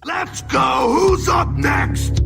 Let's go! Who's up next?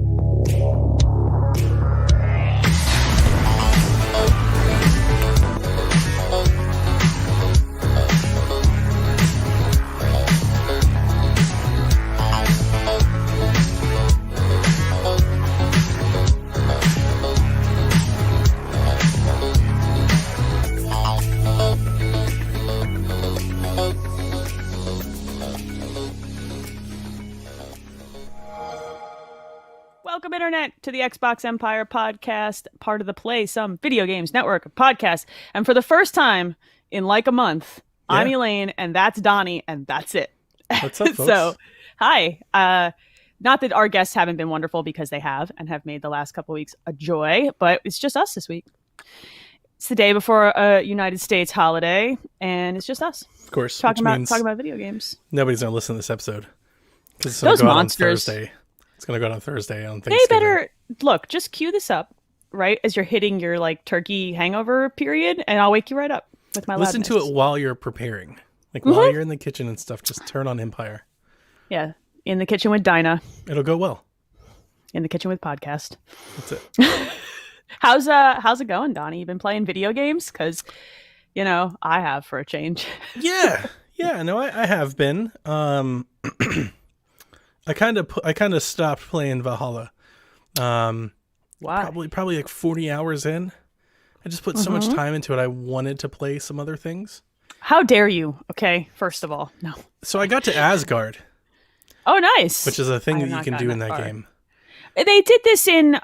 Welcome, Internet, to the Xbox Empire podcast, part of the Play Some Video Games Network podcast. And for the first time in like a month, I'm Elaine, and that's Donnie, and that's it. What's up, folks? So, hi. Not that our guests haven't been wonderful, because they have, and have made the last couple weeks a joy, but it's just us this week. It's the day before a United States holiday, and it's just us. Of course. Talking about video games. Nobody's going to listen to this episode. Because it's Those go monsters. Out on Thursday. It's going to go out on Thursday on They Thanksgiving. better, look, just cue this up, right, as you're hitting your, like, turkey hangover period, and I'll wake you right up with my Listen loudness. to it while you're preparing. Like, while you're in the kitchen and stuff, just turn on Empire. Yeah, in the kitchen with Dinah. It'll go well. In the kitchen with podcast. That's it. How's it going, Donnie? You been playing video games? Because, I have for a change. Yeah. No, I have been. I kind of stopped playing Valhalla. Why? Probably like 40 hours in. I just put so much time into it. I wanted to play some other things. How dare you? Okay, first of all, no. So I got to Asgard, Oh, nice. which is a thing I that have you not can do gotten in that that far. game. They did this in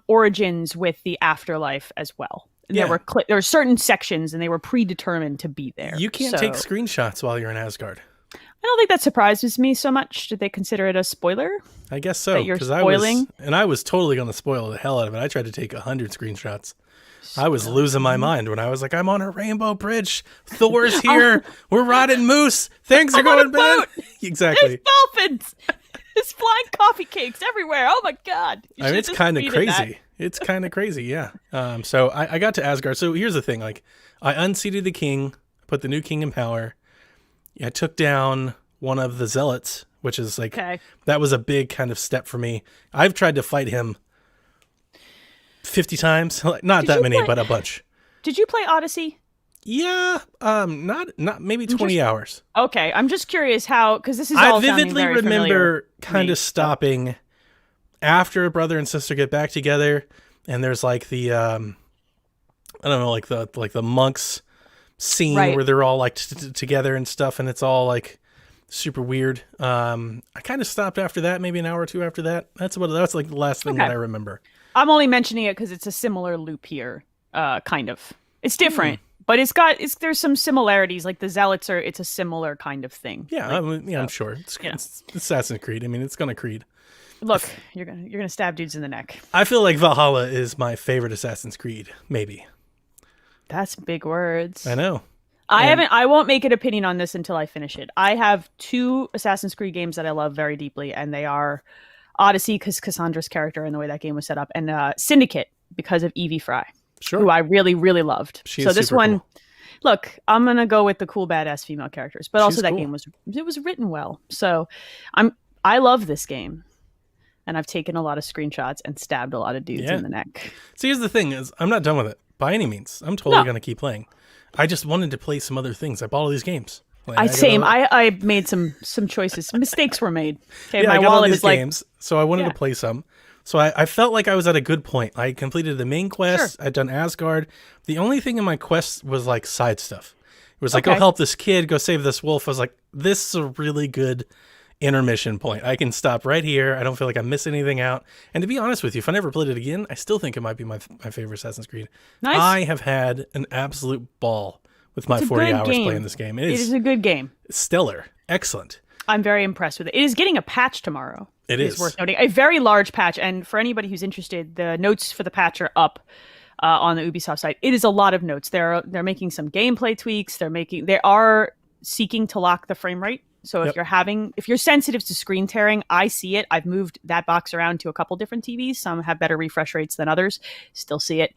Origins with the Afterlife as well. Yeah. There were certain sections, and they were predetermined to be there. You can't take screenshots while you're in Asgard. I don't think that surprises me so much. Did they consider it a spoiler? I guess so. That you're 'cause spoiling? I was totally going to spoil the hell out of it. I tried to take 100 screenshots. I was losing my mind when I was like, I'm on a rainbow bridge. Thor's here. We're riding moose. Things are I'm on going a bad. boat. Exactly. There's dolphins. There's flying coffee cakes everywhere. Oh my god! You I mean, should it's just kind of tweeted crazy. that. It's kind of crazy, yeah. So I got to Asgard. So here's the thing. Like, I unseated the king, put the new king in power. I took down one of the zealots, which is like, Okay. that was a big kind of step for me. I've tried to fight him 50 times. Not Did that you many, play- but a bunch. Did you play Odyssey? Yeah, not maybe 20 hours. Okay, I'm just curious how, because this is all I sounding vividly very familiar remember to kind me, of stopping after a brother and sister get back together, and there's like the I don't know, like the monks scene Right. where they're all like together and stuff, and it's all like super weird. I kind of stopped after that, maybe an hour or two after that. That's like the last thing Okay. that I remember. I'm only mentioning it because it's a similar loop here, kind of. It's different, but there's some similarities. Like the Zealots it's a similar kind of thing. Yeah, I'm sure. Yeah. It's Assassin's Creed. I mean, it's gonna Creed. Look, you're gonna stab dudes in the neck. I feel like Valhalla is my favorite Assassin's Creed, maybe. That's big words. I know. I won't make an opinion on this until I finish it. I have 2 Assassin's Creed games that I love very deeply, and they are Odyssey, because Cassandra's character and the way that game was set up, and Syndicate, because of Evie Fry, Sure. who I really, really loved. She So is this super one, cool. look, I'm gonna go with the cool badass female characters, but also She's that cool. game was written well. So I love this game, and I've taken a lot of screenshots and stabbed a lot of dudes Yeah. in the neck. See, here's the thing: is I'm not done with it by any means. I'm totally No. gonna keep playing. I just wanted to play some other things. I bought all these games. Like, got Same. all- I made some choices. Mistakes were made. Okay, yeah, my I got all wallet these is like, games, so I wanted Yeah. to play some. So I felt like I was at a good point. I completed the main quest. Sure. I'd done Asgard. The only thing in my quest was like side stuff. It was like, Okay. go help this kid, go save this wolf. I was like, this is a really good intermission point. I can stop right here. I don't feel like I miss anything out. And to be honest with you, if I never played it again, I still think it might be my favorite Assassin's Creed. Nice. I have had an absolute ball with my It's a 40 good hours game. playing this game. It It is is a good game. stellar. Excellent. I'm very impressed with it. It is getting a patch tomorrow. It It's is. worth noting. A very large patch. And for anybody who's interested, the notes for the patch are up on the Ubisoft site. It is a lot of notes. They're making some gameplay tweaks. They are seeking to lock the frame rate. So Yep. if you're sensitive to screen tearing, I see it. I've moved that box around to a couple different TVs. Some have better refresh rates than others. Still see it.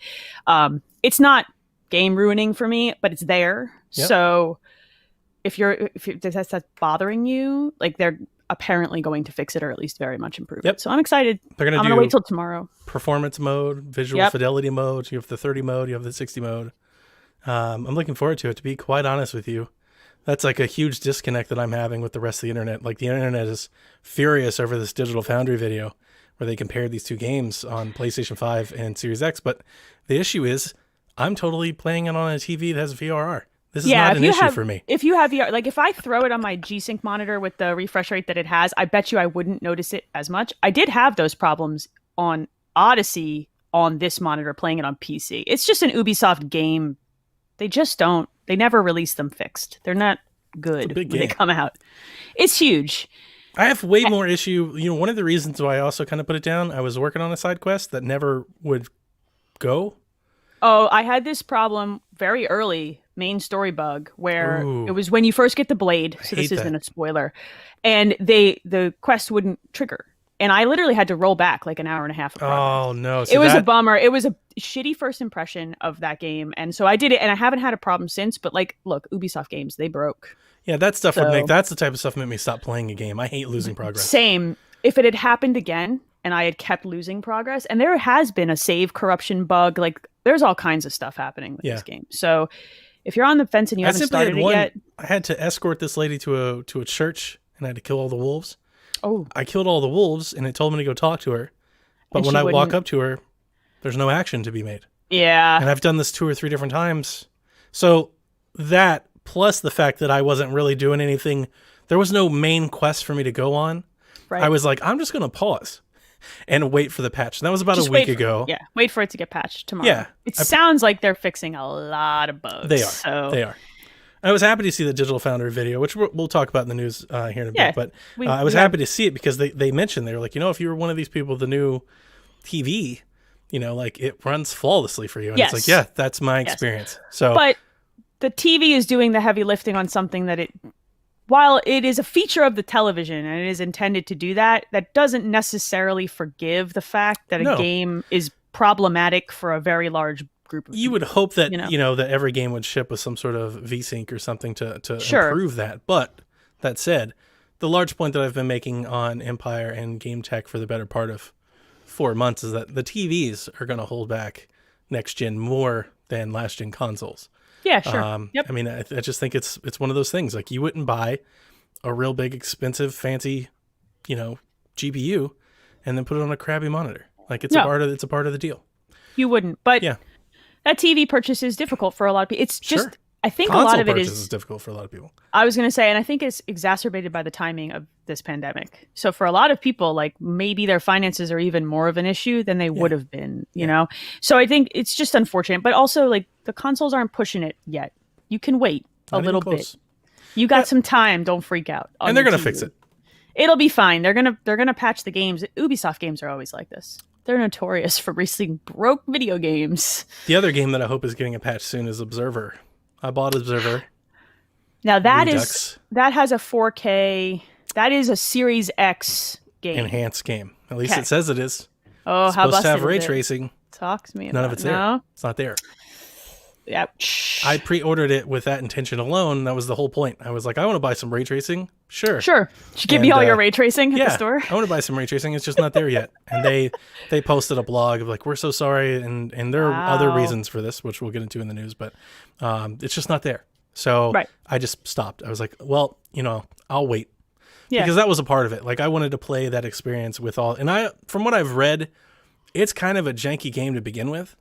It's not game ruining for me, but it's there. Yep. So if that's bothering you, like apparently going to fix it, or at least very much improve Yep. it. So I'm excited. They're going I'm to gonna do wait till tomorrow. performance mode, visual Yep. fidelity mode. You have the 30 mode, you have the 60 mode. I'm looking forward to it, to be quite honest with you. That's like a huge disconnect that I'm having with the rest of the internet. Like the internet is furious over this Digital Foundry video where they compared these two games on PlayStation 5 and Series X. But the issue is I'm totally playing it on a TV that has VRR. This is not an issue for me. If you have VR, like if I throw it on my G-Sync monitor with the refresh rate that it has, I bet you I wouldn't notice it as much. I did have those problems on Odyssey on this monitor playing it on PC. It's just an Ubisoft game. They never release them fixed. They're not good when they come out. It's huge. I have way more issue. You know, one of the reasons why I also kind of put it down, I was working on a side quest that never would go. Oh, I had this problem very early, main story bug, where Ooh. it was when you first get the blade. So this isn't a spoiler. And the quest wouldn't trigger. And I literally had to roll back like an hour and a half. Oh, no. So it was a bummer. It was a shitty first impression of that game. And so I did it, and I haven't had a problem since. But like, look, Ubisoft games, they broke. Yeah, that stuff would make, that's the type of stuff that made me stop playing a game. I hate losing progress. Same. If it had happened again and I had kept losing progress, and there has been a save corruption bug, like there's all kinds of stuff happening with this game. So if you're on the fence and you haven't started it yet. I had to escort this lady to a church, and I had to kill all the wolves. Oh. I killed all the wolves, and it told me to go talk to her. But And when she I walk wouldn't- up to her, there's no action to be made. Yeah. And I've done this 2 or 3 different times. So that, plus the fact that I wasn't really doing anything, there was no main quest for me to go on. Right. I was like, I'm just going to pause and wait for the patch. And that was about Just a week wait ago. Yeah, wait for it to get patched tomorrow. Yeah. It sounds like they're fixing a lot of bugs. They are. So. They are. I was happy to see the Digital Foundry video, which we'll talk about in the news here in a bit. But I was happy to see it because they mentioned, they were like, if you were one of these people with the new TV, like it runs flawlessly for you. And it's like, yeah, that's my experience. So, but the TV is doing the heavy lifting on something that while it is a feature of the television and it is intended to do that, that doesn't necessarily forgive the fact that a game is problematic for a very large group of people. You would hope that, that every game would ship with some sort of VSync or something to improve that. But that said, the large point that I've been making on Empire and Game Tech for the better part of 4 months is that the TVs are going to hold back next gen more than last gen consoles. Yeah, sure. I mean, I just think it's one of those things. Like, you wouldn't buy a real big, expensive, fancy, GPU and then put it on a crappy monitor. Like, it's a part of the deal. You wouldn't. But that TV purchase is difficult for a lot of people. It's just, I think Console a lot of it purchase is difficult for a lot of people. I was going to say, and I think it's exacerbated by the timing of this pandemic. So for a lot of people, like maybe their finances are even more of an issue than they would have been, you know? So I think it's just unfortunate, but also like the consoles aren't pushing it yet. You can wait a little bit. You got some time. Don't freak out. And they're going to fix it. It'll be fine. They're going to patch the games. Ubisoft games are always like this. They're notorious for releasing broke video games. The other game that I hope is getting a patch soon is Observer. I bought Observer. Now that has a 4K. That is a Series X game. Enhanced game. At least it says it is. Oh, it's how supposed to have busted ray is it? tracing. Talk to me about None of it's there. It's not there. Ouch. I pre-ordered it with that intention alone. That was the whole point. I was like, I want to buy some ray tracing. Sure. Did you give me all your ray tracing at the store? I want to buy some ray tracing. It's just not there yet. And they posted a blog of like, we're so sorry. And there are other reasons for this, which we'll get into in the news, but it's just not there. So I just stopped. I was like, well, I'll wait. Yeah. Because that was a part of it. Like, I wanted to play that experience with all, and from what I've read, it's kind of a janky game to begin with.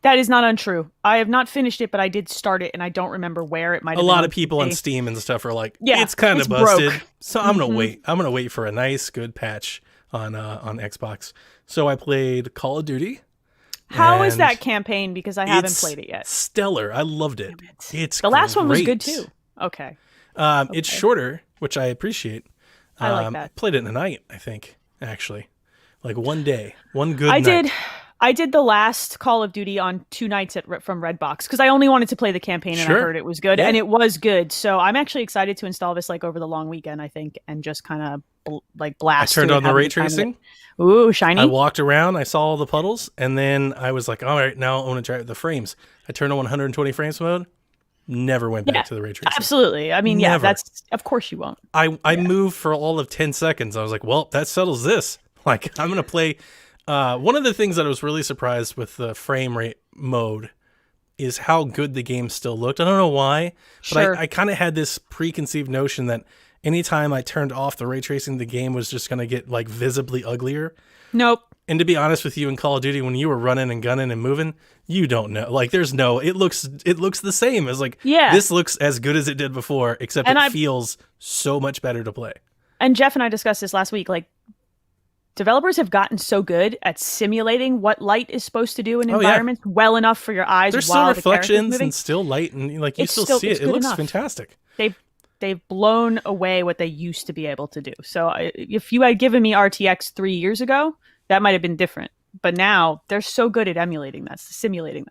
That is not untrue. I have not finished it, but I did start it, and I don't remember where it might have been. A lot of people on Steam and stuff are like, it's kind of busted. Broke. So I'm going to wait. I'm going to wait for a nice, good patch on Xbox. So I played Call of Duty. How is that campaign? Because I haven't played it yet. Stellar. I loved it. It's the last one was good too. Okay. It's shorter, which I appreciate. I like that. I played it in a night, I think, actually. Like one day. One good night. I did the last Call of Duty on 2 nights from Redbox because I only wanted to play the campaign and I heard it was good and it was good. So I'm actually excited to install this like over the long weekend, I think, and just kind of blast. I turned on the ray tracing. Ooh, shiny. I walked around, I saw all the puddles, and then I was like, all right, now I want to try the frames. I turned on 120 frames mode. Never went back Yeah, to the ray tracing. absolutely. I mean, yeah, Never. that's of course you won't. I moved for all of 10 seconds. I was like, well, that settles this. Like, I'm going to play. One of the things that I was really surprised with the frame rate mode is how good the game still looked. I don't know why, but Sure. I kind of had this preconceived notion that anytime I turned off the ray tracing, the game was just going to get like visibly uglier. Nope. And to be honest with you, in Call of Duty, when you were running and gunning and moving, you don't know. Like, there's no. It looks the same as like. Yeah. This looks as good as it did before, except And it I- feels so much better to play. And Jeff and I discussed this last week. Like, developers have gotten so good at simulating what light is supposed to do in Oh, yeah. environments well enough for your eyes. There's while still the character's reflections moving. and still light, and like you It's still still- see it's it. It good looks enough. fantastic. They've blown away what they used to be able to do. So if you had given me RTX 3 years ago, that might have been different. But now they're so good at simulating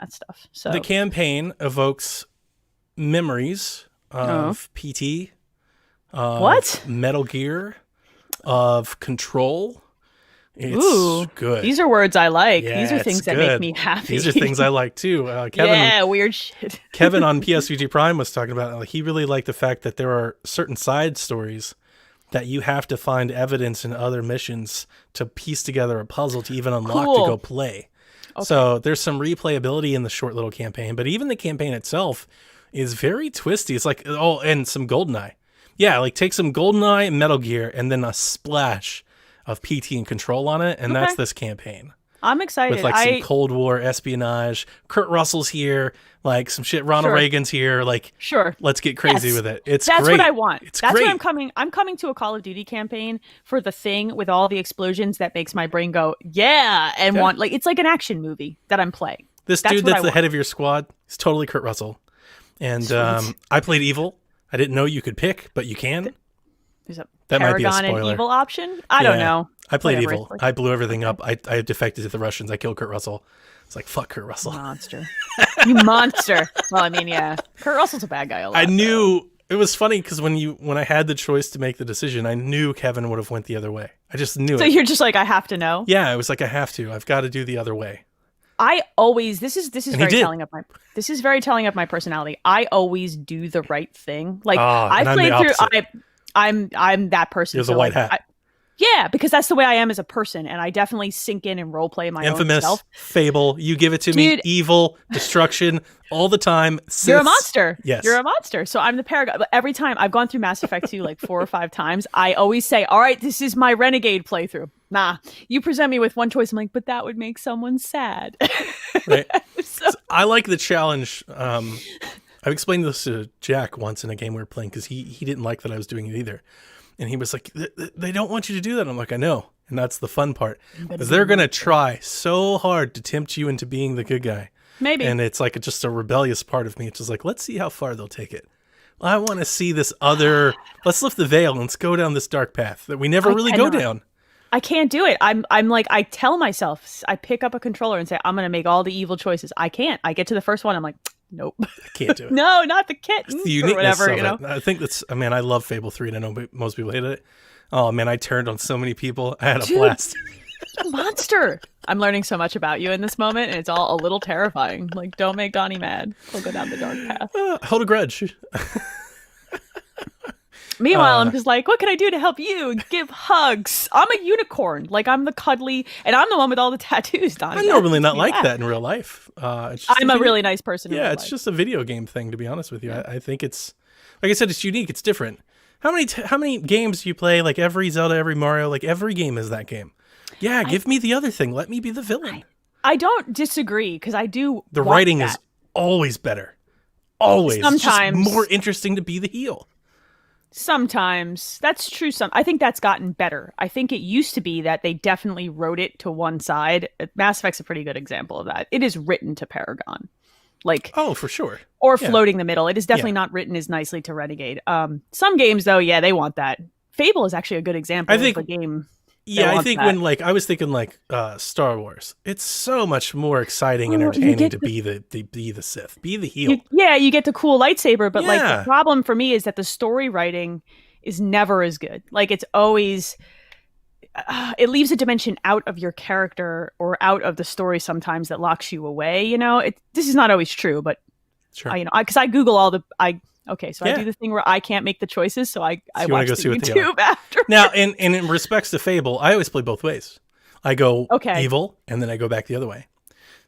that stuff. So The campaign evokes memories of PT, of What? Metal Gear, of Control. It's Ooh, good. these are words I like. Yeah, These are it's things that good. make me happy. These are things I like too. Kevin, yeah, weird shit. Kevin on PSVG Prime was talking about, like, he really liked the fact that there are certain side stories that you have to find evidence in other missions to piece together a puzzle to even unlock Cool. to go play. So there's some replayability in the short little campaign, but even the campaign itself is very twisty. It's like, oh, and some GoldenEye. Yeah, like take some GoldenEye and Metal Gear and then a splash of PT and Control on it, and that's Okay. this campaign. I'm excited. With like some Cold War espionage. Kurt Russell's here, like some shit. Ronald Sure. Reagan's here. Like, Sure. let's get crazy Yes. with it. It's That's great. what I want. It's That's great. what I'm coming. I'm coming to a Call of Duty campaign for the thing with all the explosions that makes my brain go, yeah, and Yeah. want like it's like an action movie that I'm playing. This That's dude what I that's the want. head of your squad is totally Kurt Russell. And Sweet. I played Evil. I didn't know you could pick, but you can. There's a That might be a Paragon and spoiler. Evil option. I don't Yeah. know. I played Whatever, Evil. it's like- I blew everything up. I defected to the Russians. I killed Kurt Russell. It's like, fuck Kurt Russell. Monster. You monster. Well, I mean, yeah. Kurt Russell's a bad guy a lot. I knew it was funny because when I had the choice to make the decision, I knew Kevin would have went the other way. I just knew So it. you're just like, I have to know. Yeah, I was like, I have to. I've got to do the other way. I always this is And he very did. telling of my personality. I always do the right thing. Like Ah, I and I'm the played through opposite. I'm that person. You're the So, white like, hat. yeah, because that's the way I am as a person, and I definitely sink in and role play my own Infamous, self. Fable, you give it to me. Dude. Evil, destruction, all the time. You're a Siths. monster. Yes. You're a monster. So I'm the paragon. But every time I've gone through Mass Effect 2 like 4 or 5 times, I always say, all right, this is my renegade playthrough. Nah, you present me with one choice. I'm like, but that would make someone sad. Right. So- I like the challenge. I've explained this to Jack once in a game we were playing because he didn't like that I was doing it either. And he was like, they don't want you to do that. I'm like, I know. And that's the fun part. Because they're going to try so hard to tempt you into being the good guy. Maybe. And it's like just a rebellious part of me. It's just like, let's see how far they'll take it. I want to see this other, let's lift the veil and let's go down this dark path that we never I really go cannot. down. I can't do it. I'm like, I tell myself, I pick up a controller and say, I'm going to make all the evil choices. I can't. I get to the first one. I'm like, nope. I can't do it. No, not the kitten. The or uniqueness whatever, of you know? it. I think that's, I mean, I love Fable 3 and I know most people hated it. Oh man, I turned on so many people. I had a Dude. blast. Monster. I'm learning so much about you in this moment, and it's all a little terrifying. Like, don't make Donnie mad. He'll go down the dark path. Hold a grudge. Meanwhile, I'm just like, what can I do to help you? Give hugs. I'm a unicorn. Like, I'm the cuddly, and I'm the one with all the tattoos, Donnie. I'm normally not That's like me. that in real life. It's just I'm a video- really nice person. in Yeah, real it's life. just a video game thing, to be honest with you. I think it's, like I said, it's unique. It's different. How many games do you play? Like every Zelda, every Mario, like every game is that game. Yeah, give me the other thing. Let me be the villain. I don't disagree because I do. The want writing that. is always better. Always. It's Sometimes. just more interesting to be the heel. Sometimes that's true. I think that's gotten better. I think it used to be that they definitely wrote it to one side. Mass Effect's a pretty good example of that. It is written to Paragon, like Oh, for sure. or yeah. floating the middle. It is definitely not written as nicely to Renegade. Some games though, yeah, they want that. Fable is actually a good example I think- of a game. Yeah, I want think that. when like I was thinking like Star Wars, it's so much more exciting and Oh, you entertaining get to be the Sith, be the heel. You get the cool lightsaber, but like Yeah. the problem for me is that the story writing is never as good. Like it's always it leaves a dimension out of your character or out of the story sometimes that locks you away. You know, this is not always true, but Sure. Because I Google all the okay, so I Yeah. do the thing where I can't make the choices, so I you wanna watch go the see what the YouTube after. Now, in respects to Fable, I always play both ways. I go Okay. evil, and then I go back the other way.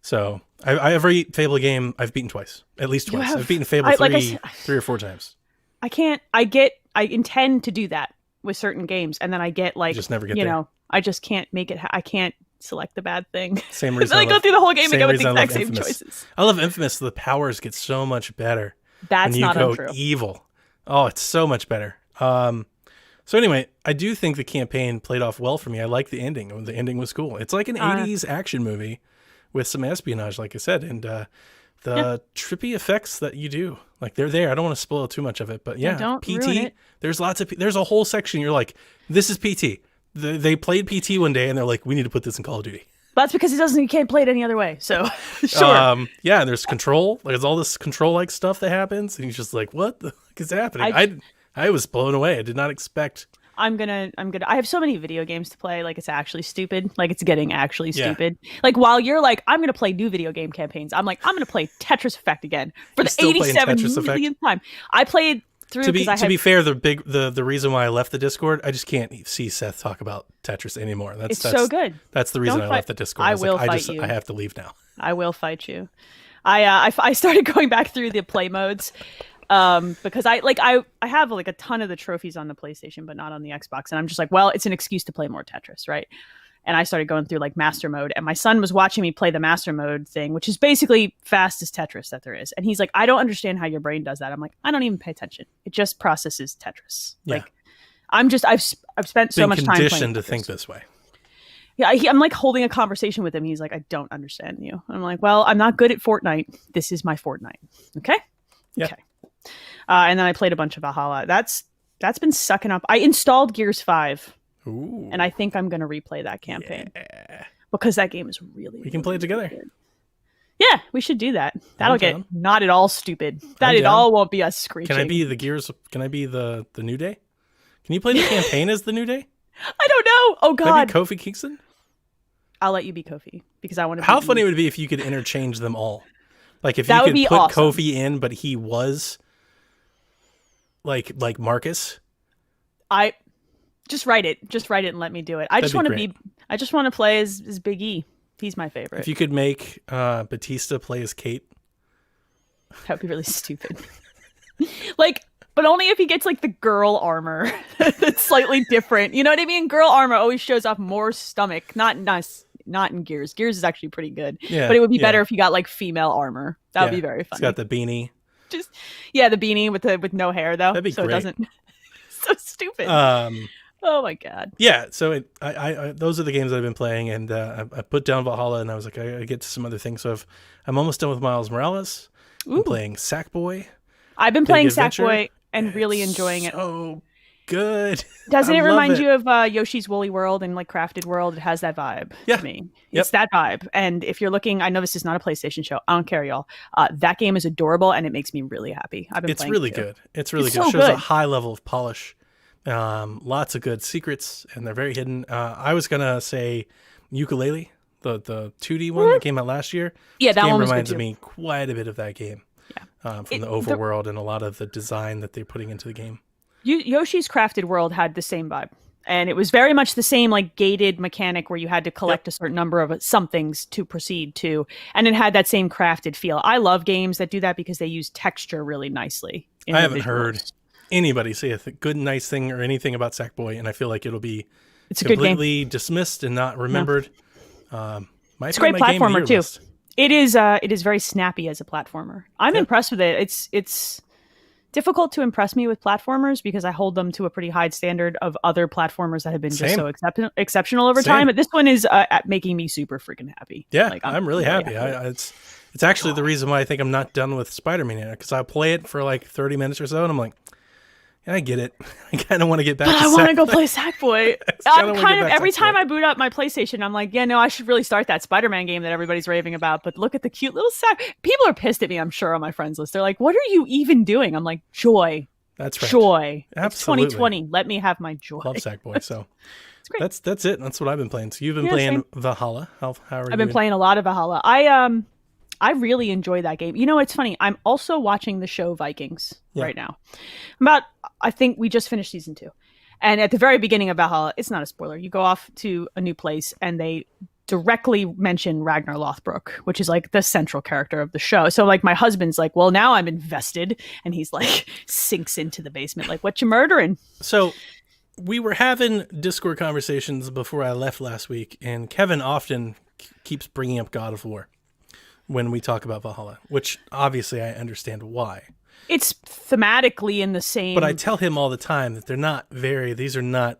So every Fable game I've beaten twice, at least twice. have- I've beaten Fable like I 3, said- 3 or 4 times. I can't. I intend to do that with certain games, and then I get like, just never get you there. know, I just can't make it. I can't select the bad thing. Same And reason. then I go through the whole game same again with the reason I love exact same Infamous. choices. I love Infamous. The powers get so much better That's when you not go untrue. evil. Oh, it's so much better. So anyway, I do think the campaign played off well for me. I like the ending. The ending was cool. It's like an 80s action movie with some espionage, like I said, and the trippy effects that you do, like they're there. I don't want to spoil too much of it, but yeah, don't PT. ruin it. There's there's a whole section. You're like, this is PT. They played PT one day, and they're like, we need to put this in Call of Duty. That's because he can't play it any other way. So sure. Yeah, there's control. There's all this control-like stuff that happens, and he's just like, what the heck is happening? I was blown away. I did not expect. I'm gonna I have so many video games to play, like it's actually stupid. Like it's getting actually Yeah. stupid. Like while you're like, I'm gonna play new video game campaigns, I'm like, I'm gonna play Tetris Effect again for You're the still playing 87 Tetris Effect? millionth time. I played through To be because I to be fair, the reason why I left the Discord, I just can't see Seth talk about Tetris anymore. That's so good. That's the reason Don't I fight- left the Discord. I was will like, fight you. I have to leave now. I will fight you. I started going back through the play modes because I have like a ton of the trophies on the PlayStation but not on the Xbox, and I'm just like, well, it's an excuse to play more Tetris, right? And I started going through like master mode, and my son was watching me play the master mode thing, which is basically fastest Tetris that there is. And he's like, I don't understand how your brain does that. I'm like, I don't even pay attention. It just processes Tetris. Yeah. Like I've spent so Been much time conditioned playing to Tetris. think this way. Yeah, I'm like holding a conversation with him. He's like, I don't understand you. I'm like, well, I'm not good at Fortnite. This is my Fortnite. Okay. Yeah. Okay. And then I played a bunch of Valhalla. That's been sucking up. I installed Gears 5, Ooh. and I think I'm going to replay that campaign Yeah. because that game is really. We can play it together. good. Yeah, we should do that. That'll get down. not at all stupid. That I'm it down. all won't be us screeching. Can I be the Gears? Can I be the New Day? Can you play the campaign as the New Day? I don't know. Oh Can I God, be Kofi Kingston? I'll let you be Kofi because I want to. How funny would it be if you could interchange them all? Like if That you would could be put awesome. Kofi in, but he was like Marcus. I just write it. Just write it and let me do it. I That'd just be want to great. I just want to play as Big E. He's my favorite. If you could make Batista play as Kate. That would be really stupid. Like, but only if he gets like the girl armor that's slightly different. You know what I mean? Girl armor always shows off more stomach. Not in Gears. Gears is actually pretty good. Yeah, But it would be yeah. better if you got like female armor. That would Yeah. be very He's funny. got the beanie. Just the beanie with no hair though. That'd be so great. it doesn't. So stupid. Oh my god. Yeah, so I those are the games that I've been playing, and I put down Valhalla, and I was like, I get to some other things. So I'm almost done with Miles Morales. I'm playing Sackboy. I've been playing Adventure. Sackboy and really enjoying it. So good. Doesn't I it love remind it. you of Yoshi's Woolly World and like Crafted World? It has that vibe Yeah. to me. Yep. It's that vibe. And if you're looking, I know this is not a PlayStation show. I don't care, y'all. That game is adorable and it makes me really happy. I've been It's playing really it too. good. It's really It's good. so It shows a good. high level of polish. Lots of good secrets, and they're very hidden. I was gonna say Ukulele, the 2D one that came out last year. Yeah, This that game one was good reminds too. me quite a bit of that game. Yeah. From the overworld and a lot of the design that they're putting into the game. Yoshi's Crafted World had the same vibe. And it was very much the same like gated mechanic where you had to collect a certain number of somethings to proceed to. And it had that same crafted feel. I love games that do that because they use texture really nicely. in I the haven't visuals. heard anybody say a good, nice thing or anything about Sackboy, and I feel like it'll be It's a good game. completely dismissed and not remembered. Might It's a be great on my game of the platformer year too. list. It is very snappy as a platformer. I'm impressed with it. It's difficult to impress me with platformers because I hold them to a pretty high standard of other platformers that have been just Same. so exceptional over Same. time. But this one is at making me super freaking happy. Yeah, Like, I'm really happy. It's actually the reason why I think I'm not done with Spider-Man yet, because I play it for like 30 minutes or so, and I'm like, yeah, I get it. I kind of want to get back But to I want to Sackboy. go play Sackboy. kinda I'm wanna kind get of back every to time Sackboy. I boot up my PlayStation, I'm like, yeah, no, I should really start that Spider-Man game that everybody's raving about. But look at the cute little Sack. People are pissed at me, I'm sure, on my friends list. They're like, what are you even doing? I'm like, joy, That's right. joy. Absolutely. It's 2020. Let me have my joy. Love Sackboy. So great. that's it. That's what I've been playing. So you've been Yeah, playing same. Valhalla. How are you? I've been playing a lot of Valhalla. I I really enjoy that game. You know, it's funny. I'm also watching the show Vikings right now. I think we just finished season 2. And at the very beginning of Valhalla, it's not a spoiler. You go off to a new place and they directly mention Ragnar Lothbrok, which is like the central character of the show. So like my husband's like, well, now I'm invested. And he's like sinks into the basement. Like, what you murdering? So we were having Discord conversations before I left last week, and Kevin often keeps bringing up God of War when we talk about Valhalla, which obviously I understand why. It's thematically in the same. But I tell him all the time that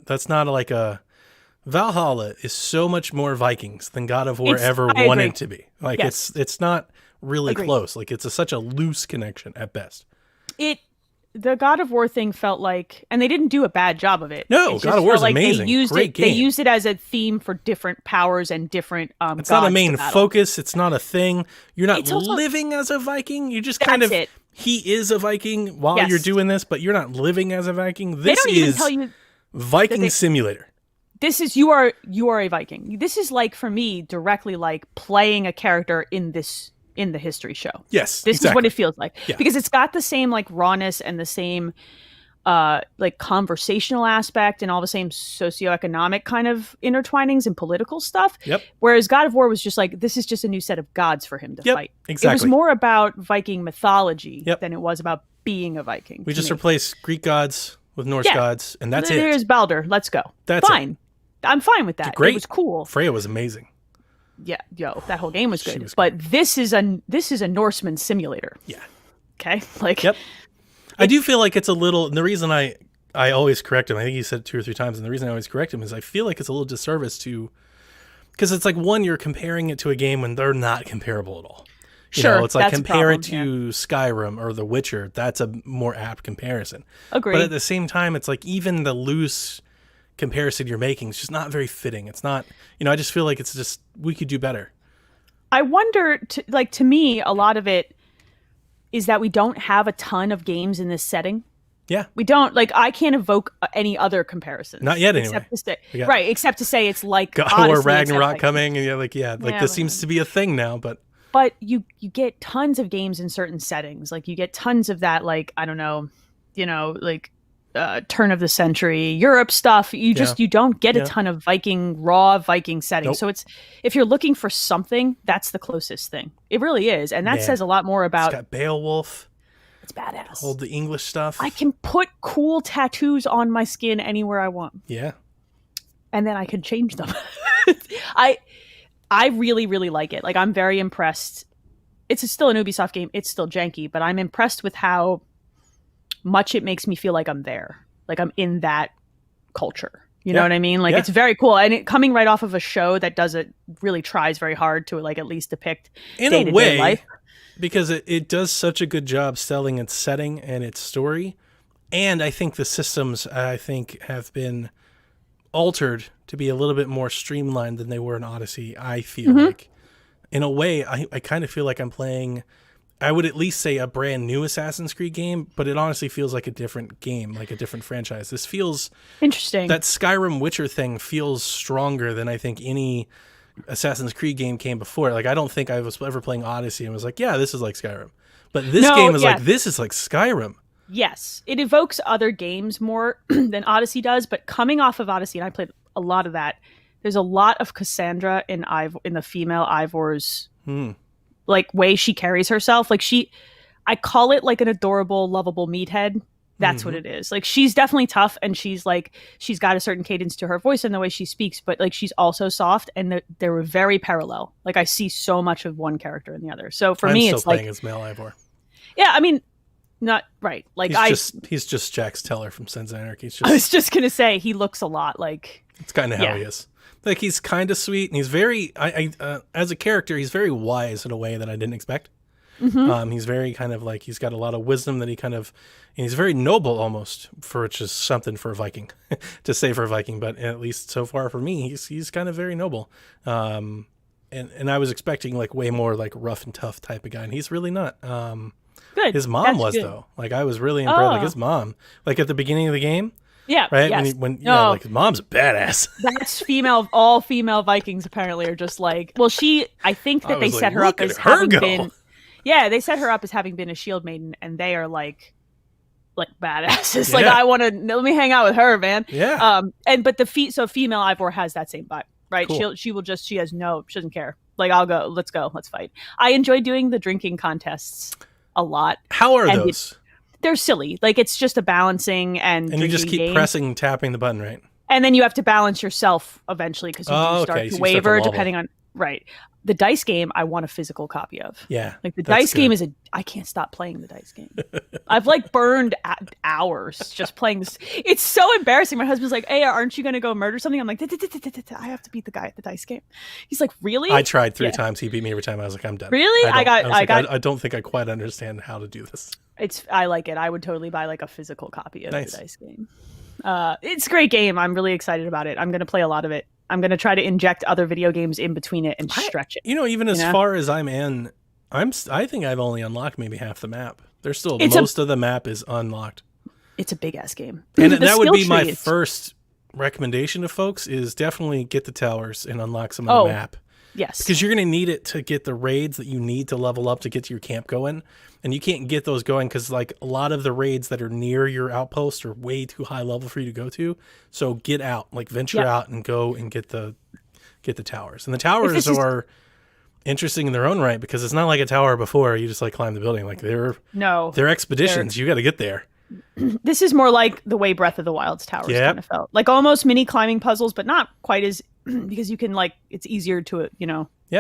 that's not like a, Valhalla is so much more Vikings than God of War ever wanted to be. Like it's not really close. Like it's such a loose connection at best. The God of War thing felt like, and they didn't do a bad job of it. No, God of War is amazing. They used it as a theme for different powers and different It's not a main focus. It's not a thing. You're not living as a Viking. You just kind of he is a Viking while you're doing this, but you're not living as a Viking. This they don't even is tell you Viking Simulator. This is you are a Viking. This is like for me directly like playing a character in the history show. Yes, this is what it feels like because it's got the same like rawness and the same like conversational aspect and all the same socioeconomic kind of intertwinings and political stuff. Yep. Whereas God of War was just like, this is just a new set of gods for him to fight. Exactly. It was more about Viking mythology than it was about being a Viking. We just replaced Greek gods with Norse gods, and that's it. There's Baldur. Let's go. That's fine. It. I'm fine with that. Great. It was cool. Freya was amazing. Yeah, that whole game was good. But this is a Norseman simulator. Yeah. Okay. Like. Yep. I do feel like it's a little. And the reason I always correct him, I think he said it 2 or 3 times, and the reason I always correct him is I feel like it's a little disservice to, because it's like one, you're comparing it to a game when they're not comparable at all. You know, it's like compare it to Skyrim or The Witcher. That's a more apt comparison. Agreed. But at the same time, it's like even the loose comparison you're making is just not very fitting. It's not, I just feel like it's just, we could do better. I wonder, to me, a lot of it is that we don't have a ton of games in this setting. Yeah. We don't, I can't evoke any other comparisons. Not yet, anyway. Except to say it's like God or Ragnarok coming, and this seems to be a thing now, but you get tons of games in certain settings. Like you get tons of that, I don't know, turn of the century Europe stuff. You don't get a ton of raw Viking settings. Nope. So if you're looking for something, that's the closest thing. It really is. And that says a lot more about. It's got Beowulf. It's badass. Hold the English stuff. I can put cool tattoos on my skin anywhere I want. Yeah. And then I can change them. I really, really like it. I'm very impressed. It's still an Ubisoft game. It's still janky, but I'm impressed with how much it makes me feel like I'm there. Like I'm in that culture. You know what I mean? It's very cool. And it coming right off of a show that really tries very hard to at least depict day-to-day life. Because it does such a good job selling its setting and its story. And I think the systems, have been altered to be a little bit more streamlined than they were in Odyssey, I feel like. In a way, I kind of feel like I'm playing, I would at least say a brand new Assassin's Creed game, but it honestly feels like a different game, like a different franchise. This feels... interesting. That Skyrim Witcher thing feels stronger than I think any Assassin's Creed game came before. I don't think I was ever playing Odyssey and was like, yeah, this is like Skyrim. But this game is this is like Skyrim. Yes. It evokes other games more than Odyssey does, but coming off of Odyssey, and I played a lot of that, there's a lot of Cassandra in the female Ivor's way she carries herself. I call it an adorable, lovable meathead. That's what it is. She's definitely tough, and she's got a certain cadence to her voice and the way she speaks, but she's also soft, and they were very parallel. I see so much of one character in the other. So for me, it's playing as male Ivor. Yeah, I mean, not right. He's just Jax Teller from Sons of Anarchy. I was just gonna say he looks a lot like. It's kind of how he is. He's kind of sweet, and he's very. As a character, he's very wise in a way that I didn't expect. He's very kind of he's got a lot of wisdom that and he's very noble almost, which is something for a Viking to say for a Viking, but at least so far for me, he's kind of very noble. And I was expecting way more rough and tough type of guy, and he's really not. Good. His mom was good. Though. I was really impressed. His mom, at the beginning of the game, Yeah, right? yes. Yeah, like mom's a badass. That's female. All female Vikings apparently are just like. Well, I think that they set her up as having been. Yeah, they set her up as having been a shield maiden, and they are like badasses. Yeah. Like I want to let me hang out with her, man. Yeah. But female Ivor has that same vibe, right? Cool. She doesn't care. Like I'll go, let's fight. I enjoy doing the drinking contests a lot. How are those? They're silly. Like it's just a balancing and you just keep game. tapping the button, right? And then you have to balance yourself eventually because you do start to waver depending on right. The dice game, I want a physical copy of. Yeah, like the dice game I can't stop playing the dice game. I've like burned hours just playing this. It's so embarrassing. My husband's like, "Hey, aren't you going to go murder something?" I'm like, "I have to beat the guy at the dice game." He's like, "Really?" I tried 3 times. He beat me every time. I was like, "I'm done." Really? I don't think I quite understand how to do this. I like it. I would totally buy like a physical copy of the dice game. It's a great game. I'm really excited about it. I'm going to play a lot of it. I'm going to try to inject other video games in between it and stretch it. Even as far as I'm in, I think I've only unlocked maybe half the map. There's still most of the map is unlocked. It's a big ass game. And that would be my first recommendation to folks is definitely get the towers and unlock some of the map. Yes. Because you're going to need it to get the raids that you need to level up to get to your camp going. And you can't get those going because like a lot of the raids that are near your outpost are way too high level for you to go to. So get out, like venture out and go and get the towers. And the towers are interesting in their own right because it's not like a tower before you just like climb the building. Like they're expeditions. You got to get there. This is more like the way Breath of the Wild's towers kind of felt. Like almost mini climbing puzzles, but not quite as because you can like it's easier to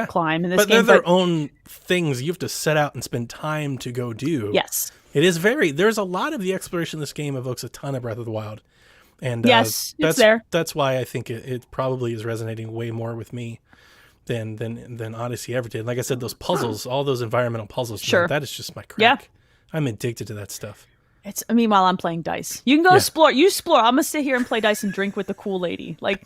climb in this game. But they're their own things you have to set out and spend time to go do. Yes. It is there's a lot of the exploration in this game evokes a ton of Breath of the Wild. And it's there. That's why I think it probably is resonating way more with me than Odyssey ever did. Like I said, those puzzles, all those environmental puzzles, man, that is just my crack. Yeah. I'm addicted to that stuff. Meanwhile, I'm playing dice. You can go explore. You explore. I'm gonna sit here and play dice and drink with the cool lady. Like,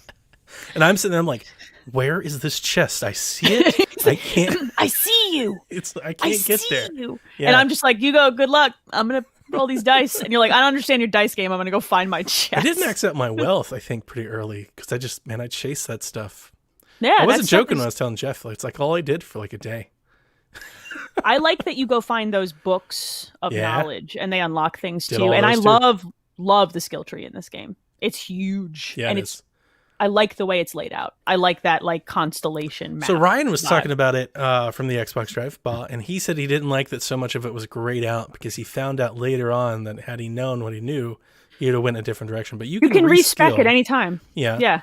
and I'm sitting there. I'm like, where is this chest? I see it. I can't. I see you. I can't get there. You. Yeah. And I'm just like, you go. Good luck. I'm gonna roll these dice. And you're like, I don't understand your dice game. I'm gonna go find my chest. I did max out my wealth. I think pretty early because I chased that stuff. Yeah, I wasn't joking when I was telling Jeff. It's like all I did for like a day. I like that you go find those books of knowledge and they unlock things too. And I love the skill tree in this game. It's huge. Yeah, and I like the way it's laid out. I like that like constellation map. So Ryan was talking about it from the Xbox Drive bot, and he said he didn't like that so much of it was grayed out because he found out later on that had he known what he knew, he would have went a different direction. But you can respec at any time. Yeah. Yeah.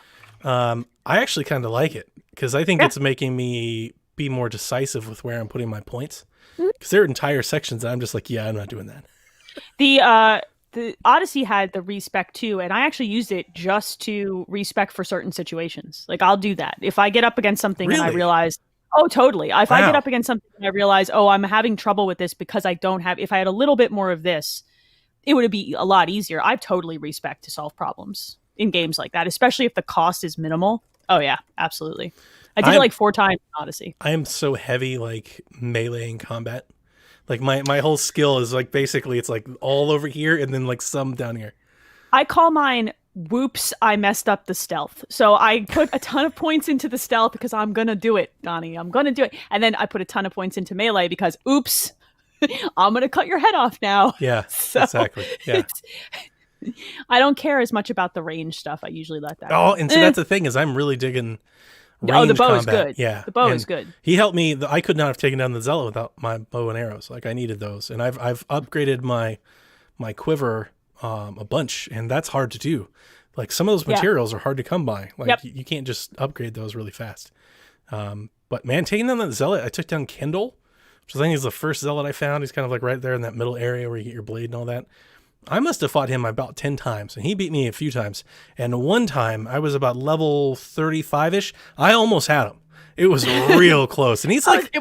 I actually kind of like it because I think it's making me be more decisive with where I'm putting my points. Because there are entire sections that I'm just like, I'm not doing that. The Odyssey had the respec too, and I actually used it just to respec for certain situations. Like I'll do that if I get up against something and I realize, oh, totally. If I get up against something and I realize, oh, I'm having trouble with this because I don't have. If I had a little bit more of this, it would be a lot easier. I've totally respec to solve problems in games like that, especially if the cost is minimal. Oh yeah, absolutely. I did it like 4 times in Odyssey. I am so heavy like melee in combat. Like my whole skill is like basically it's like all over here and then like some down here. I call mine whoops, I messed up the stealth. So I put a ton of points into the stealth because I'm going to do it, Donnie. I'm going to do it. And then I put a ton of points into melee because oops, I'm going to cut your head off now. Yeah, so exactly. Yeah. I don't care as much about the range stuff. I usually let that go. And so that's the thing is I'm really digging the bow combat. Is good. Yeah, the bow is good. He helped me. I could not have taken down the Zealot without my bow and arrows. Like I needed those, and I've upgraded my quiver a bunch, and that's hard to do. Like some of those materials are hard to come by. Like you can't just upgrade those really fast. But man, taking down that Zealot, I took down Kendall, which I think is the first Zealot I found. He's kind of like right there in that middle area where you get your blade and all that. I must have fought him about 10 times, and he beat me a few times. And one time, I was about level 35-ish. I almost had him. It was real close. And he's like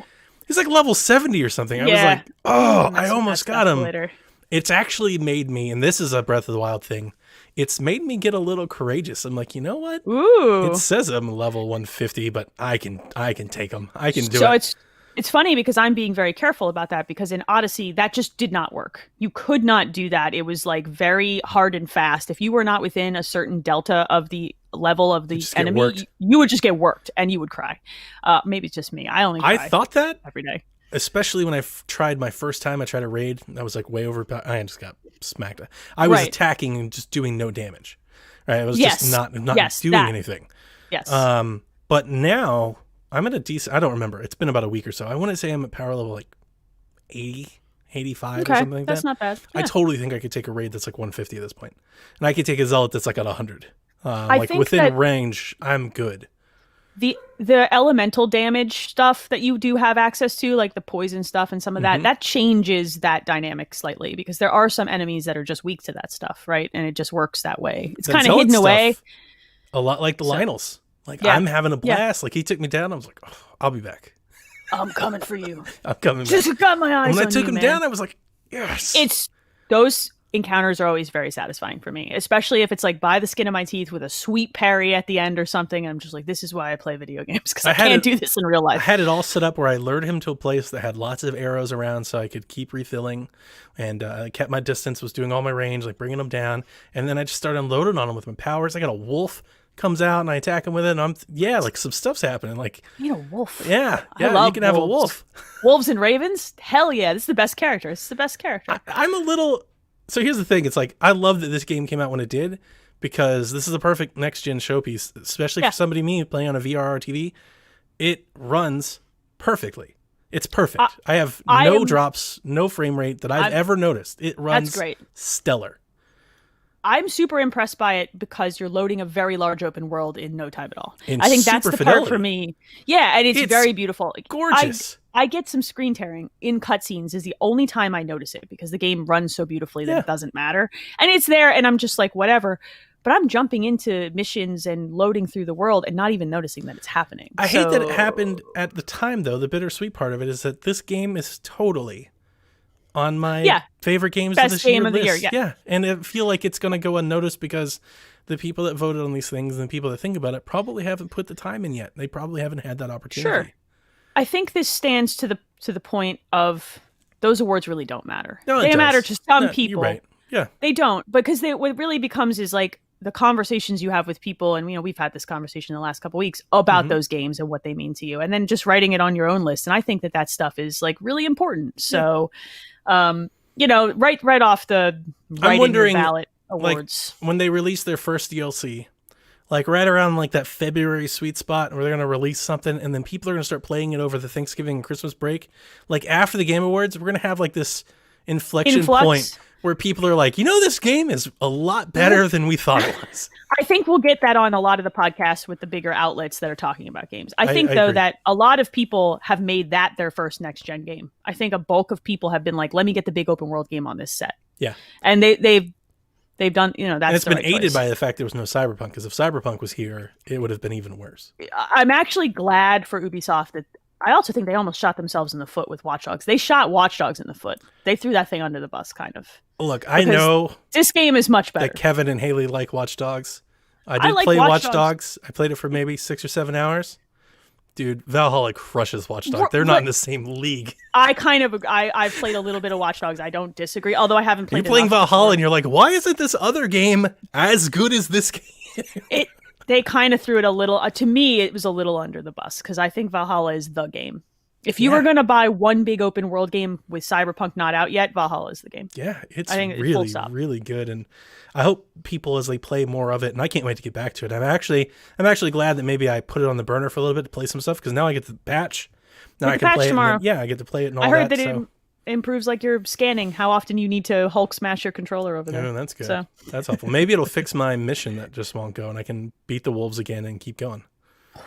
level 70 or something. I was like, I almost got him. Later. It's actually made me, and this is a Breath of the Wild thing, it's made me get a little courageous. I'm like, you know what? Ooh. It says I'm level 150, but I can take him. I can do it. It's funny because I'm being very careful about that because in Odyssey, that just did not work. You could not do that. It was like very hard and fast. If you were not within a certain delta of the level of the enemy, you would just get worked and you would cry. Maybe it's just me. I only cry I thought that every day. Especially when I tried my first time, I tried a raid. I was like way over. I just got smacked. I was attacking and just doing no damage. Right? I was just not doing anything. Yes. But now I'm at a decent. I don't remember. It's been about a week or so. I want to say I'm at power level like 80, 85 or something like that. That's not bad. Yeah. I totally think I could take a raid that's like 150 at this point, and I could take a zealot that's like at 100. Like within range, I'm good. The elemental damage stuff that you do have access to, like the poison stuff and some of that changes that dynamic slightly because there are some enemies that are just weak to that stuff, right? And it just works that way. It's kind of hidden away. A lot like the Lynels. Like I'm having a blast. Like he took me down. I was like, oh, I'll be back. I'm coming for you. I'm coming back. Just got my eyes on you, when I took him down, I was like, yes. Those encounters are always very satisfying for me, especially if it's like by the skin of my teeth with a sweet parry at the end or something. I'm just like, this is why I play video games because I can't do this in real life. I had it all set up where I lured him to a place that had lots of arrows around so I could keep refilling, and I kept my distance, was doing all my range, like bringing him down, and then I just started unloading on him with my powers. I got a wolf comes out and I attack him with it, and like some stuff's happening. Like you know, wolf. Yeah, you can wolves. Have a wolf. Wolves and ravens. Hell yeah, this is the best character. This is the best character. I'm a little. So here's the thing. It's like, I love that this game came out when it did because this is a perfect next-gen showpiece, especially for somebody me playing on a VR TV. It runs perfectly. It's perfect. I have no drops, no frame rate that I've ever noticed. It runs that's great. Stellar. I'm super impressed by it because you're loading a very large open world in no time at all. I think that's the part for me. Yeah, and it's very beautiful. Gorgeous. I get some screen tearing in cutscenes is the only time I notice it because the game runs so beautifully that it doesn't matter. And it's there and I'm just like, whatever. But I'm jumping into missions and loading through the world and not even noticing that it's happening. I hate that it happened at the time, though. The bittersweet part of it is that this game is totally on my favorite games of this year list. Yeah. And I feel like it's going to go unnoticed because the people that voted on these things and the people that think about it probably haven't put the time in yet. They probably haven't had that opportunity. Sure. I think this stands to the point of those awards really don't matter. No, they matter to some people. You're right. Yeah. They don't, because what really becomes is like the conversations you have with people, and we've had this conversation in the last couple of weeks about those games and what they mean to you, and then just writing it on your own list. And I think that stuff is like really important. So, right off the writing the ballot awards, like, when they release their first DLC. Like right around like that February sweet spot where they're going to release something and then people are going to start playing it over the Thanksgiving and Christmas break. Like after the Game Awards, we're going to have like this inflection point where people are like, this game is a lot better than we thought it was. I think we'll get that on a lot of the podcasts with the bigger outlets that are talking about games. I think though that a lot of people have made that their first next gen game. I think a bulk of people have been like, let me get the big open world game on this set. Yeah. And they've done, that's and it's the been right aided choice. by the fact there was no Cyberpunk, because if Cyberpunk was here, it would have been even worse. I'm actually glad for Ubisoft that I also think they almost shot themselves in the foot with Watch Dogs. They shot Watch Dogs in the foot. They threw that thing under the bus, kind of. Look, I know this game is much better. That Kevin and Haley like Watch Dogs. I did play Watch Dogs. I played it for maybe 6 or 7 hours. Dude, Valhalla crushes Watch Dogs. They're not in the same league. I've played a little bit of Watch Dogs. I don't disagree, although I haven't played. You're playing Valhalla and you're like, why isn't this other game as good as this game? They kind of threw it a little. To me, it was a little under the bus because I think Valhalla is the game. If you were going to buy one big open world game with Cyberpunk not out yet, Valhalla is the game. Yeah, it's really, really good. And I hope people, as they play more of it, and I can't wait to get back to it. I'm actually glad that maybe I put it on the burner for a little bit to play some stuff, because now I get the patch. Now I can play tomorrow. it. I get to play it and all that. I heard that it improves like your scanning, how often you need to Hulk smash your controller over there. Oh, that's good. So. That's helpful. Maybe it'll fix my mission that just won't go, and I can beat the wolves again and keep going.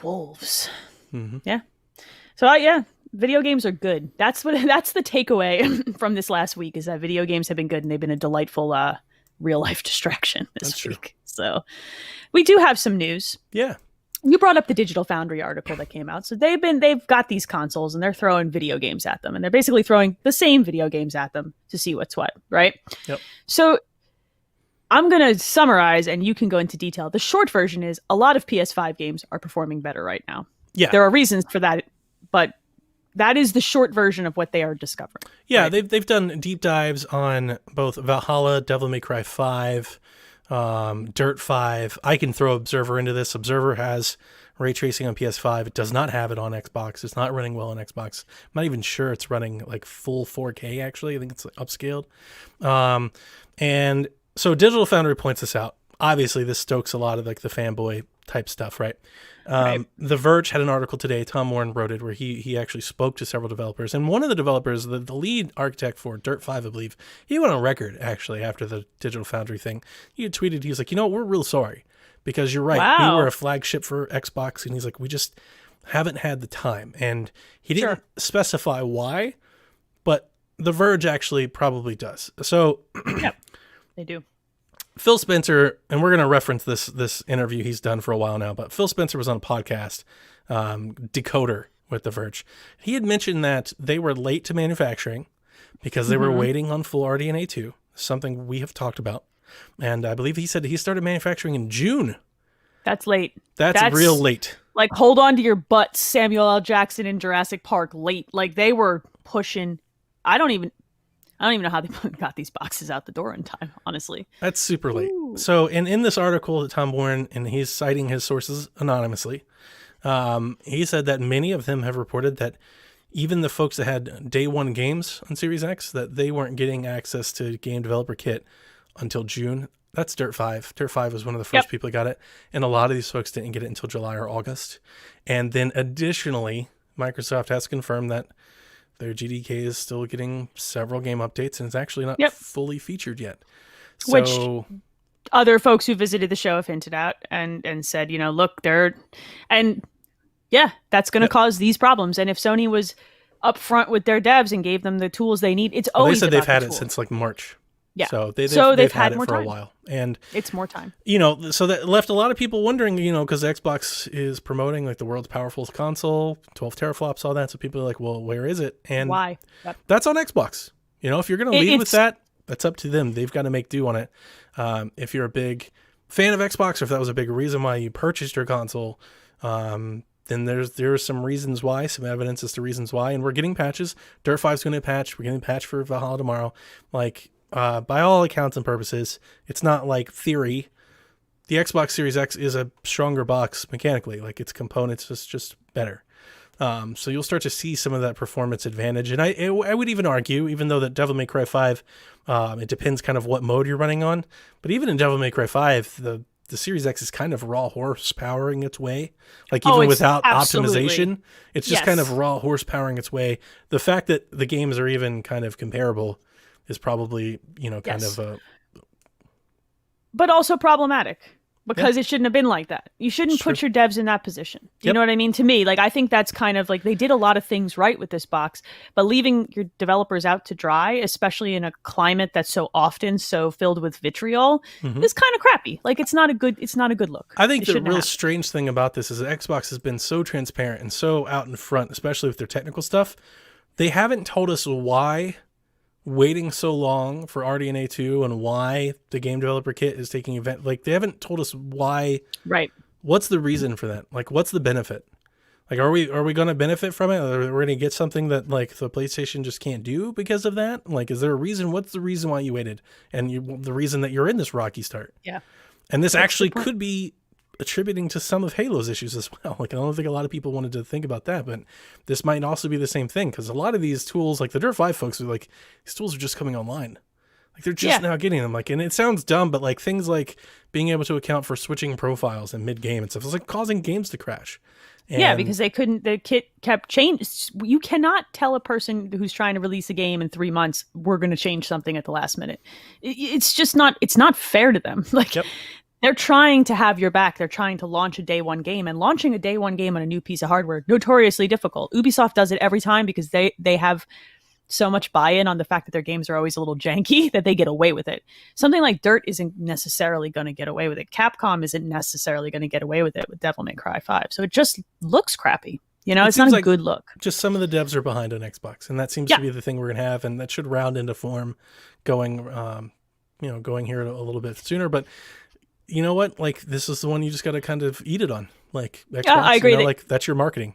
Wolves. Mm-hmm. Yeah. So, video games are good. That's the takeaway from this last week, is that video games have been good and they've been a delightful real life distraction this week. True. So we do have some news. Yeah. You brought up the Digital Foundry article that came out. So they've got these consoles and they're throwing video games at them, and they're basically throwing the same video games at them to see what's what, right? Yep. So I'm going to summarize and you can go into detail. The short version is a lot of PS5 games are performing better right now. Yeah. There are reasons for that, but that is the short version of what they are discovering. Yeah, right? they've done deep dives on both Valhalla, Devil May Cry 5, Dirt 5. I can throw Observer into this. Observer has ray tracing on PS5. It does not have it on Xbox. It's not running well on Xbox. I'm not even sure it's running like full 4K, actually. I think it's upscaled. And so Digital Foundry points this out. Obviously, this stokes a lot of like the fanboy type stuff, right? Right. The Verge had an article today. Tom Warren wrote it where he actually spoke to several developers, and one of the developers, the lead architect for Dirt 5, I believe, he went on record actually after the Digital Foundry thing. He had tweeted, he was like, we're real sorry because you're right. Wow. We were a flagship for Xbox, and he's like, we just haven't had the time, and he didn't specify why, but the Verge actually probably does. So Yep, they do. Phil Spencer, and we're going to reference this interview he's done for a while now, but Phil Spencer was on a podcast, Decoder with The Verge. He had mentioned that they were late to manufacturing because they were waiting on full RDNA 2, something we have talked about. And I believe he said he started manufacturing in June. That's late. That's real late. Like, hold on to your butts, Samuel L. Jackson in Jurassic Park, late. Like, they were pushing. I don't even know how they got these boxes out the door in time, honestly. That's super late. Ooh. So in this article that Tom Warren, and he's citing his sources anonymously, he said that many of them have reported that even the folks that had day one games on Series X, that they weren't getting access to Game Developer Kit until June. That's Dirt 5. Dirt 5 was one of the first people that got it. And a lot of these folks didn't get it until July or August. And then additionally, Microsoft has confirmed that their GDK is still getting several game updates, and it's actually not fully featured yet. So, which other folks who visited the show have hinted out and said, look, that's going to cause these problems. And if Sony was upfront with their devs and gave them the tools they need, it's always they said about they've had the it tool. since like March. Yeah. So they've had it more for time. a while. And it's more time. So that left a lot of people wondering, because Xbox is promoting like the world's powerful console, 12 teraflops, all that. So people are like, well, where is it? And why? That's on Xbox. If you're going to lead with that, that's up to them. They've got to make do on it. If you're a big fan of Xbox, or if that was a big reason why you purchased your console, then there are some reasons why, some evidence as to reasons why. And we're getting patches. Dirt 5 is going to patch. We're getting a patch for Valhalla tomorrow. Like, by all accounts and purposes, it's not like theory. The Xbox Series X is a stronger box mechanically, like its components is just better. So you'll start to see some of that performance advantage. And I would even argue, even though that Devil May Cry 5, it depends kind of what mode you're running on. But even in Devil May Cry 5, the Series X is kind of raw horsepowering its way. Like even without optimization, it's just kind of raw horsepowering its way. The fact that the games are even kind of comparable is probably, kind of but also problematic because it shouldn't have been like that. You shouldn't put your devs in that position. Do you know what I mean? To me, like, I think that's kind of like they did a lot of things right with this box, but leaving your developers out to dry, especially in a climate that's so often so filled with vitriol, is kind of crappy. Like, it's not a good look. I think the real strange thing about this is that Xbox has been so transparent and so out in front, especially with their technical stuff. They haven't told us why waiting so long for RDNA 2 and why the Game Developer Kit is taking event. Like, they haven't told us why. Right. What's the reason for that? Like, what's the benefit? Like, are we going to benefit from it? Are we going to get something that like the PlayStation just can't do because of that? Like, is there a reason? What's the reason why you waited? And the reason that you're in this rocky start? Yeah. And this actually could be attributing to some of Halo's issues as well. Like, I don't think a lot of people wanted to think about that, but this might also be the same thing, because a lot of these tools, like the Dirt 5 folks, are like, these tools are just coming online. Like, they're just now getting them. Like, and it sounds dumb, but like things like being able to account for switching profiles in mid-game and stuff, it's like causing games to crash. And because the kit kept changing. You cannot tell a person who's trying to release a game in 3 months, we're going to change something at the last minute. It's just not, it's not fair to them. Like, they're trying to have your back. They're trying to launch a day one game, and launching a day one game on a new piece of hardware, notoriously difficult. Ubisoft does it every time because they have so much buy-in on the fact that their games are always a little janky that they get away with it. Something like Dirt isn't necessarily going to get away with it. Capcom isn't necessarily going to get away with it with Devil May Cry 5. So it just looks crappy. It's not a good look. Just some of the devs are behind on Xbox, and that seems to be the thing we're going to have, and that should round into form going here a little bit sooner. But you know what? Like, this is the one you just got to kind of eat it on. Like, Xbox, I agree. like, that's your marketing.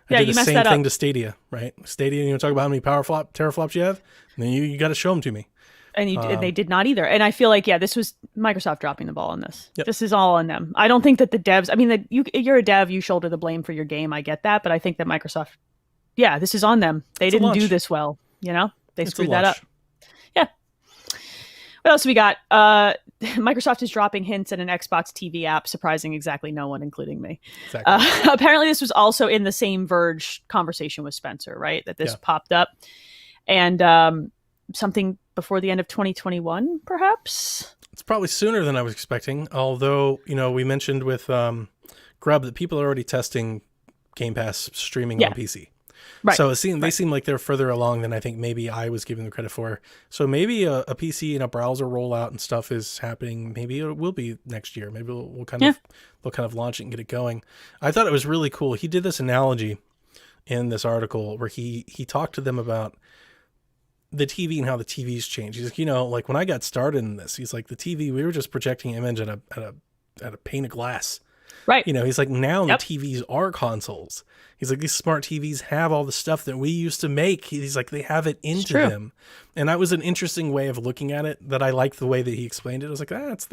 I Yeah, did you the messed same that thing up. to Stadia, right? Stadia, you want to talk about how many teraflops you have? And then you got to show them to me. And they did not either. And I feel like, yeah, this was Microsoft dropping the ball on this. Yep. This is all on them. I don't think that the devs, I mean, that you're a dev, you shoulder the blame for your game. I get that. But I think that Microsoft, yeah, this is on them. They It's a didn't do launch. this well. You know, they It's a screwed that up. launch. Yeah. What else we got? Microsoft is dropping hints at an Xbox TV app, surprising exactly no one, including me. Exactly. Apparently, this was also in the same Verge conversation with Spencer, right? That this Yeah. popped up. And something before the end of 2021, perhaps? It's probably sooner than I was expecting. Although, we mentioned with Grub that people are already testing Game Pass streaming Yeah. on PC. Right. So they seem like they're further along than I think maybe I was giving them credit for. So maybe a PC and a browser rollout and stuff is happening. Maybe it will be next year. Maybe they'll kind of launch it and get it going. I thought it was really cool. He did this analogy in this article where he talked to them about the TV and how the TV's changed. He's like, like when I got started in this, he's like, the TV, we were just projecting image at a pane of glass. Right. He's like, now Yep. the TVs are consoles. He's like, these smart TVs have all the stuff that we used to make. He's like, they have it into true. them. And that was an interesting way of looking at it that I liked the way that he explained it. I was like, that's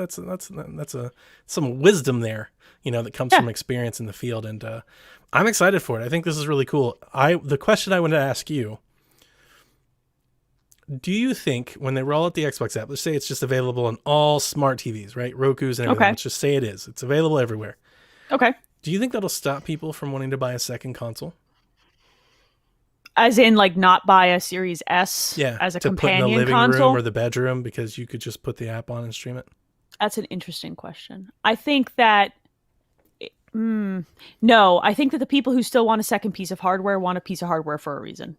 some wisdom there, that comes from experience in the field. And I'm excited for it. I think this is really cool. The question I wanted to ask you, do you think when they roll out the Xbox app, let's say it's just available on all smart TVs, right? Roku's and everything. Okay. Let's just say it is. It's available everywhere. Okay. Do you think that'll stop people from wanting to buy a second console? As in, like, not buy a Series S as a to put in companion the living console? room or the bedroom because you could just put the app on and stream it? That's an interesting question. I think that no, I think that the people who still want a second piece of hardware want a piece of hardware for a reason.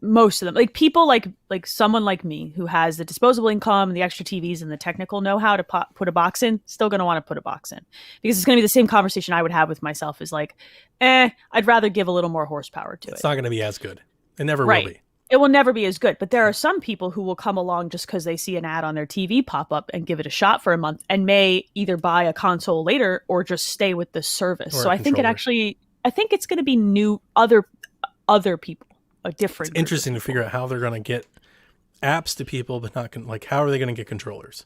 Most of them, like people like someone like me who has the disposable income, the extra TVs, and the technical know-how to put a box in, still going to want to put a box in because it's going to be the same conversation I would have with myself is like, I'd rather give a little more horsepower to it. It's not going to be as good. It never Right. will be. It will never be as good, but there are some people who will come along just because they see an ad on their TV pop up and give it a shot for a month and may either buy a console later or just stay with the service. Or So a I think controller. I think it's going to be new, other people, a different. It's interesting to figure out how they're going to get apps to people, but not how are they going to get controllers?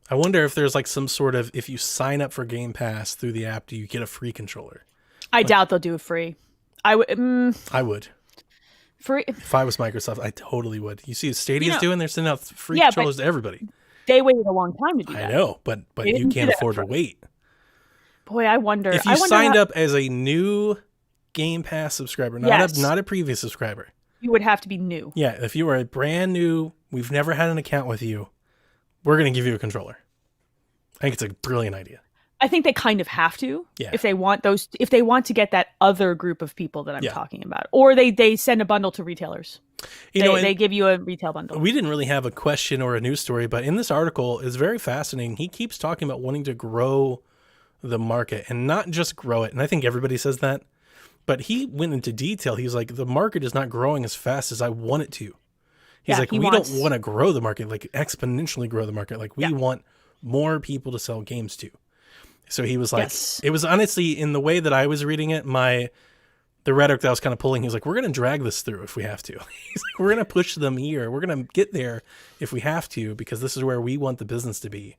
I wonder if there's like some sort of, if you sign up for Game Pass through the app, do you get a free controller? I doubt they'll do it free. I would I would. free. If I was Microsoft, I totally would. You see what Stadia's doing? They're sending out free Yeah, controllers to everybody. They waited a long time to do I that. know, but They you didn't do can't that afford to for- wait. Boy, I wonder. If you signed up as a new Game Pass subscriber, not a previous subscriber. you would have to be new. Yeah, if you were a brand new, we've never had an account with you, we're going to give you a controller. I think it's a brilliant idea. I think they kind of have to Yeah. if they want to get that other group of people that I'm Yeah. talking about, or they send a bundle to retailers. They give you a retail bundle. We didn't really have a question or a news story, but in this article is very fascinating. He keeps talking about wanting to grow the market and not just grow it. And I think everybody says that, but he went into detail. He's like, the market is not growing as fast as I want it to. He's Yeah, like, he we wants- don't want to grow the market, like exponentially grow the market. Like we want more people to sell games to. So he was like, Yes. it was honestly in the way that I was reading it, the rhetoric that I was kind of pulling, he was like, we're going to drag this through if we have to. He's like, we're going to push them here. We're going to get there if we have to, because this is where we want the business to be.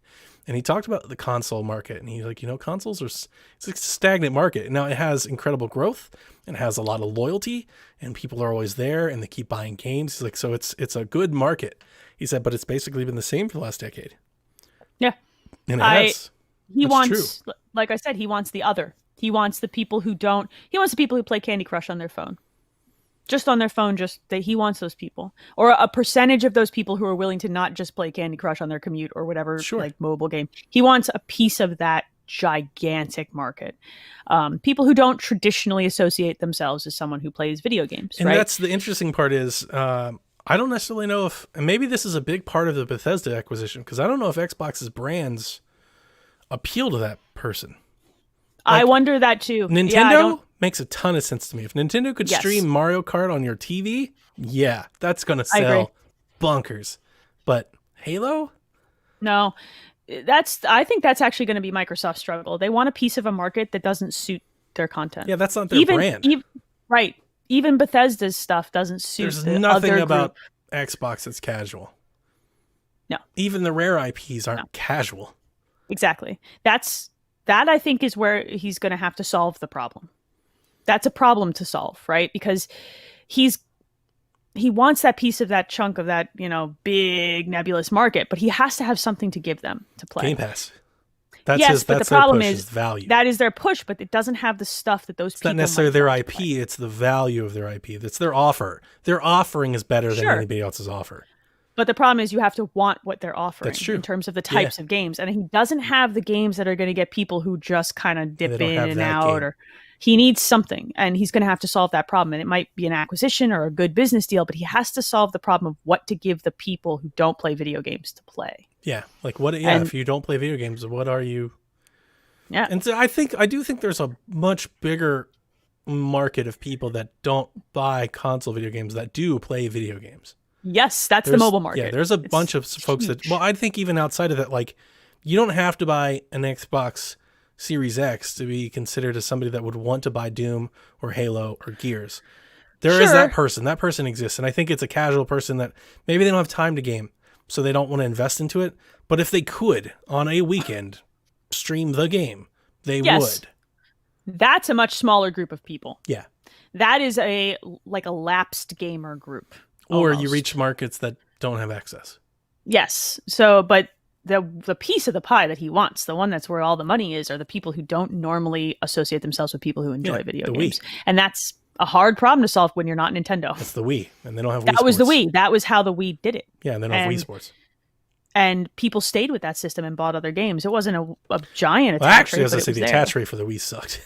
And he talked about the console market, and he's like, consoles it's a stagnant market. Now it has incredible growth and has a lot of loyalty, and people are always there and they keep buying games. He's like, so it's a good market. He said, but it's basically been the same for the last decade. Yeah. And it has. He That's wants, like I said, he wants the other. He wants the people who don't. He wants the people who play Candy Crush on their phone, just on their phone. He wants those people, or a percentage of those people who are willing to not just play Candy Crush on their commute or whatever, like mobile game. He wants a piece of that gigantic market. People who don't traditionally associate themselves as someone who plays video games. And right? that's the interesting part is, I don't necessarily know if, and maybe this is a big part of the Bethesda acquisition, because I don't know if Xbox's brands appeal to that person. I wonder that too. Nintendo Yeah, makes a ton of sense to me. If Nintendo could Yes. stream Mario Kart on your TV, yeah, that's going to I agree. sell bonkers. But Halo? No, I think that's actually going to be Microsoft's struggle. They want a piece of a market that doesn't suit their content. Yeah, that's not their brand. Right. Even Bethesda's stuff doesn't suit There's the nothing other about group. Xbox that's casual. No. Even the rare IPs aren't casual. Exactly. That I think is where he's going to have to solve the problem. That's a problem to solve, right? Because he wants that piece of that chunk of that, big nebulous market, but he has to have something to give them to play. Game Pass. That's yes, his, but that's the problem their push, is value. that is their push, but it doesn't have the stuff that those It's people. not necessarily might their want IP, to play. it's the value of their IP. That's their offer. Their offering is better than Sure. anybody else's offer. But the problem is you have to want what they're offering That's true. in terms of the types of games. And he doesn't have the games that are going to get people who just kind of dip don't in have and that out. game. Or he needs something, and he's going to have to solve that problem. And it might be an acquisition or a good business deal, but he has to solve the problem of what to give the people who don't play video games to play. Yeah. Like what? Yeah. And- if you don't play video games, what are you? Yeah. And so I do think there's a much bigger market of people that don't buy console video games that do play video games. Yes, that's the There's- mobile market. Yeah, there's a It's bunch of folks that. huge. Well, I think even outside of that, like, you don't have to buy an Xbox Series X to be considered as somebody that would want to buy Doom or Halo or Gears. There is Sure. that person. That person exists, and I think it's a casual person that maybe they don't have time to game, so they don't want to invest into it. But if they could on a weekend stream the game, they Yes. would. That's a much smaller group of people. Yeah. That is a lapsed gamer group. Or you almost. reach markets that don't have access. Yes. So, but the piece of the pie that he wants, the one that's where all the money is, are the people who don't normally associate themselves with people who enjoy Yeah, video the games. Wii. And that's a hard problem to solve when you're not Nintendo. That's the Wii, and they don't have Wii That was the Sports. Wii. That was how the Wii did it. Yeah, and they don't have Wii And- Sports. And people stayed with that system and bought other games. It wasn't a giant attach Well, actually, rate, as I but say, it was the there. attach rate for the Wii sucked.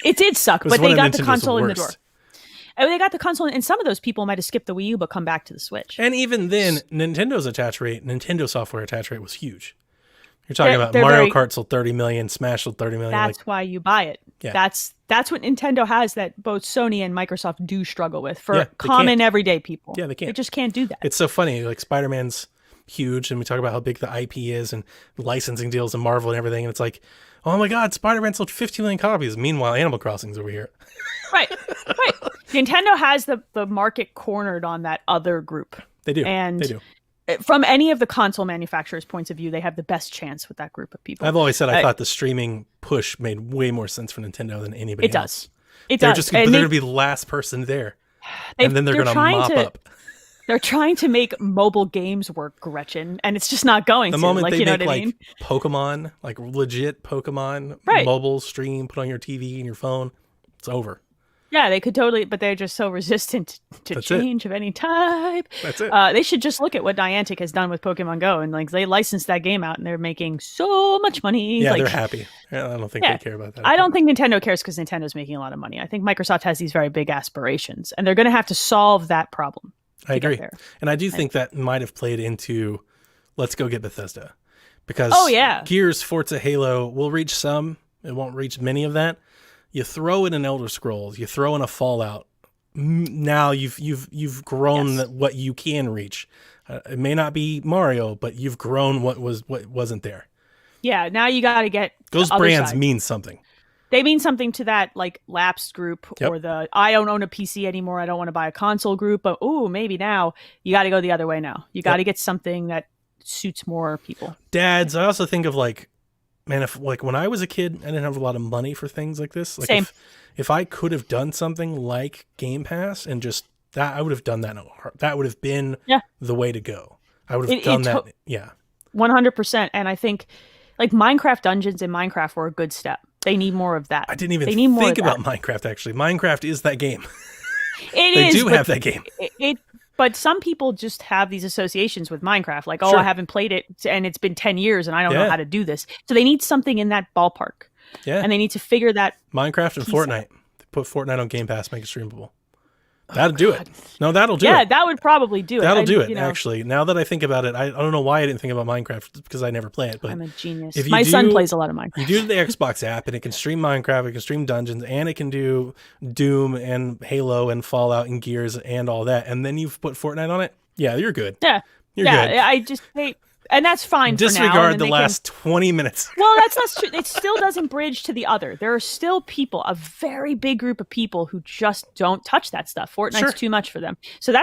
It did suck, It was but one they of got the Nintendo's console in the door. worst. And they got the console, and some of those people might have skipped the Wii U but come back to the Switch. And even then, Nintendo's attach rate, Nintendo software attach rate was huge. You're talking about they're Mario very- Kart sold 30 million, Smash sold 30 million. That's why you buy it. Yeah. That's what Nintendo has that both Sony and Microsoft do struggle with for Yeah, they common can't. everyday people. Yeah, they can't. They just can't do that. It's so funny. Like Spider-Man's huge, and we talk about how big the IP is and licensing deals and Marvel and everything. And it's like, oh my God, Spider-Man sold 50 million copies. Meanwhile, Animal Crossing's over here. Right. Nintendo has the market cornered on that other group. They do. And they do. From any of the console manufacturers' points of view, they have the best chance with that group of people. I've always said I thought the streaming push made way more sense for Nintendo than anybody It else. does. It They're does. just And they're going to be the last person there. And then they're going to trying mop up. They're trying to make mobile games work, Gretchen, and it's just not going The to. moment Like, they you know make what I like mean? Pokemon, like legit Pokemon, Right. mobile stream, put on your TV and your phone, it's over. Yeah, they could totally, but they're just so resistant to That's it. change of any type. That's it. They should just look at what Niantic has done with Pokemon Go, and like they licensed that game out, and they're making so much money. Yeah, Like, they're happy. I don't think Yeah. they care about that. I don't think Nintendo cares because Nintendo's making a lot of money. I think Microsoft has these very big aspirations, and they're going to have to solve that problem. I to get agree. there. And I do think that might have played into let's go get Bethesda. Because Oh, yeah. Gears, Forza, Halo will reach some. It won't reach many of that. You throw in an Elder Scrolls, you throw in a Fallout. Now you've grown Yes. what you can reach. It may not be Mario, but you've grown what wasn't there. Yeah, now you got to get Those the other brands side. mean something. They mean something to that like lapsed group Yep. or the I don't own a PC anymore. I don't want to buy a console group. But maybe now you got to go the other way. Now you got to get something that suits more people. Dads, I also think of like, man, if like when I was a kid, I didn't have a lot of money for things like this. Like Same. if I could have done something like Game Pass and just that, I would have done that. That would have been Yeah. the way to go. I would have It- done it that. to- Yeah. 100%. And I think like Minecraft Dungeons and Minecraft were a good step. They need more of that. I didn't even They need more think of about that. Minecraft, actually. Minecraft is that game. It They is, do but have that game. But some people just have these associations with Minecraft. Like, Sure. I haven't played it and it's been 10 years and I don't Yeah. know how to do this. So they need something in that ballpark. Yeah. And they need to figure that. Minecraft and piece Fortnite. They put Fortnite on Game Pass, make it streamable. That'll do it. No, that'll do Yeah, it. that would probably do it. That'll do it, you know, actually. Now that I think about it, I don't know why I didn't think about Minecraft because I never play it. But I'm a genius. if you My son do- plays a lot of Minecraft. you do the Xbox app and it can stream Minecraft, it can stream Dungeons, and it can do Doom and Halo and Fallout and Gears and all that. And then you've put Fortnite on it. Yeah, you're good. Yeah. You're yeah, good. I just and that's fine for now. Disregard and the then last 20 minutes. Well, that's not true. It still doesn't bridge to the other. There are still people, a very big group of people who just don't touch that stuff. Fortnite's Sure. too much for them. So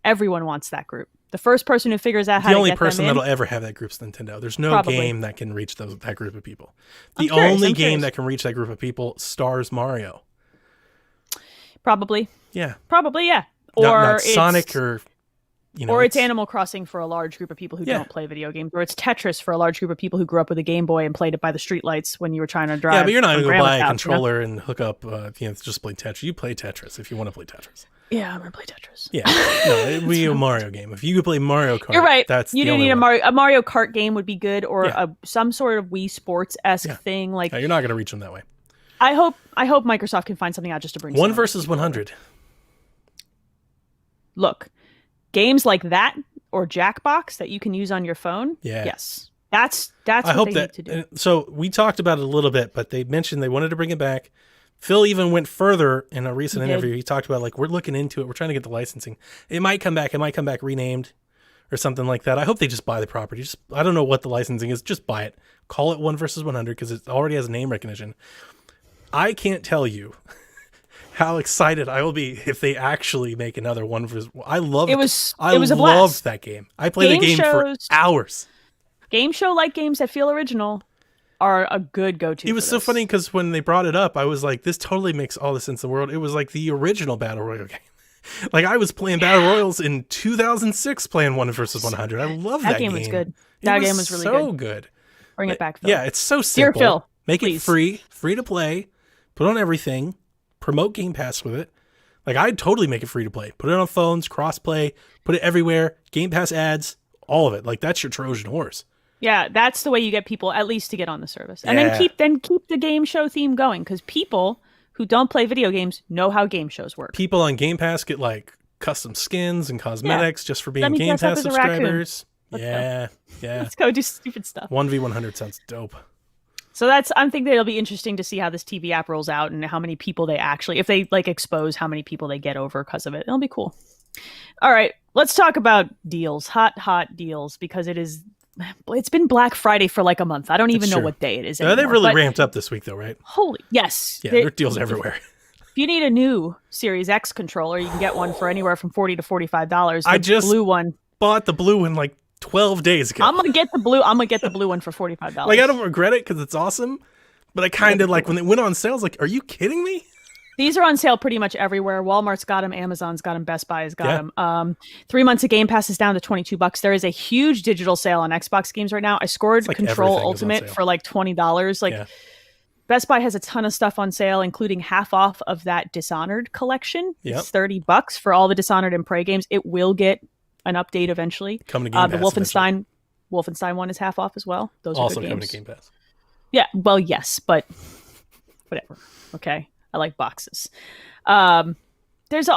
everyone wants that group. The first person who figures out how The to only get person them in, that'll ever have that group's Nintendo. There's no Probably. game that can reach that group of people. The I'm curious, only I'm game curious. that can reach that group of people stars Mario. probably, Yeah. yeah. Not it's Sonic or or it's Animal Crossing for a large group of people who Yeah. don't play video games, or it's Tetris for a large group of people who grew up with a Game Boy and played it by the streetlights when you were trying to drive. Yeah, but you're not from going to buy grandma's a house, controller and hook up, just play Tetris. You play Tetris if you want to play Tetris. Yeah, I'm gonna play Tetris. Yeah, no, it would be a Mario game. If you could play Mario Kart, You're right. That's you the do only need a one. Mario Kart game would be good, or Yeah. some sort of Wii Sports-esque Yeah. thing. Like No, you're not going to reach them that way. I hope Microsoft can find something out just to bring One some versus people. 100. Look, games like that or Jackbox that you can use on your phone. Yeah. Yes, that's I what hope they that. need to do. So we talked about it a little bit, but they mentioned they wanted to bring it back. Phil even went further in a recent He did. interview. He talked about we're looking into it. We're trying to get the licensing. It might come back. It might come back renamed or something like that. I hope they just buy the property. I don't know what the licensing is. Just buy it. Call it 1 versus 100 because it already has name recognition. I can't tell you how excited I will be if they actually make another 1 versus. I loved It was I a blast. loved that game. I played the Game game for shows- hours. Game show like games that feel original are a good go-to. It was for so this. funny because when they brought it up, I was like, this totally makes all the sense in the world. It was like the original Battle Royale game. Like I was playing Battle Royals in 2006 playing 1 versus 100. I love that game. game was good. It That game was really so good. Bring it back, Phil. Yeah, it's so Dear simple. Phil, Make it please. free to play, put on everything, promote Game Pass with it. Like I'd totally make it free to play. Put it on phones, cross play, put it everywhere, Game Pass ads, all of it. Like that's your Trojan horse. Yeah, that's the way you get people at least to get on the service, and Yeah. then keep the game show theme going because people who don't play video games know how game shows work. People on Game Pass get like custom skins and cosmetics just for being Let me Game dress up Pass as a raccoon. subscribers. Let's go. Yeah. Let's go do stupid stuff. 1v100 sounds dope. So I'm thinking it'll be interesting to see how this TV app rolls out and how many people they actually, if they expose how many people they get over because of it. It'll be cool. All right, let's talk about deals, hot deals, because it's been Black Friday for like a month. I don't even know true. what day it is They've anymore, really but ramped up this week though, right? holy, yes. Yeah, there are deals everywhere. If you need a new Series X controller, you can get one for anywhere from $40 to $45. The I just blue one. Bought the blue one like 12 days ago. I'm gonna get the blue one for $45. Like I don't regret it because it's awesome, but I kind of like when it went on sale. I was like, "Are you kidding me?" These are on sale pretty much everywhere. Walmart's got them, Amazon's got them, Best Buy has got Yeah. them. 3 months of Game Pass is down to $22. There is a huge digital sale on Xbox games right now. I scored like Control everything is on Ultimate sale. for like $20. Like Yeah. Best Buy has a ton of stuff on sale, including half off of that Dishonored collection. Yep. It's $30 for all the Dishonored and Prey games. It will get an update eventually. Coming to Game The Pass eventually. Wolfenstein one is half off as well. Those Also are good coming games. to Game Pass. Yeah, well, yes, whatever. Okay, I like boxes. There's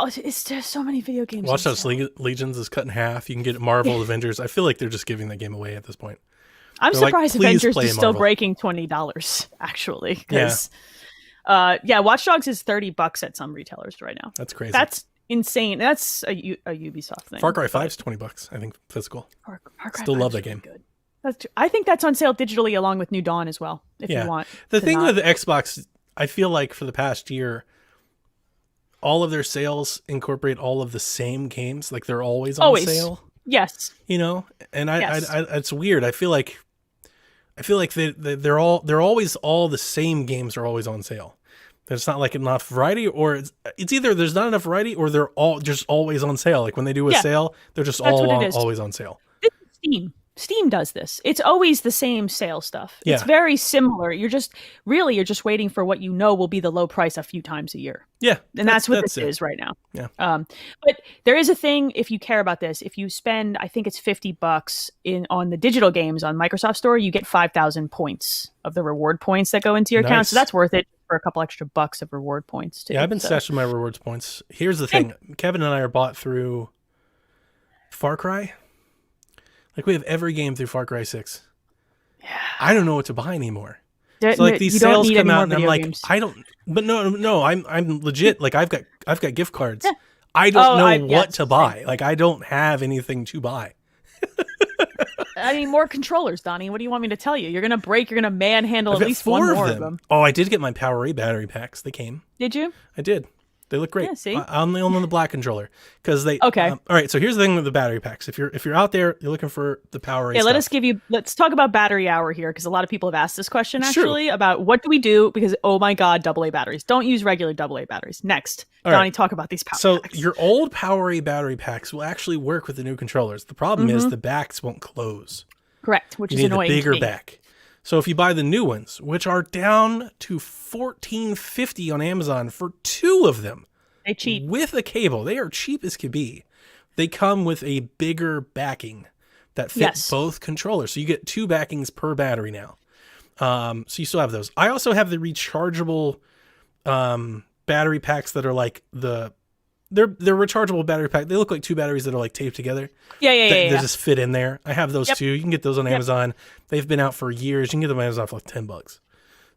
so many video games. Watch on Dogs sale. Legions is cut in half. You can get Marvel Avengers. I feel like they're just giving that game away at this point. I'm They're like, surprised "Please Avengers play is still Marvel." breaking $20 actually. Because Watch Dogs is $30 at some retailers right now. That's crazy. That's insane. That's a Ubisoft thing. Far Cry 5 is $20, I think, physical. Far Cry Still 5 love is that really game. good. I think that's on sale digitally along with New Dawn as well. If Yeah. you want. The to thing not- with the Xbox, I feel like for the past year, all of their sales incorporate all of the same games. Like they're always on Always. sale, yes. you know? And Yes. I it's weird. I feel like they're always all the same games are always on sale. There's not like enough variety, or it's either there's not enough variety or they're all just always on sale. Like when they do a Yeah. sale, they're just That's what it is. always on sale. This is Steam. Steam does this. It's always the same sale stuff. It's Yeah. very similar. You're just waiting for what you know will be the low price a few times a year. Yeah. And that's what this it. is right now. Yeah. But there is a thing, if you care about this, if you spend, I think it's $50 on the digital games on Microsoft Store, you get 5,000 points of the reward points that go into your account. Nice. So that's worth it for a couple extra bucks of reward points too. Yeah, I've been So- stashing my rewards points. Here's the thing. Kevin and I are bought through Far Cry. Like we have every game through Far Cry 6. Yeah. I don't know what to buy anymore. There- So like these you don't sales need come any out more and I'm video like, games. I don't, but no, I'm legit. Like I've got gift cards. Yeah. I don't know what yes, to buy. Like I don't have anything to buy. I need more controllers, Donnie. What do you want me to tell you? You're gonna break. You're gonna manhandle I've at got least one 4 more of them. Oh, I did get my PowerA battery packs. They came. Did you? I did. They look great. Yeah, see? I'm the only on the black controller because they. Okay. All right. So here's the thing with the battery packs. If you're out there, you're looking for the PowerA. Yeah, stuff. let's talk about battery hour here because a lot of people have asked this question It's true. actually about what do we do because oh my god, AA batteries. Don't use regular AA batteries. Next, All Donnie, right. talk about these power So packs. your old PowerA battery packs will actually work with the new controllers. The problem is the backs won't close. Correct, which You is need a annoying. bigger to me. back. So if you buy the new ones, which are down to $14.50 on Amazon for 2 of them, They cheap. with a cable, they are cheap as can be. They come with a bigger backing that fit Yes. both controllers. So you get 2 backings per battery now. So you still have those. I also have the rechargeable battery packs that are like they're rechargeable battery pack. They look like 2 batteries that are like taped together. Yeah. They just fit in there. I have those Yep. too. You can get those on Amazon. They've been out for years. You can get them on Amazon for like $10.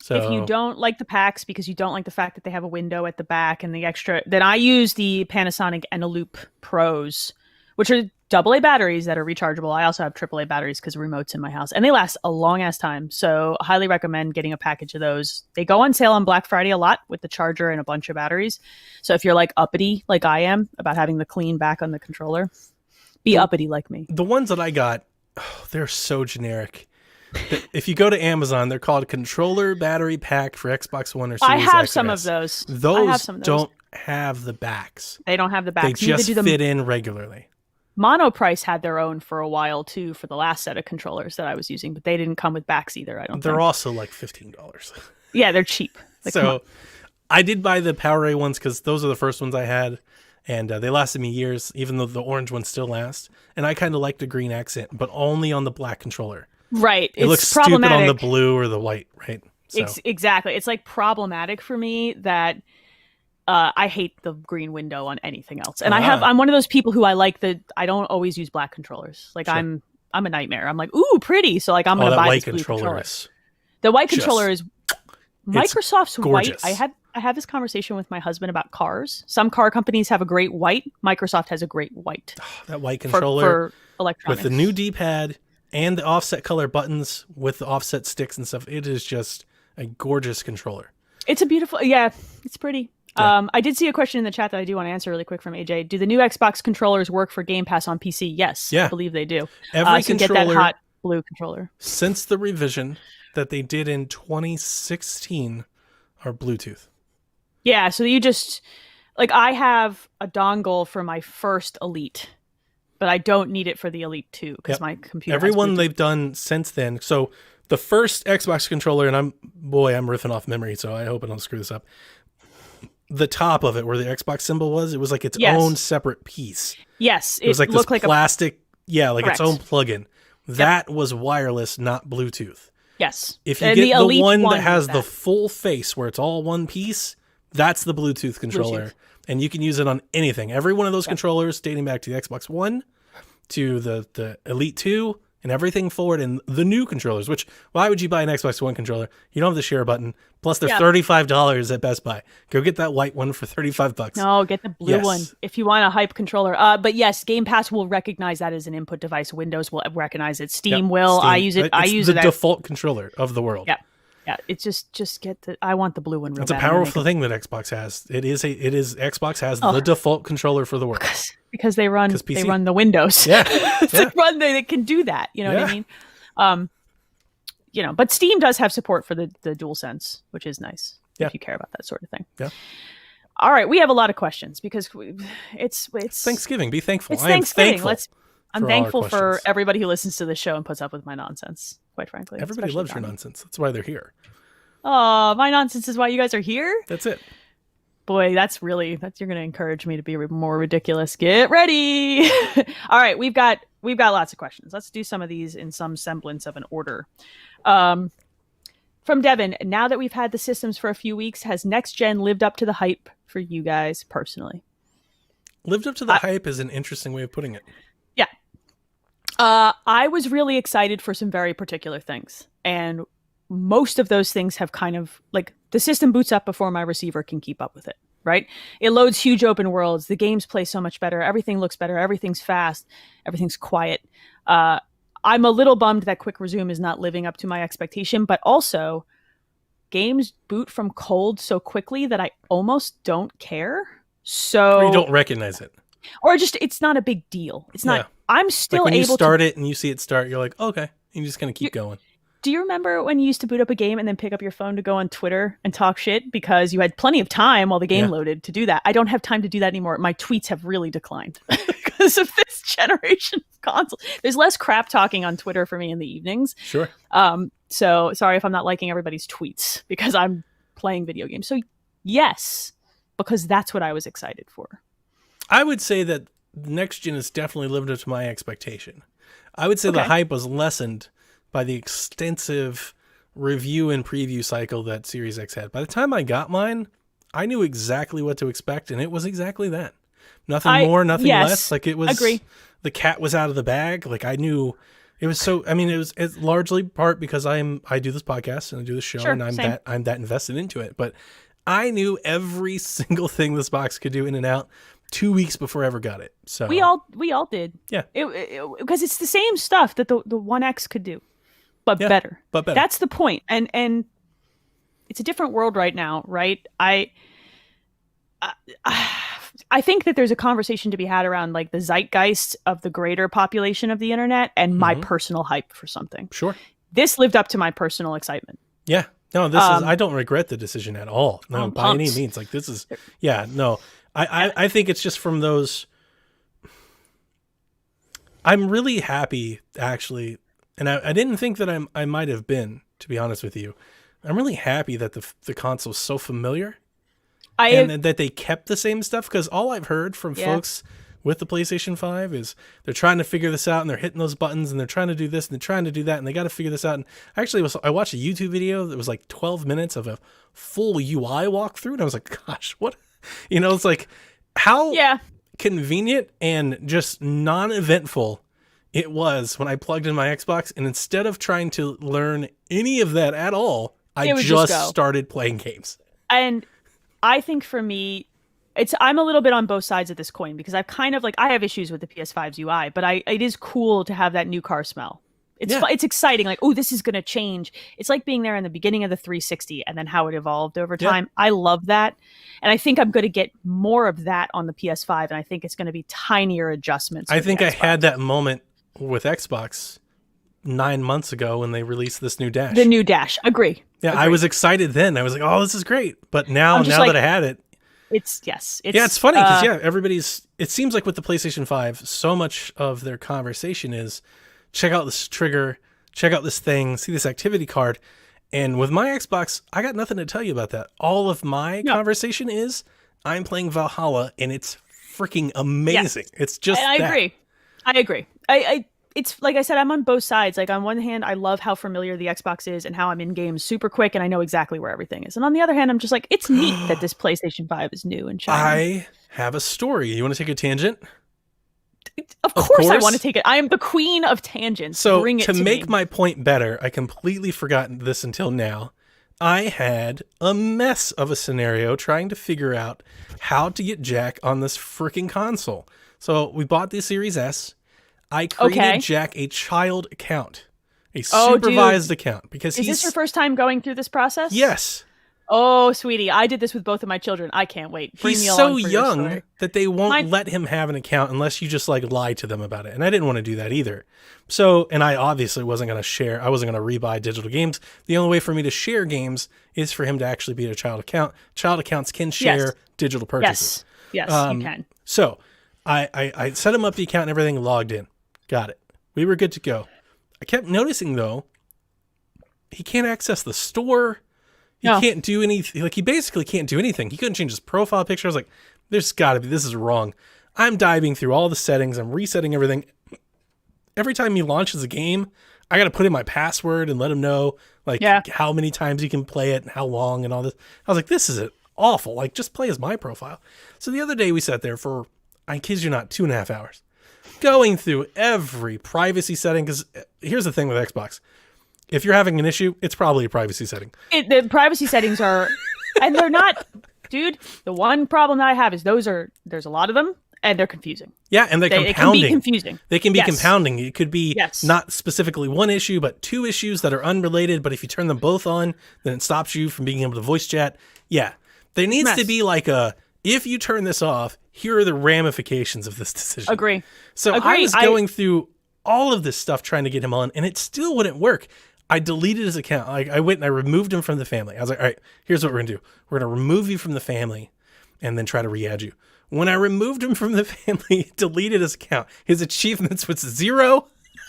So If you don't like the packs because you don't like the fact that they have a window at the back and the extra, then I use the Panasonic Eneloop Pros, which are AA batteries that are rechargeable. I also have AAA batteries because of remotes in my house, and they last a long ass time. So I highly recommend getting a package of those. They go on sale on Black Friday a lot with the charger and a bunch of batteries. So if you're like uppity like I am about having the clean back on the controller, be uppity like me. the ones that I got, they're so generic. If you go to Amazon, they're called controller battery pack for Xbox One or Series I have X or some of S. those. I Those have some of those. don't have the backs. They don't have the They backs. Neither just do the fit in regularly. Monoprice had their own for a while too for the last set of controllers that I was using, but they didn't come with backs either. I don't They're think. also like $15. Yeah, they're cheap. Like, come on. So I did buy the PowerA ones because those are the first ones I had, and they lasted me years, even though the orange ones still last. And I kind of like the green accent, but only on the black controller. Right. It it's looks stupid problematic. on the blue or the white, right? So Exactly. It's like problematic for me that I hate the green window on anything else. And I'm one of those people who I don't always use black controllers. Like Sure. I'm a nightmare. I'm like, ooh, pretty. So like I'm oh, gonna that buy white this blue controller controller. is The white just- controller is Microsoft's gorgeous. white. I had this conversation with my husband about cars. Some car companies have a great white. Microsoft has a great white that white for controller electronics. with the new D-pad and the offset color buttons with the offset sticks and stuff. It is just a gorgeous controller. It's a beautiful, yeah, it's pretty. Yeah. I did see a question in the chat that I do want to answer really quick from AJ. Do the new Xbox controllers work for Game Pass on PC? Yes, Yeah. I believe they do. Every So get that controller hot blue controller. since the revision that they did in 2016 are Bluetooth. Yeah, so you just like I have a dongle for my first Elite, but I don't need it for the Elite 2 because Yep. my computer. has Everyone Bluetooth. they've done since then. So the first Xbox controller, and I'm riffing off memory, so I hope I don't screw this up. The top of it, where the Xbox symbol was, it was like its Yes. own separate piece. Yes, It was like this looked like plastic, like Correct. its own plugin. That was wireless, not Bluetooth. yes. If you And get the Elite one that was has the that. full face, where it's all one piece, that's the Bluetooth controller, Bluetooth. and you can use it on anything. Every one of those controllers, dating back to the Xbox One, to the Elite 2, and everything forward, and the new controllers. Which, why would you buy an Xbox One controller? You don't have the share button. Plus, they're Yeah. $35 at Best Buy. Go get that white one for $35. No, get the blue Yes. one if you want a hype controller. But yes, Game Pass will recognize that as an input device. Windows will recognize it. Steam Yep, will. I Steam. use it. I It's use the it. default controller of the world. Yeah. Yeah. It's just get the. I want the blue one. Real It's a bad. I'm gonna powerful thing that Xbox has. Xbox has Oh. the default controller for the world. because they run 'Cause PC. they run the Windows. Yeah, they run. They can do that. You know what I Yeah. mean? But Steam does have support for the DualSense, which is nice Yeah. if you care about that sort of thing. Yeah. All right, we have a lot of questions because it's Thanksgiving. Be thankful. It's I am Thanksgiving. thankful. I'm for all our thankful for questions. everybody who listens to the show and puts up with my nonsense. Quite frankly, Everybody especially loves your Donnie. nonsense. That's why they're here. Oh, my nonsense is why you guys are here. That's it. Boy, you're going to encourage me to be more ridiculous. Get ready. All right, we've got lots of questions. Let's do some of these in some semblance of an order. From Devin, now that we've had the systems for a few weeks, has next gen lived up to the hype for you guys personally? Lived up to the hype is an interesting way of putting it. Yeah. I was really excited for some very particular things. And most of those things have kind of like the system boots up before my receiver can keep up with it, right? It loads huge open worlds. The games play so much better. Everything looks better. Everything's fast. Everything's quiet. I'm a little bummed that Quick Resume is not living up to my expectation, but also games boot from cold so quickly that I almost don't care. So Or you don't recognize it. or just it's not a big deal. It's not. Yeah. I'm still Like when you able start to. it and you see it start, you're like, okay. You're just going to keep going. Do you remember when you used to boot up a game and then pick up your phone to go on Twitter and talk shit because you had plenty of time while the game loaded to do that? I don't have time to do that anymore. My tweets have really declined because of this generation of console. There's less crap talking on Twitter for me in the evenings. Sure. So sorry if I'm not liking everybody's tweets because I'm playing video games. So yes, because that's what I was excited for. I would say that next gen has definitely lived up to my expectation. I would say the hype was lessened by the extensive review and preview cycle that Series X had. By the time I got mine, I knew exactly what to expect, and it was exactly that. Nothing more, nothing less. Like it was, agree. The cat was out of the bag. Like I knew it was so. I mean, it's largely part because I do this podcast and I do the show, and I'm that invested into it. But I knew every single thing this box could do in and out 2 weeks before I ever got it. So we all did. Yeah. Because it's the same stuff that the One X could do, but better. But better. That's the point. And it's a different world right now, right? I think that there's a conversation to be had around like the zeitgeist of the greater population of the internet and my personal hype for something. Sure. This lived up to my personal excitement. Yeah. No, this is, I don't regret the decision at all. No, by punks. any means. Like this is, no. I think it's just from those. I'm really happy, actually, and I didn't think that I might have been, to be honest with you. I'm really happy that the console's so familiar, and that they kept the same stuff. Because all I've heard from folks with the PlayStation 5 is they're trying to figure this out, and they're hitting those buttons, and they're trying to do this, and they're trying to do that, and they got to figure this out. And actually, I watched a YouTube video that was like 12 minutes of a full UI walkthrough, and I was like, gosh, what? You know, it's like how convenient and just non-eventful it was when I plugged in my Xbox, and instead of trying to learn any of that at all, I just started playing games. And I think for me, I'm a little bit on both sides of this coin because I've kind of like I have issues with the PS5's UI, but it is cool to have that new car smell. It's exciting. Like, oh, this is going to change. It's like being there in the beginning of the 360 and then how it evolved over time. I love that. And I think I'm going to get more of that on the PS5. And I think it's going to be tinier adjustments. I think I had that moment with Xbox 9 months ago when they released this new dash. The new dash. Agree. Yeah, I was excited then. I was like, oh, this is great. But now that I had it. It's funny because, it seems like with the PlayStation 5, so much of their conversation is, check out this trigger, check out this thing, see this activity card. And with my Xbox, I got nothing to tell you about that. All of my conversation is I'm playing Valhalla and it's freaking amazing. Yes. It's just I agree. It's like I said, I'm on both sides. Like on one hand, I love how familiar the Xbox is and how I'm in games super quick and I know exactly where everything is. And on the other hand, I'm just like, it's neat that this PlayStation 5 is new and shiny. I have a story. You want to take a tangent? Of course I want to take it. I am the queen of tangents. So Bring it to make me. my point better, I completely forgotten this until now. I had a mess of a scenario trying to figure out how to get Jack on this freaking console. So we bought the Series S. I created Jack a child account, a supervised account, because is this your first time going through this process? Yes. Oh, sweetie, I did this with both of my children. I can't wait. Bring me He's along so for your young story. that they won't let him have an account unless you just like lie to them about it. And I didn't want to do that either. So, and I obviously wasn't going to share. I wasn't going to rebuy digital games. The only way for me to share games is for him to actually be a child account. Child accounts can share digital purchases. Yes, you can. So I set him up the account and everything, logged in. Got it. We were good to go. I kept noticing though, he can't access the store. He can't do anything. Like he basically can't do anything. He couldn't change his profile picture. I was like, this is wrong. I'm diving through all the settings. I'm resetting everything. Every time he launches a game, I got to put in my password and let him know like how many times he can play it and how long and all this. I was like, this is awful. Like just play as my profile. So the other day we sat there for, I kid you not, 2.5 hours going through every privacy setting. Because here's the thing with Xbox. If you're having an issue, it's probably a privacy setting. The privacy settings are, and they're not, dude, the one problem that I have is there's a lot of them, and they're confusing. Yeah, and they're It can compounding. be confusing. They can be Yes. compounding. It could be Yes. not specifically one issue, but two issues that are unrelated. But if you turn them both on, then it stops you from being able to voice chat. Yeah, there needs to Mess. be like if you turn this off, here are the ramifications of this decision. Agree. So I Agree. was going through all of this stuff trying to get him on, and it still wouldn't work. I deleted his account. I went and I removed him from the family. I was like, all right, here's what we're going to do. We're going to remove you from the family and then try to re-add you. When I removed him from the family, he deleted his account. His achievements was 0.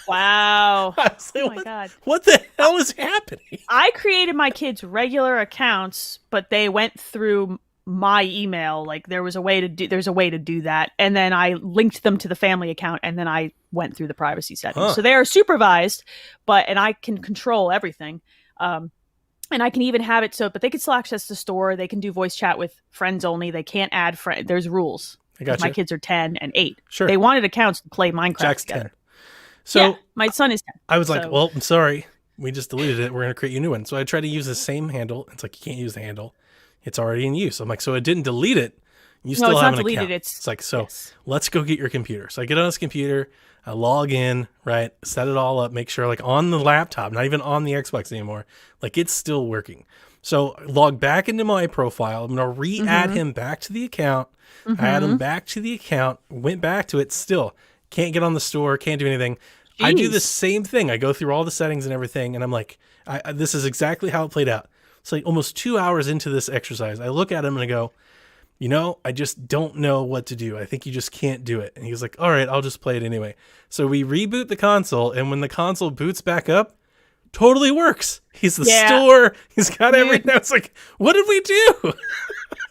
Wow. I was like, Oh my God. What the hell is happening? I created my kids' regular accounts, but they went through my email. Like there's a way to do that. And then I linked them to the family account, and then I went through the privacy settings. Huh. So they are supervised, and I can control everything. And I can even have it but they can still access the store. They can do voice chat with friends only. They can't add friends. There's rules. I got My you. kids are 10 and 8. Sure. They wanted accounts to play Minecraft Jack's together. 10. So Yeah, my son is 10. I was like, so- well, I'm sorry. We just deleted it. We're going to create you a new one. So I tried to use the same handle. It's like, you can't use the handle. It's already in use. I'm like, so it didn't delete it. You still it's have not an deleted, account. it's- like, so yes. let's go get your computer. So I get on his computer. I log in, right? Set it all up. Make sure, like, on the laptop, not even on the Xbox anymore, like, it's still working. So log back into my profile. I'm going to re-add him back to the account. I add him back to the account. Went back to it. Still can't get on the store. Can't do anything. I do the Jeez. same thing. I go through all the settings and everything, and I'm like, this is exactly how it played out. It's like almost 2 hours into this exercise. I look at him and I go, I just don't know what to do. I think you just can't do it. And he's like, all right, I'll just play it anyway. So we reboot the console, and when the console boots back up, totally works. He's the Yeah. store. He's got everything. It's like, what did we do?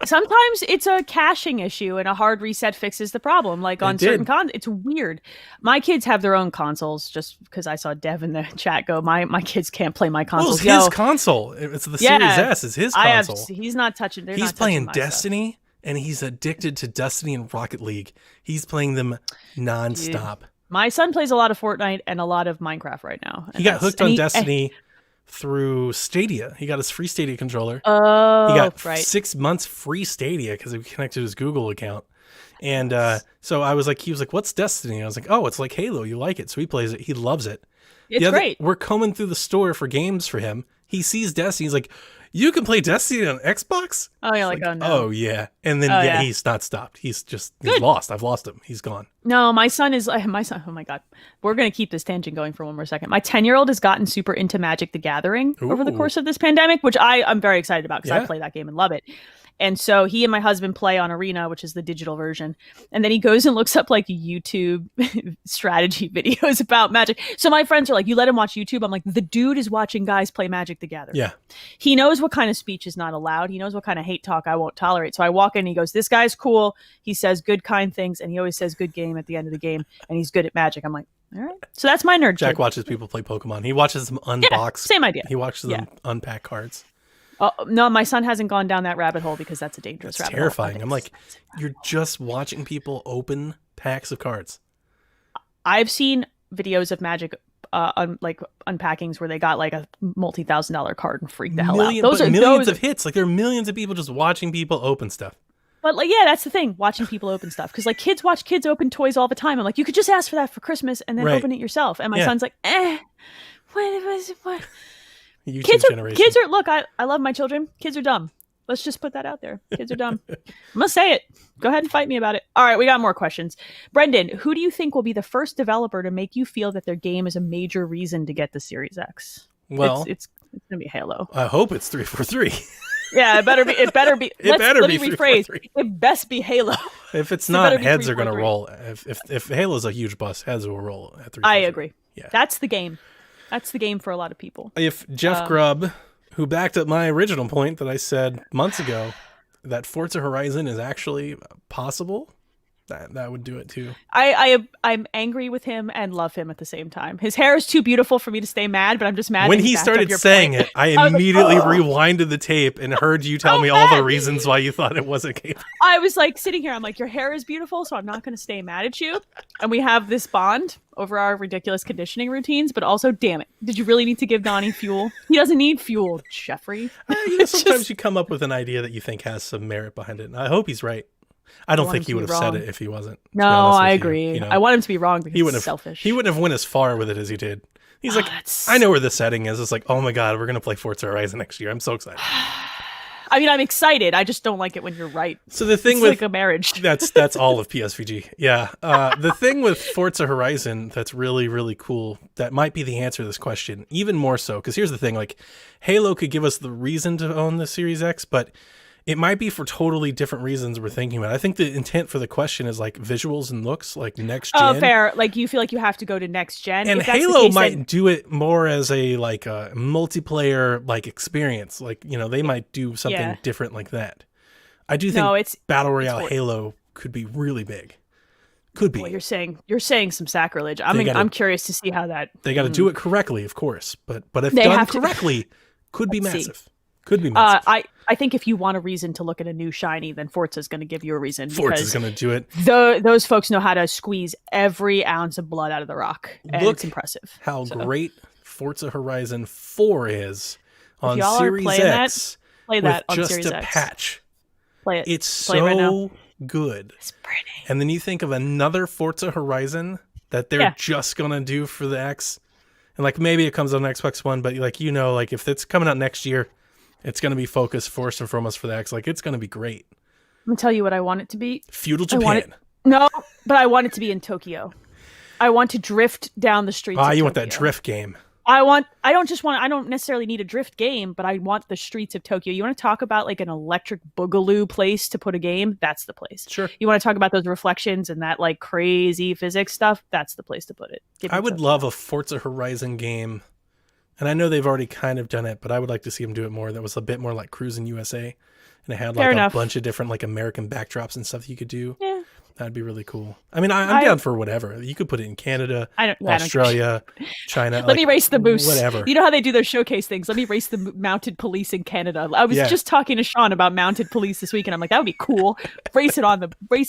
Sometimes it's a caching issue, and a hard reset fixes the problem. Like on certain it's weird. My kids have their own consoles, just because I saw Dev in the chat go, my kids can't play my Well, consoles. it's his console. It's the Series S. It's his console. He's not touching. They're He's not playing touching my stuff. Destiny, and he's addicted to Destiny and Rocket League. He's playing them nonstop. My son plays a lot of Fortnite and a lot of Minecraft right now. He got hooked on Destiny through Stadia. He got his free Stadia controller. Oh, He got right. 6 months free Stadia because he connected his Google account. And so I was like, he was like, what's Destiny? I was like, oh, it's like Halo. You like it. So he plays it. He loves it. It's great. We're combing through the store for games for him. He sees Destiny. He's like, you can play Destiny on Xbox? Oh, you're like, oh no. Oh, yeah. And then yeah. he's not stopped. He's lost. I've lost him. He's gone. No, my son. Oh my God. We're going to keep this tangent going for one more second. My 10-year-old has gotten super into Magic the Gathering over the Ooh. course of this pandemic, which I'm very excited about because Yeah. I play that game and love it. And so he and my husband play on Arena, which is the digital version. And then he goes and looks up like YouTube strategy videos about Magic. So my friends are like, you let him watch YouTube? I'm like, the dude is watching guys play Magic the Gathering. Yeah. He knows what kind of speech is not allowed. He knows what kind of hate talk I won't tolerate. So I walk in and he goes, this guy's cool. He says good, kind things. And he always says good game at the end of the game. And he's good at Magic. I'm like, all right. So that's my nerd Jack kid. watches people play Pokemon. He watches them unbox. Same idea. He watches them Yeah. unpack cards. Oh, no, my son hasn't gone down that rabbit hole because that's a dangerous It's rabbit terrifying. hole. I'm like, you're just watching people open packs of cards. I've seen videos of Magic unpackings where they got like a multi-$1,000 card and freaked the hell out. Millions of hits. Like there are millions of people just watching people open stuff. But like, yeah, that's the thing. Watching people open stuff because like kids watch kids open toys all the time. I'm like, you could just ask for that for Christmas and then Right. open it yourself. And my Yeah. son's like, what? YouTube Kids generation. are. Look, I love my children. Kids are dumb. Let's just put that out there. Kids are dumb. I'm gonna say it. Go ahead and fight me about it. All right, we got more questions. Brendan, who do you think will be the first developer to make you feel that their game is a major reason to get the Series X? Well, it's gonna be Halo. I hope it's 343. Yeah, it better be. It better be. It better let be me rephrase. 343. It best be Halo. If it's It better not, be heads are going to 343. roll. If Halo's a huge bust, heads will roll at 343. I agree. Yeah. That's the game. That's the game for a lot of people. If Jeff Grubb, who backed up my original point that I said months ago, that Forza Horizon is actually possible, that would do it too. I'm angry with him and love him at the same time. His hair is too beautiful for me to stay mad, but I'm just mad. When that he backed up started your saying point. it, I was like, immediately "Oh." rewinded the tape and heard you tell me all the reasons why you thought it wasn't capable. I was like sitting here. I'm like, your hair is beautiful, so I'm not going to stay mad at you. And we have this bond over our ridiculous conditioning routines, but also, damn it, did you really need to give Donnie fuel? He doesn't need fuel, Jeffrey. Sometimes you come up with an idea that you think has some merit behind it, and I hope he's right. I don't want think him he to would be have said wrong. it if he wasn't. to be No, honest with I you, agree. you know? I want him to be wrong because He wouldn't he's have. selfish. He wouldn't have went as far with it as he did. He's like, That's- I know where the setting is. It's like, oh my god, we're gonna play Forza Horizon next year. I'm so excited. I mean, I'm excited. I just don't like it when you're right. So the thing It's with like a marriage. that's all of PSVG. Yeah. The thing with Forza Horizon that's really, really cool, that might be the answer to this question, even more so, because here's the thing, like, Halo could give us the reason to own the Series X, but it might be for totally different reasons we're thinking about. I think the intent for the question is like visuals and looks, like next gen. Oh, fair. Like you feel like you have to go to next gen. And If that's the Halo case, might then- do it more as a like a multiplayer like experience. Like, you know, they might do something Yeah. different like that. I do think No, it's Battle Royale Forza. Halo could be really big. Could be. well, you're saying some sacrilege. I'm curious to see how that. They got to do it correctly, of course. But if They done have to- correctly, could be Let's see. massive. Could be massive. I think if you want a reason to look at a new shiny, then Forza's going to give you a reason. Forza's because going to do it. those folks know how to squeeze every ounce of blood out of the rock, and Look it's impressive. How So, great Forza Horizon 4 is on y'all are Series playing that, X play with that on just Series a X. patch. Play it. It's Play it right now. so good. It's pretty. And then you think of another Forza Horizon that they're Yeah. just going to do for the X. And like maybe it comes on Xbox One, but like, you know, like if it's coming out next year, it's going to be focused first and foremost for the X. Like it's going to be great. I'm gonna tell you what I want it to be. Feudal I want Japan. No, but I want it to be in Tokyo. I want to drift down the streets. Ah, of you want that Tokyo. drift game. I don't necessarily need a drift game, but I want the streets of Tokyo. You want to talk about like an electric boogaloo place to put a game? That's the place. Sure. You want to talk about those reflections and that like crazy physics stuff? That's the place to put it. Give me I would Tokyo. love a Forza Horizon game. And I know they've already kind of done it, but I would like to see them do it more. That was a bit more like Cruising USA. And it had like Fair a enough. bunch of different like American backdrops and stuff that you could do. Yeah. That'd be really cool. I mean, I'm down for whatever. You could put it in Canada, I don't. Australia, China. Let me race the moose. Whatever. You know how they do those showcase things? Let me race the mounted police in Canada. I was Yeah. just talking to Sean about mounted police this week, and I'm like, that would be cool. Race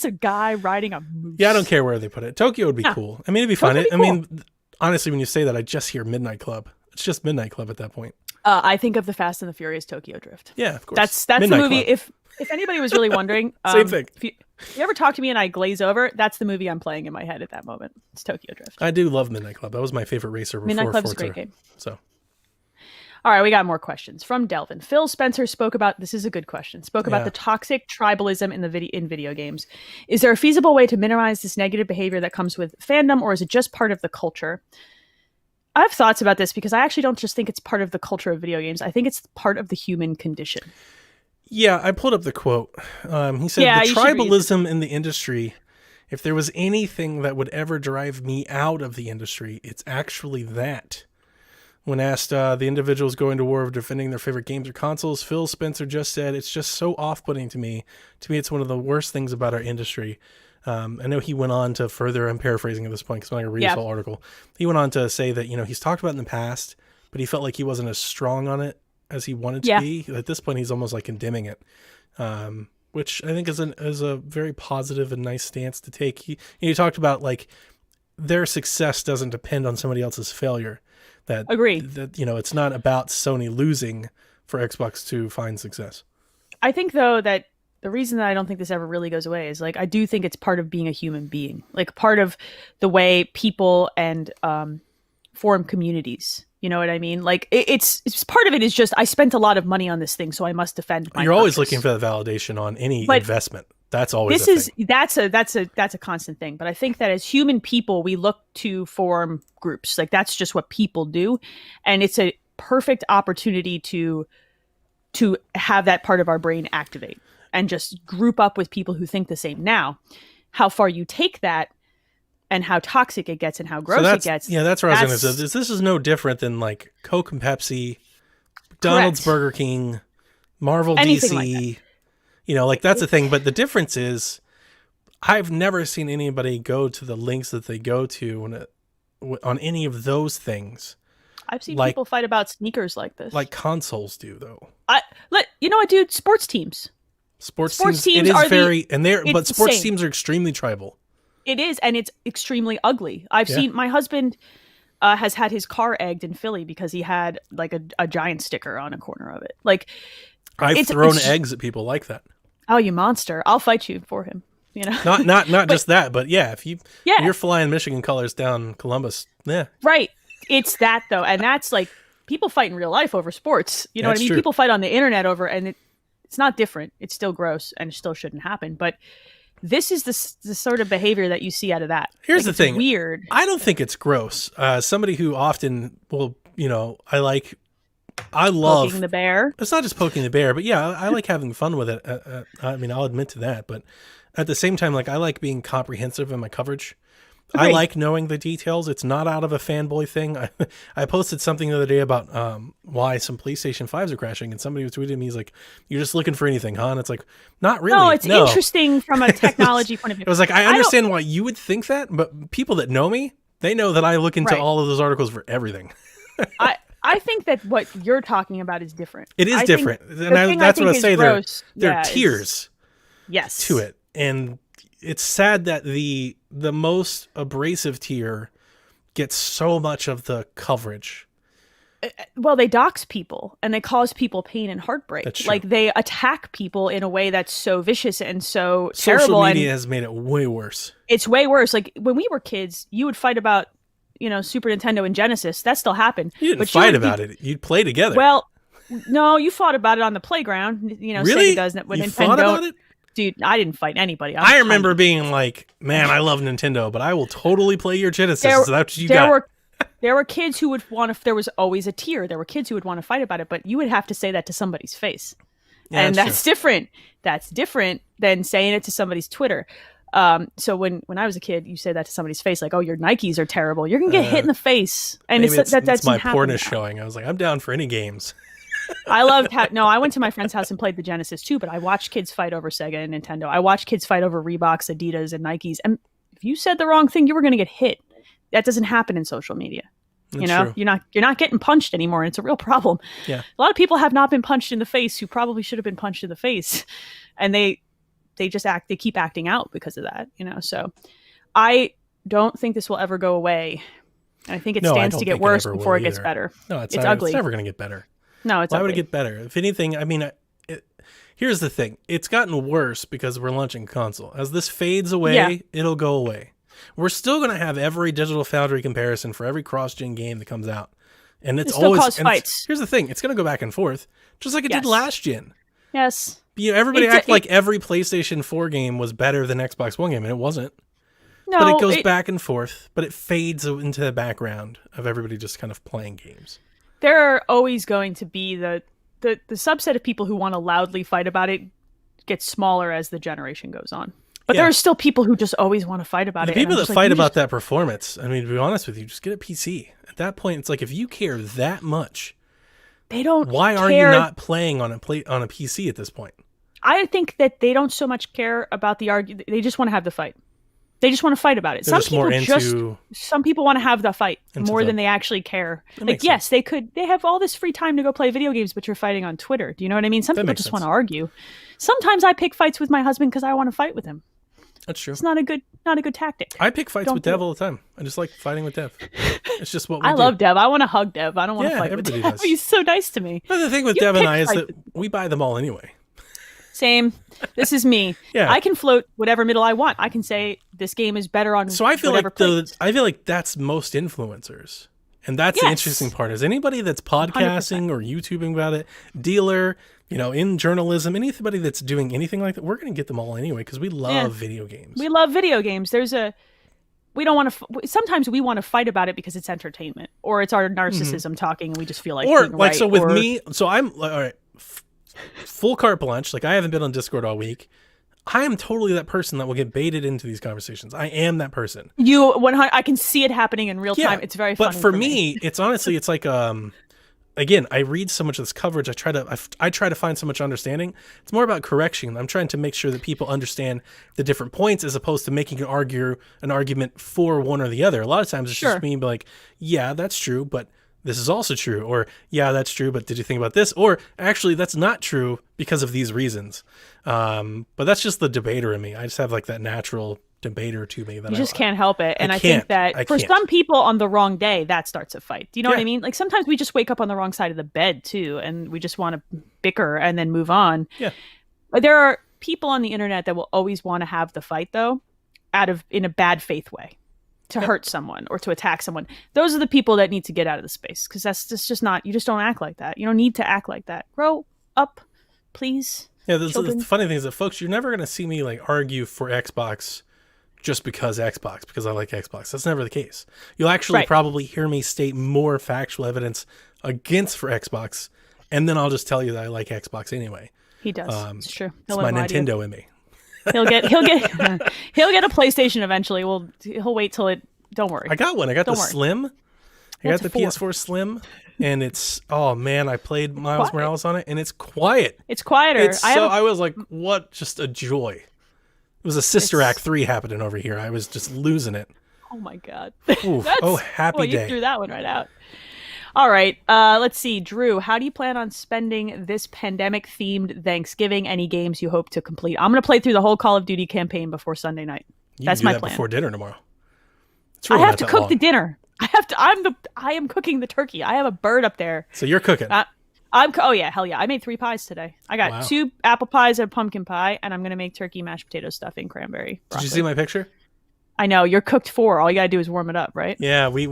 a guy riding a moose. Yeah, I don't care where they put it. Tokyo would be Yeah. cool. I mean, it'd be fun. Tokyo would I be mean, honestly, when you say that, I just hear Midnight Club. It's just Midnight Club at that point. I think of the Fast and the Furious Tokyo Drift. Yeah, of course. That's Midnight the movie. Club. If anybody was really wondering, Same thing. If you ever talk to me and I glaze over, that's the movie I'm playing in my head at that moment. It's Tokyo Drift. I do love Midnight Club. That was my favorite racer before Midnight Club's a Forza. great game. So All right, we got more questions from Delvin. Phil Spencer spoke about this is a good question. Spoke about Yeah. the toxic tribalism in video games. Is there a feasible way to minimize this negative behavior that comes with fandom, or is it just part of the culture? I have thoughts about this because I actually don't just think it's part of the culture of video games. I think it's part of the human condition. yeah, I pulled up the quote. He said Yeah, the you should read it. tribalism in the industry. If there was anything that would ever drive me out of the industry, it's actually that. When asked the individuals going to war of defending their favorite games or consoles, Phil Spencer just said, "It's just so off-putting to me. To me, it's one of the worst things about our industry." I know he went on to further, I'm paraphrasing at this point because I'm not going to read Yeah. his whole article. He went on to say that, you know, he's talked about it in the past, but he felt like he wasn't as strong on it as he wanted to Yeah. be. At this point, he's almost like condemning it, which I think is a very positive and nice stance to take. He talked about like their success doesn't depend on somebody else's failure. That Agreed. That, you know, it's not about Sony losing for Xbox to find success. I think though that the reason that I don't think this ever really goes away is like I do think it's part of being a human being, like part of the way people and form communities. You know what I mean? Like it's part of it is just I spent a lot of money on this thing, so I must defend my. You're always purchase. looking for that validation on any But investment. That's always This a is thing. that's a constant thing. But I think that as human people, we look to form groups. Like that's just what people do, and it's a perfect opportunity to have that part of our brain activate and just group up with people who think the same. Now, how far you take that and how toxic it gets and how gross it gets. Yeah, that's what I was going to that's- say. This is no different than like Coke and Pepsi, McDonald's, Correct. Burger King, Marvel, Anything DC. like You know, like that's the thing. But the difference is, I've never seen anybody go to the lengths that they go to on any of those things, I've seen like- people fight about sneakers like this. like consoles do, though. You know what, dude? Sports teams. Sports Sports teams, teams it are is very, and they're, it's but the sports same. teams are extremely tribal. It is, and it's extremely ugly. I've Yeah. seen my husband has had his car egged in Philly because he had like a giant sticker on a corner of it. Like, I've It's- thrown it's- eggs at people like that. oh, you monster! I'll fight you for him. You know, Not just that, but if Yeah. you're flying Michigan colors down Columbus, right. It's that though, and that's like people fight in real life over sports. You know what I That's mean? true. People fight on the internet over, and it's not different. It's still gross, and it still shouldn't happen. But this is the sort of behavior that you see out of that. Here's the it's thing. Weird. I don't think it's gross. Somebody who often will, I love Poking the bear. It's not just poking the bear, but I like having fun with it. I mean, I'll admit to that, but at the same time, like I like being comprehensive in my coverage. I Agreed. like knowing the details. It's not out of a fanboy thing. I posted something the other day about why some PlayStation 5s are crashing, and somebody was tweeting me, he's like, "You're just looking for anything, huh?" And it's like, not really. No, it's interesting from a technology point of view. It was like, I understand why you would think that, but people that know me, they know that I look into Right. all of those articles for everything. I think that what you're talking about is different. It is I think different. the And thing that's I what I think say. is gross, There are is- tiers Yes. to it. And it's sad that the most abrasive tier gets so much of the coverage. Well, they dox people and they cause people pain and heartbreak. That's true. Like they attack people in a way that's so vicious and so Social terrible. media And has made it way worse. it's way worse. Like when we were kids, you would fight about, Super Nintendo and Genesis. That still happened. You didn't But fight would be- about it. You'd play together. Well, no, you fought about it on the playground. Really? Sega does that when You Nintendo. fought about it? Dude, I didn't fight anybody. I remember being like, man, I love Nintendo, but I will totally play your Genesis. There- So that's what you there got. there were kids who would want to. There was always a tier. There were kids who would want to fight about it, but you would have to say that to somebody's face, Yeah, and that's that's different. That's different than saying it to somebody's Twitter. So when I was a kid, you say that to somebody's face, like, "Oh, your Nikes are terrible." You're gonna get hit in the face, and Maybe that's it's my happening pornish now. showing. I was like, I'm down for any games. I loved how. No, I went to my friend's house and played the Genesis too, but I watched kids fight over Sega and Nintendo. I watched kids fight over Reeboks, Adidas, and Nikes. And if you said the wrong thing, you were going to get hit. That doesn't happen in social media. That's true. You're not getting punched anymore, and it's a real problem. Yeah. A lot of people have not been punched in the face who probably should have been punched in the face, and they keep acting out because of that. So I don't think this will ever go away. And I think it No, I stands don't to get think it worse ever before will it gets either. better. No, it's ugly. It's never going to get better. No, it's Why ugly. would it get better? If anything, I mean, here's the thing. It's gotten worse because we're launching console. As this fades away, it'll go away. We're still going to have every Digital Foundry comparison for every cross-gen game that comes out. And it's It still always cause and fights. Here's the thing. It's going to go back and forth, just like it did Yes. last gen. Yes. Everybody It- act like every PlayStation 4 game was better than Xbox One game, and it wasn't. No, But it goes back and forth, but it fades into the background of everybody just kind of playing games. There are always going to be the subset of people who want to loudly fight about it gets smaller as the generation goes on. But there Yeah. are still people who just always want to fight about The it. and people I'm that just like, fight you about just- that performance, I mean, to be honest with you, just get a PC. At that point, it's like, if you care that much, they don't. why are care. you not playing on a PC at this point? I think that they don't so much care about the argument. They just want to have the fight. They just want to fight about it. They're just more into some people want to have the fight Into more the- than they actually care. That Like, makes yes, they have all this free time to go play video games, but you're fighting on Twitter. Do you know what I mean? Some That people makes just sense. want to argue. Sometimes I pick fights with my husband because I want to fight with him. That's true. It's not a good tactic. I pick fights Don't with do Dev it. all the time. I just like fighting with Dev. It's just what we I do. love Dev. I want to hug Dev. I don't want to Yeah, fight with everybody Dev. does. He's so nice to me. But the thing with You Dev and pick I is fights that we buy them all anyway. Same. This is me. Yeah. I can float whatever middle I want. I can say this game is better on. So I feel whatever like place. that's most influencers. And that's the Yes. interesting part is anybody that's podcasting 100%. or YouTubing about it, dealer, in journalism, anybody that's doing anything like that, we're going to get them all anyway because we love video games. We love video games. We don't want to. Sometimes we want to fight about it because it's entertainment or it's our narcissism talking, and we just feel like or being like, right, so with or- me, so I'm like, all right, full carte blanche. Like I haven't been on Discord all week. I am totally that person that will get baited into these conversations. I am that person. I can see it happening in real time. It's very but funny for me, it's honestly, it's like again, I read so much of this coverage. I try to find so much understanding. It's more about correction. I'm trying to make sure that people understand the different points as opposed to making an argument for one or the other. A lot of times it's Sure. just me being like, yeah, that's true, but this is also true. Or yeah, that's true, but did you think about this? Or actually, that's not true because of these reasons. But that's just the debater in me. I just have like that natural debater to me that You just can't help it. And I can't. think that I for can't. some people on the wrong day, that starts a fight. Do you know what I Yeah. mean? Like sometimes we just wake up on the wrong side of the bed too, and we just want to bicker and then move on. Yeah. But there are people on the internet that will always want to have the fight, though, in a bad faith way, to hurt someone or to attack someone. Those are the people that need to get out of the space, because that's just not. You just don't act like that. You don't need to act like that. Grow up, please. Yeah, the funny thing is that, folks, you're never going to see me like argue for Xbox just because I like Xbox. That's never the case. You'll actually probably hear me state more factual evidence against for Xbox, and then I'll just tell you that I like Xbox anyway. He does. It's true. It's my Nintendo in me. He'll get a PlayStation eventually. He'll wait till it. Don't worry. I got one. I got the Slim. I got the 4. PS4 Slim, and it's I played Miles Morales on it, and it's quiet. It's quieter. I was like, what? Just a joy. It was a Sister Act 3 happening over here. I was just losing it. Oh my god. Happy day. You threw that one right out. All right. Let's see. Drew, how do you plan on spending this pandemic-themed Thanksgiving? Any games you hope to complete? I'm going to play through the whole Call of Duty campaign before Sunday night. That's my plan. Before dinner tomorrow. I have to cook the dinner. I am cooking the turkey. I have a bird up there. So you're cooking. Oh yeah, hell yeah. I made 3 pies today. I got 2 apple pies and a pumpkin pie, and I'm going to make turkey, mashed potato stuffing, cranberry. Did you see my picture? I know, you're cooked for. All you gotta do is warm it up, right? Yeah, we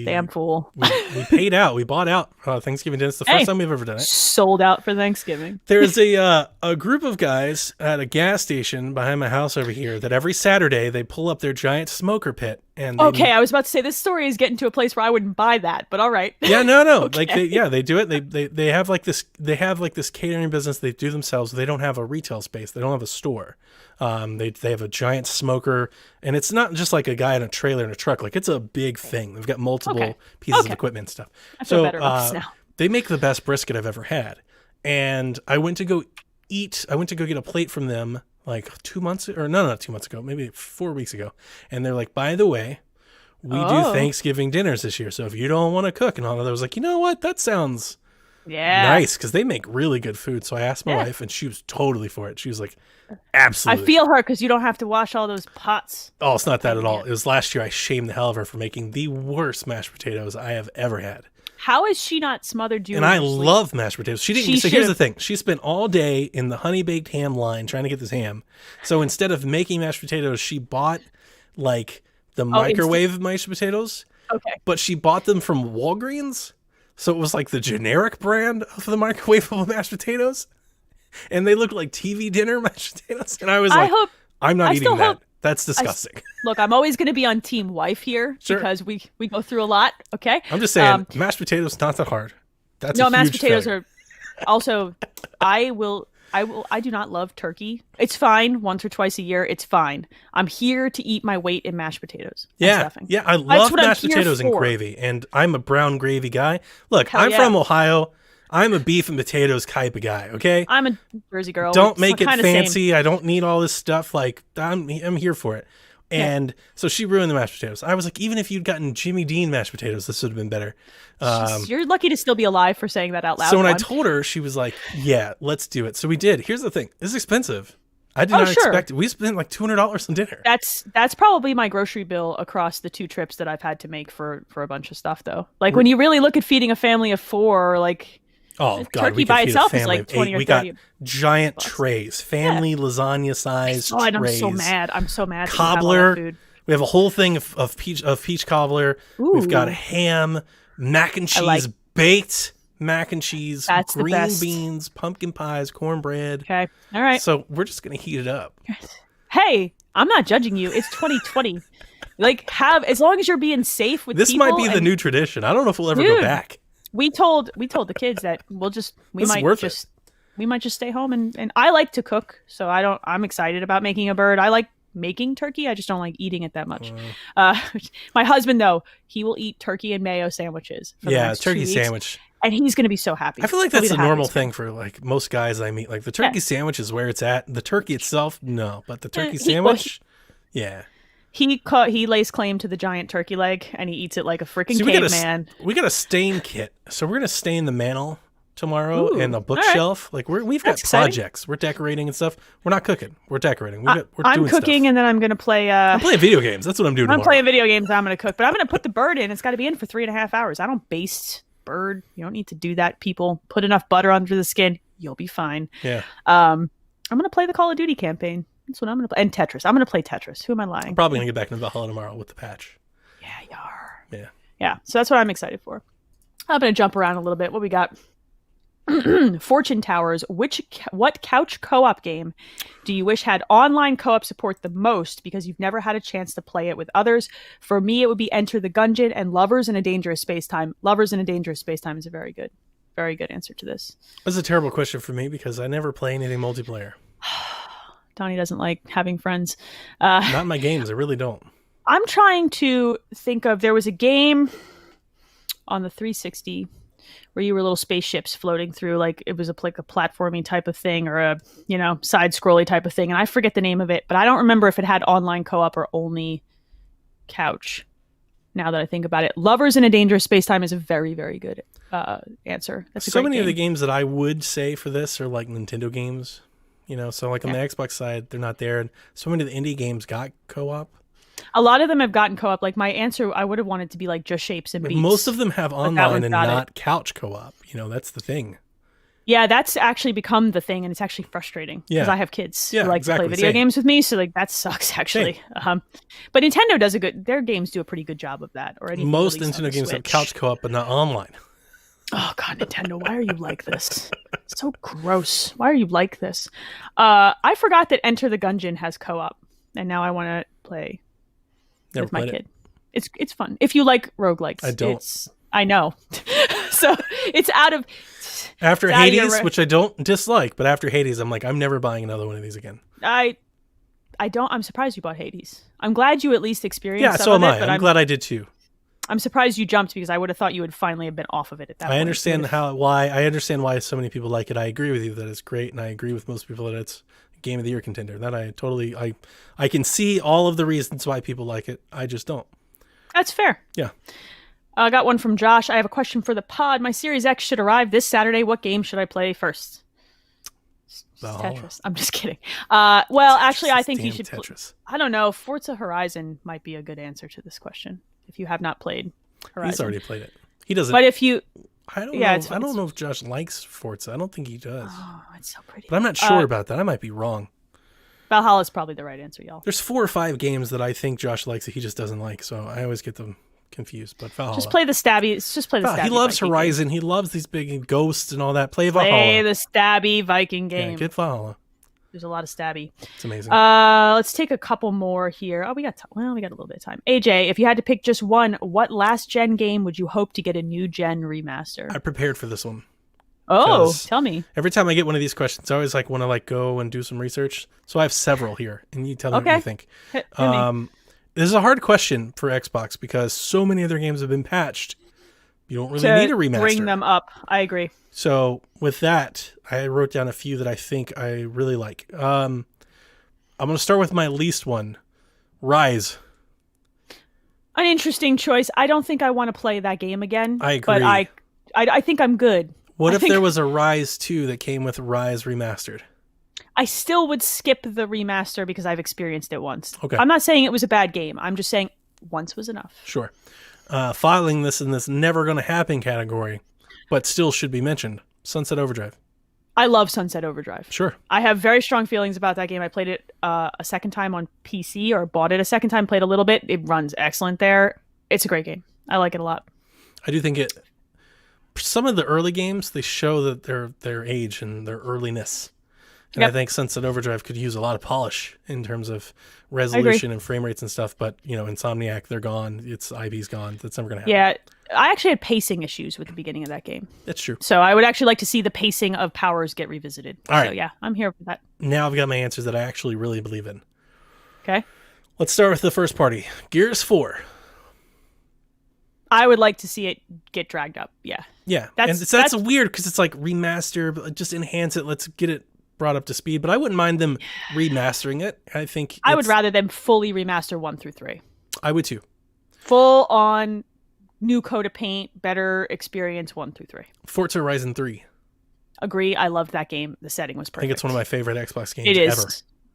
damn fool. we paid out. We bought out Thanksgiving dinner. It's the first time we've ever done it. Sold out for Thanksgiving. There's a group of guys at a gas station behind my house over here that every Saturday they pull up their giant smoker pit and I was about to say this story is getting to a place where I wouldn't buy that, but all right. Yeah, no. Okay. Like they do it. They have like this catering business they do themselves. They don't have a retail space. They don't have a store. They have a giant smoker, and it's not just like a guy in a trailer in a truck. Like, it's a big thing. They've got multiple pieces of equipment and stuff. I feel better about this now. They make the best brisket I've ever had. And I went to go get a plate from them like 2 months, or no, not 2 months ago, maybe 4 weeks ago. And they're like, by the way, we do Thanksgiving dinners this year. So if you don't want to cook and all that, I was like, you know what? That sounds nice, because they make really good food. So I asked my wife, and she was totally for it. She was like, absolutely. I feel her, because you don't have to wash all those pots. Oh, it's not that at all. It was last year I shamed the hell of her for making the worst mashed potatoes I have ever had. How has she not smothered you? And I love mashed potatoes. She didn't. So here's the thing. She spent all day in the honey baked ham line trying to get this ham. So instead of making mashed potatoes, she bought like the microwave mashed potatoes. Okay. But she bought them from Walgreens. So it was like the generic brand of the microwavable mashed potatoes. And they looked like TV dinner mashed potatoes. And I was like, I'm not eating that. That's disgusting. Look, I'm always going to be on team wife here because we go through a lot. Okay. I'm just saying, mashed potatoes not that hard. That's no, mashed potatoes thing. Are also. I do not love turkey. It's fine once or twice a year. It's fine. I'm here to eat my weight in mashed potatoes. Yeah, I love mashed potatoes and gravy, and I'm a brown gravy guy. Look, I'm from Ohio. I'm a beef and potatoes type of guy, okay? I'm a Jersey girl. Don't make it fancy. I don't need all this stuff. Like, I'm here for it. And so she ruined the mashed potatoes. I was like, even if you'd gotten Jimmy Dean mashed potatoes, this would have been better. You're lucky to still be alive for saying that out loud. So when I told her, she was like, yeah, let's do it. So we did. Here's the thing. This is expensive. I did not expect it. We spent like $200 on dinner. That's probably my grocery bill across the 2 trips that I've had to make for a bunch of stuff, though. Like, when you really look at feeding a family of 4, like... Oh God! Turkey by itself is like 20 or 30. We got giant trays, family lasagna size trays. I'm so mad. I'm so mad. Cobbler. Food. We have a whole thing of peach cobbler. Ooh. We've got ham, mac and cheese, baked mac and cheese, That's green beans, pumpkin pies, cornbread. Okay, all right. So we're just gonna heat it up. Hey, I'm not judging you. It's 2020. Like, as long as you're being safe with this people. This might be the new tradition. I don't know if we'll ever go back. We told the kids that we might just stay home and I like to cook, so I'm excited about making a bird. I like making turkey. I just don't like eating it that much. My husband, though, he will eat turkey and mayo sandwiches. For the next turkey 2 weeks, sandwich. and he's going to be so happy. I feel like that's a normal thing for like most guys I meet. Like, the turkey sandwich is where it's at. The turkey itself, no, but the turkey sandwich, yeah. He lays claim to the giant turkey leg, and he eats it like a freaking caveman. We got a stain kit, so we're gonna stain the mantle tomorrow and the bookshelf. Right. Like, we've got projects. We're decorating and stuff. We're not cooking. We're decorating. I'm doing cooking, stuff. and then I'm gonna play. I'm playing video games. That's what I'm doing. I'm playing video games. I'm gonna cook, but I'm gonna put the bird in. It's got to be in for 3.5 hours. I don't baste bird. You don't need to do that. People, put enough butter under the skin. You'll be fine. Yeah. I'm gonna play the Call of Duty campaign. That's what I'm gonna play. And Tetris. I'm gonna play Tetris. Who am I lying? I'm probably gonna get back into Valhalla tomorrow with the patch. Yeah, you are. Yeah. Yeah. So that's what I'm excited for. I'm gonna jump around a little bit. What we got? Fortune Towers. What couch co-op game do you wish had online co-op support the most because you've never had a chance to play it with others? For me, it would be Enter the Gungeon and Lovers in a Dangerous Space-Time. Lovers in a Dangerous Space-Time is a very good answer to this. That's a terrible question for me because I never play anything multiplayer. Donnie doesn't like having friends. Not in my games. I really don't. I'm trying to think of, there was a game on the 360 where you were little spaceships floating through, like it was like a platforming type of thing or a, side scrolly type of thing. And I forget the name of it, but I don't remember if it had online co-op or only couch. Now that I think about it, Lovers in a Dangerous Space-Time is a very, very good answer. That's a so great many game. of the games that I would say for this are like Nintendo games, so like on the Xbox side, they're not there. And so many of the indie games got co-op. A lot of them have gotten co-op. Like my answer, I would have wanted to be like Just Shapes and Beats. Most of them have online and not couch co-op. That's the thing. Yeah, that's actually become the thing, and it's actually frustrating because Yeah. I have kids Yeah, who like exactly. to play video Same. games with me, so like that sucks actually. But Nintendo does their games do a pretty good job of that. Or anything Most released on Nintendo the games have Switch. couch co-op, but not online. Oh god, Nintendo, why are you like this? So gross. Why are you like this? I forgot that Enter the Gungeon has co-op, and now I want to play Never with my played kid. It's fun if you like roguelikes. I don't. I know. So it's out of After it's out of your Hades, which I don't dislike, but after Hades, I'm like, I'm never buying another one of these again. I don't. I'm surprised you bought Hades. I'm glad you at least experienced. Yeah, some so of am it, I. but I'm glad I did too. I'm surprised you jumped because I would have thought you would finally have been off of it at that point. I understand why so many people like it. I agree with you that it's great, and I agree with most people that it's Game of the Year contender. That I can see all of the reasons why people like it. I just don't. That's fair. Yeah. I got one from Josh. I have a question for the pod. My Series X should arrive this Saturday. What game should I play first? Valhalla. Tetris. I'm just kidding. Well, actually, I think you should. Tetris. I don't know. Forza Horizon might be a good answer to this question if you have not played Horizon. He's already played it. He doesn't. But if you, I don't yeah, know. I don't know if Josh likes Forza. I don't think he does. oh, it's so pretty. But I'm not sure about that. I might be wrong. Valhalla is probably the right answer, y'all. There's 4 or 5 games that I think Josh likes that he just doesn't like, so I always get them confused. But Valhalla. Just play the stabby. Just play the stabby. He loves Viking Horizon. He loves these big ghosts and all that. Play game. Valhalla. Play the stabby Viking Yeah, game. get Valhalla. There's a lot of stabby. It's amazing. Let's take a couple more here. Oh, we got a little bit of time. AJ, if you had to pick just one, what last gen game would you hope to get a new gen remaster? I prepared for this one. Oh, 'cause tell me. Every time I get one of these questions, I always want to go and do some research. So I have several here, and you tell me what you think. Hit me. This is a hard question for Xbox because so many other games have been patched. You don't really To need a remaster. bring them up. I agree. So with that, I wrote down a few that I think I really like. I'm going to start with my least one, Rise. An interesting choice. I don't think I want to play that game again. I agree. But I think I'm good. What I if think there was a Rise 2 that came with Rise Remastered? I still would skip the remaster because I've experienced it once. Okay. I'm not saying it was a bad game. I'm just saying once was enough. Sure. Filing this in this never going to happen category, but still should be mentioned, Sunset Overdrive. I love Sunset Overdrive. Sure. I have very strong feelings about that game. I played it a second time on PC, or bought it a second time, played a little bit. It runs excellent there. It's a great game. I like it a lot. I do think some of the early games, they show that their age and their earliness. And Yep. I think Sunset Overdrive could use a lot of polish in terms of resolution and frame rates and stuff. But, Insomniac, they're gone. Its IP's gone. That's never going to happen. Yeah, I actually had pacing issues with the beginning of that game. That's true. So I would actually like to see the pacing of Powers get revisited. All right. So yeah, I'm here for that. Now I've got my answers that I actually really believe in. Okay. Let's start with the first party. Gears 4. I would like to see it get dragged up. Yeah. Yeah. That's weird because it's like remaster, but just enhance it. Let's get it brought up to speed. But I wouldn't mind them remastering it. I think I would rather them fully remaster 1 through 3. I would too. Full on new coat of paint, better experience 1 through 3. Forza Horizon 3. Agree. I loved that game. The setting was perfect. I think it's one of my favorite Xbox games It is. ever.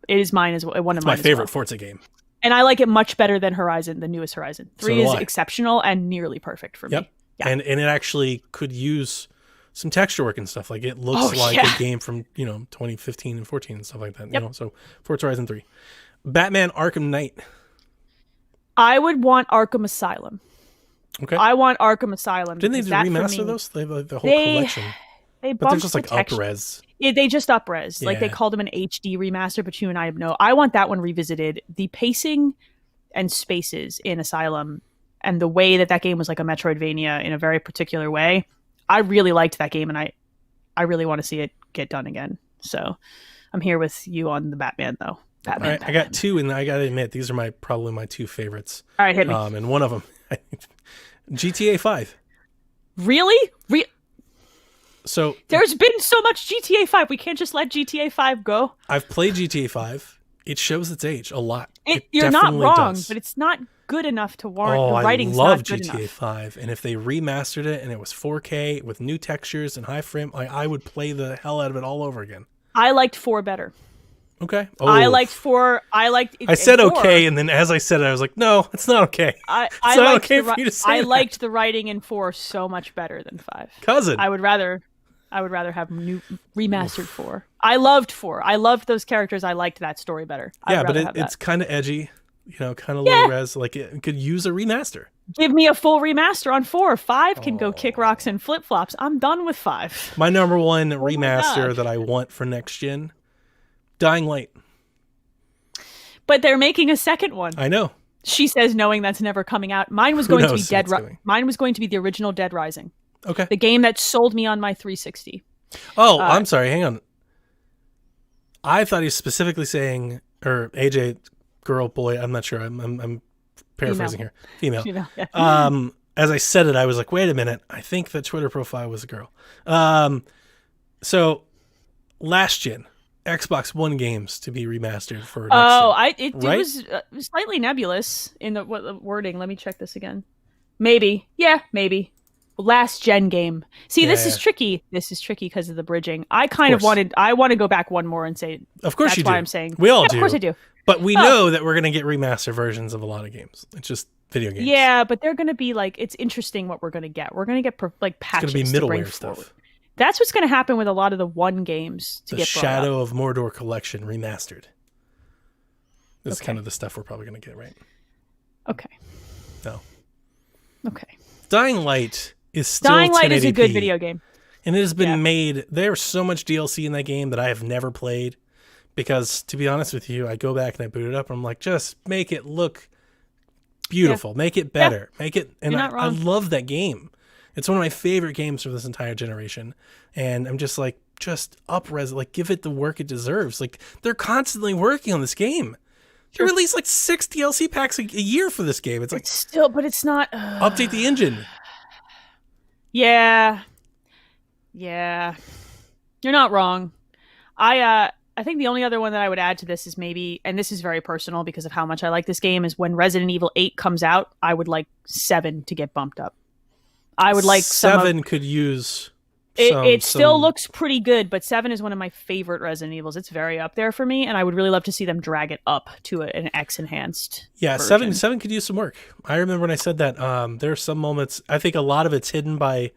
It is mine as well. One of It's mine my as favorite well. Forza game. And I like it much better than Horizon, the newest Horizon. 3 do is I. exceptional and nearly perfect for Yep. me. Yeah. And it actually could use some texture work and stuff. Like it looks like a game from 2015 and 14 and stuff like that. Yep. So Forza Horizon 3, Batman Arkham Knight. I would want Arkham Asylum. Okay. I want Arkham Asylum. Didn't they remaster those? They have like the whole collection. They But they're bumped just the like texture. up-res. Yeah, they just up-res. Like they Yeah. called them an HD remaster, but you and I know. I want that one revisited. The pacing and spaces in Asylum and the way that game was like a Metroidvania in a very particular way. I really liked that game, and I really want to see it get done again. So I'm here with you on the Batman, though. Batman, All right, I Batman. got two, and I got to admit, these are probably my two favorites. All right, hit me. And one of them, GTA 5. Really? So There's been so much GTA 5. We can't just let GTA 5 go. I've played GTA 5. It shows its age a lot. You're not definitely wrong, does. but it's not good enough to warrant. Oh, The writing's I love not good GTA enough. 5, and if they remastered it and it was 4K with new textures and high frame, I would play the hell out of it all over again. I liked 4 better. Okay. Oh, I liked 4. I said 4, okay, and then as I said it, I was like, no, it's not okay. I It's not liked okay the, for you to say I that. liked the writing in 4 so much better than 5. Cousin. I would rather have new remastered 4. I loved 4. I loved those characters. I liked that story better. Yeah, I'd but rather have it's that. kind of edgy, kind of low res. Like it could use a remaster. Give me a full remaster on 4. 5 can go kick rocks and flip flops. I'm done with 5. My number one my remaster God. that I want for next gen, Dying Light. But they're making a second one. I know. She says, knowing that's never coming out. Mine was Who going to be knows what's coming. Mine was going to be the original Dead Rising, Okay. the game that sold me on my 360. Oh, I'm sorry. Hang on. I thought he was specifically saying, or AJ, girl, boy. I'm not sure. I'm paraphrasing here. Female. You know, yeah. As I said it, I was like, wait a minute. I think the Twitter profile was a girl. So last gen Xbox One games to be remastered for next gen. It Right? was slightly nebulous in the wording. Let me check this again. Maybe. Yeah, maybe. Last gen game. See, this is Yeah. tricky. This is tricky because of the bridging. I kind of course. I want to go back one more and say, Of course that's you do. why I'm saying. We all Yeah, do. Of course I do. But we know that we're going to get remaster versions of a lot of games. It's just video games. Yeah, but they're going to be like, it's interesting what we're going to get. We're going to get like It's patches going to be to bring middleware forward. stuff. That's what's going to happen with a lot of the one games to The get brought up. Shadow of Mordor collection remastered. That's Okay. kind of the stuff we're probably going to get, right? Okay. No. Okay. Dying Light is still Dying Light is a 1080p, good video game. and it has been Yeah. made. There's so much DLC in that game that I have never played because, to be honest with you, I go back and I boot it up and I'm like, just make it look beautiful, make it better, make it. And You're not I wrong. love that game. It's one of my favorite games from this entire generation, and I'm just like, just up-res it, like give it the work it deserves. Like they're constantly working on this game. They release like 6 DLC packs a year for this game. It's like Still, but it's not. update the engine. Yeah. Yeah. You're not wrong. I think the only other one that I would add to this is maybe, and this is very personal because of how much I like this game, is when Resident Evil 8 comes out, I would like 7 to get bumped up. I would like 7 could use. It still some- looks pretty good, but 7 is one of my favorite Resident Evils. It's very up there for me, and I would really love to see them drag it up to an X enhanced. Yeah, version. 7 could use some work. I remember when I said that. There are some moments. I think a lot of it's hidden by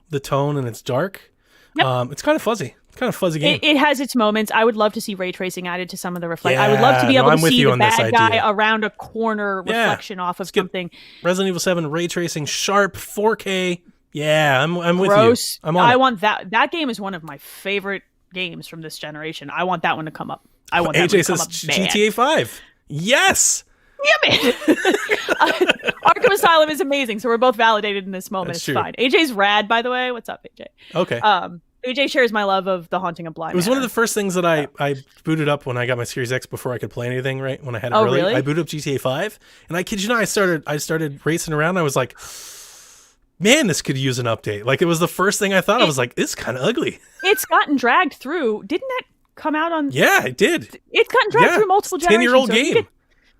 the tone and it's dark. Yep. It's kind of fuzzy. It's kind of a fuzzy game. It has its moments. I would love to see ray tracing added to some of the reflect. I would love to be Yeah, able no, to I'm with see you the on this bad guy idea. around a corner Yeah. reflection off of get- something. Resident Evil 7 ray tracing, sharp 4K. Yeah, I'm with Gross. you. I'm on I it. want that. That game is one of my favorite games from this generation. I want that one to come up. I want that one AJ to come says up bad. GTA 5. Yes. Damn it. Arkham Asylum is amazing, so we're both validated in this moment. That's It's true. fine. AJ's rad, by the way. What's up, AJ? Okay. AJ shares my love of The Haunting of Bly It was one of Manor. the first things that I booted up when I got my Series X before I could play anything, right? When I had it Oh, early. really? I booted up GTA 5, and I kid you not, I started racing around, and I was like, man, this could use an update. Like, it was the first thing I thought. I was like, it's kind of ugly. It's gotten dragged through. Didn't that come out on... Yeah, it did. It's gotten dragged Yeah, through multiple it's a 10-year-old generations. game.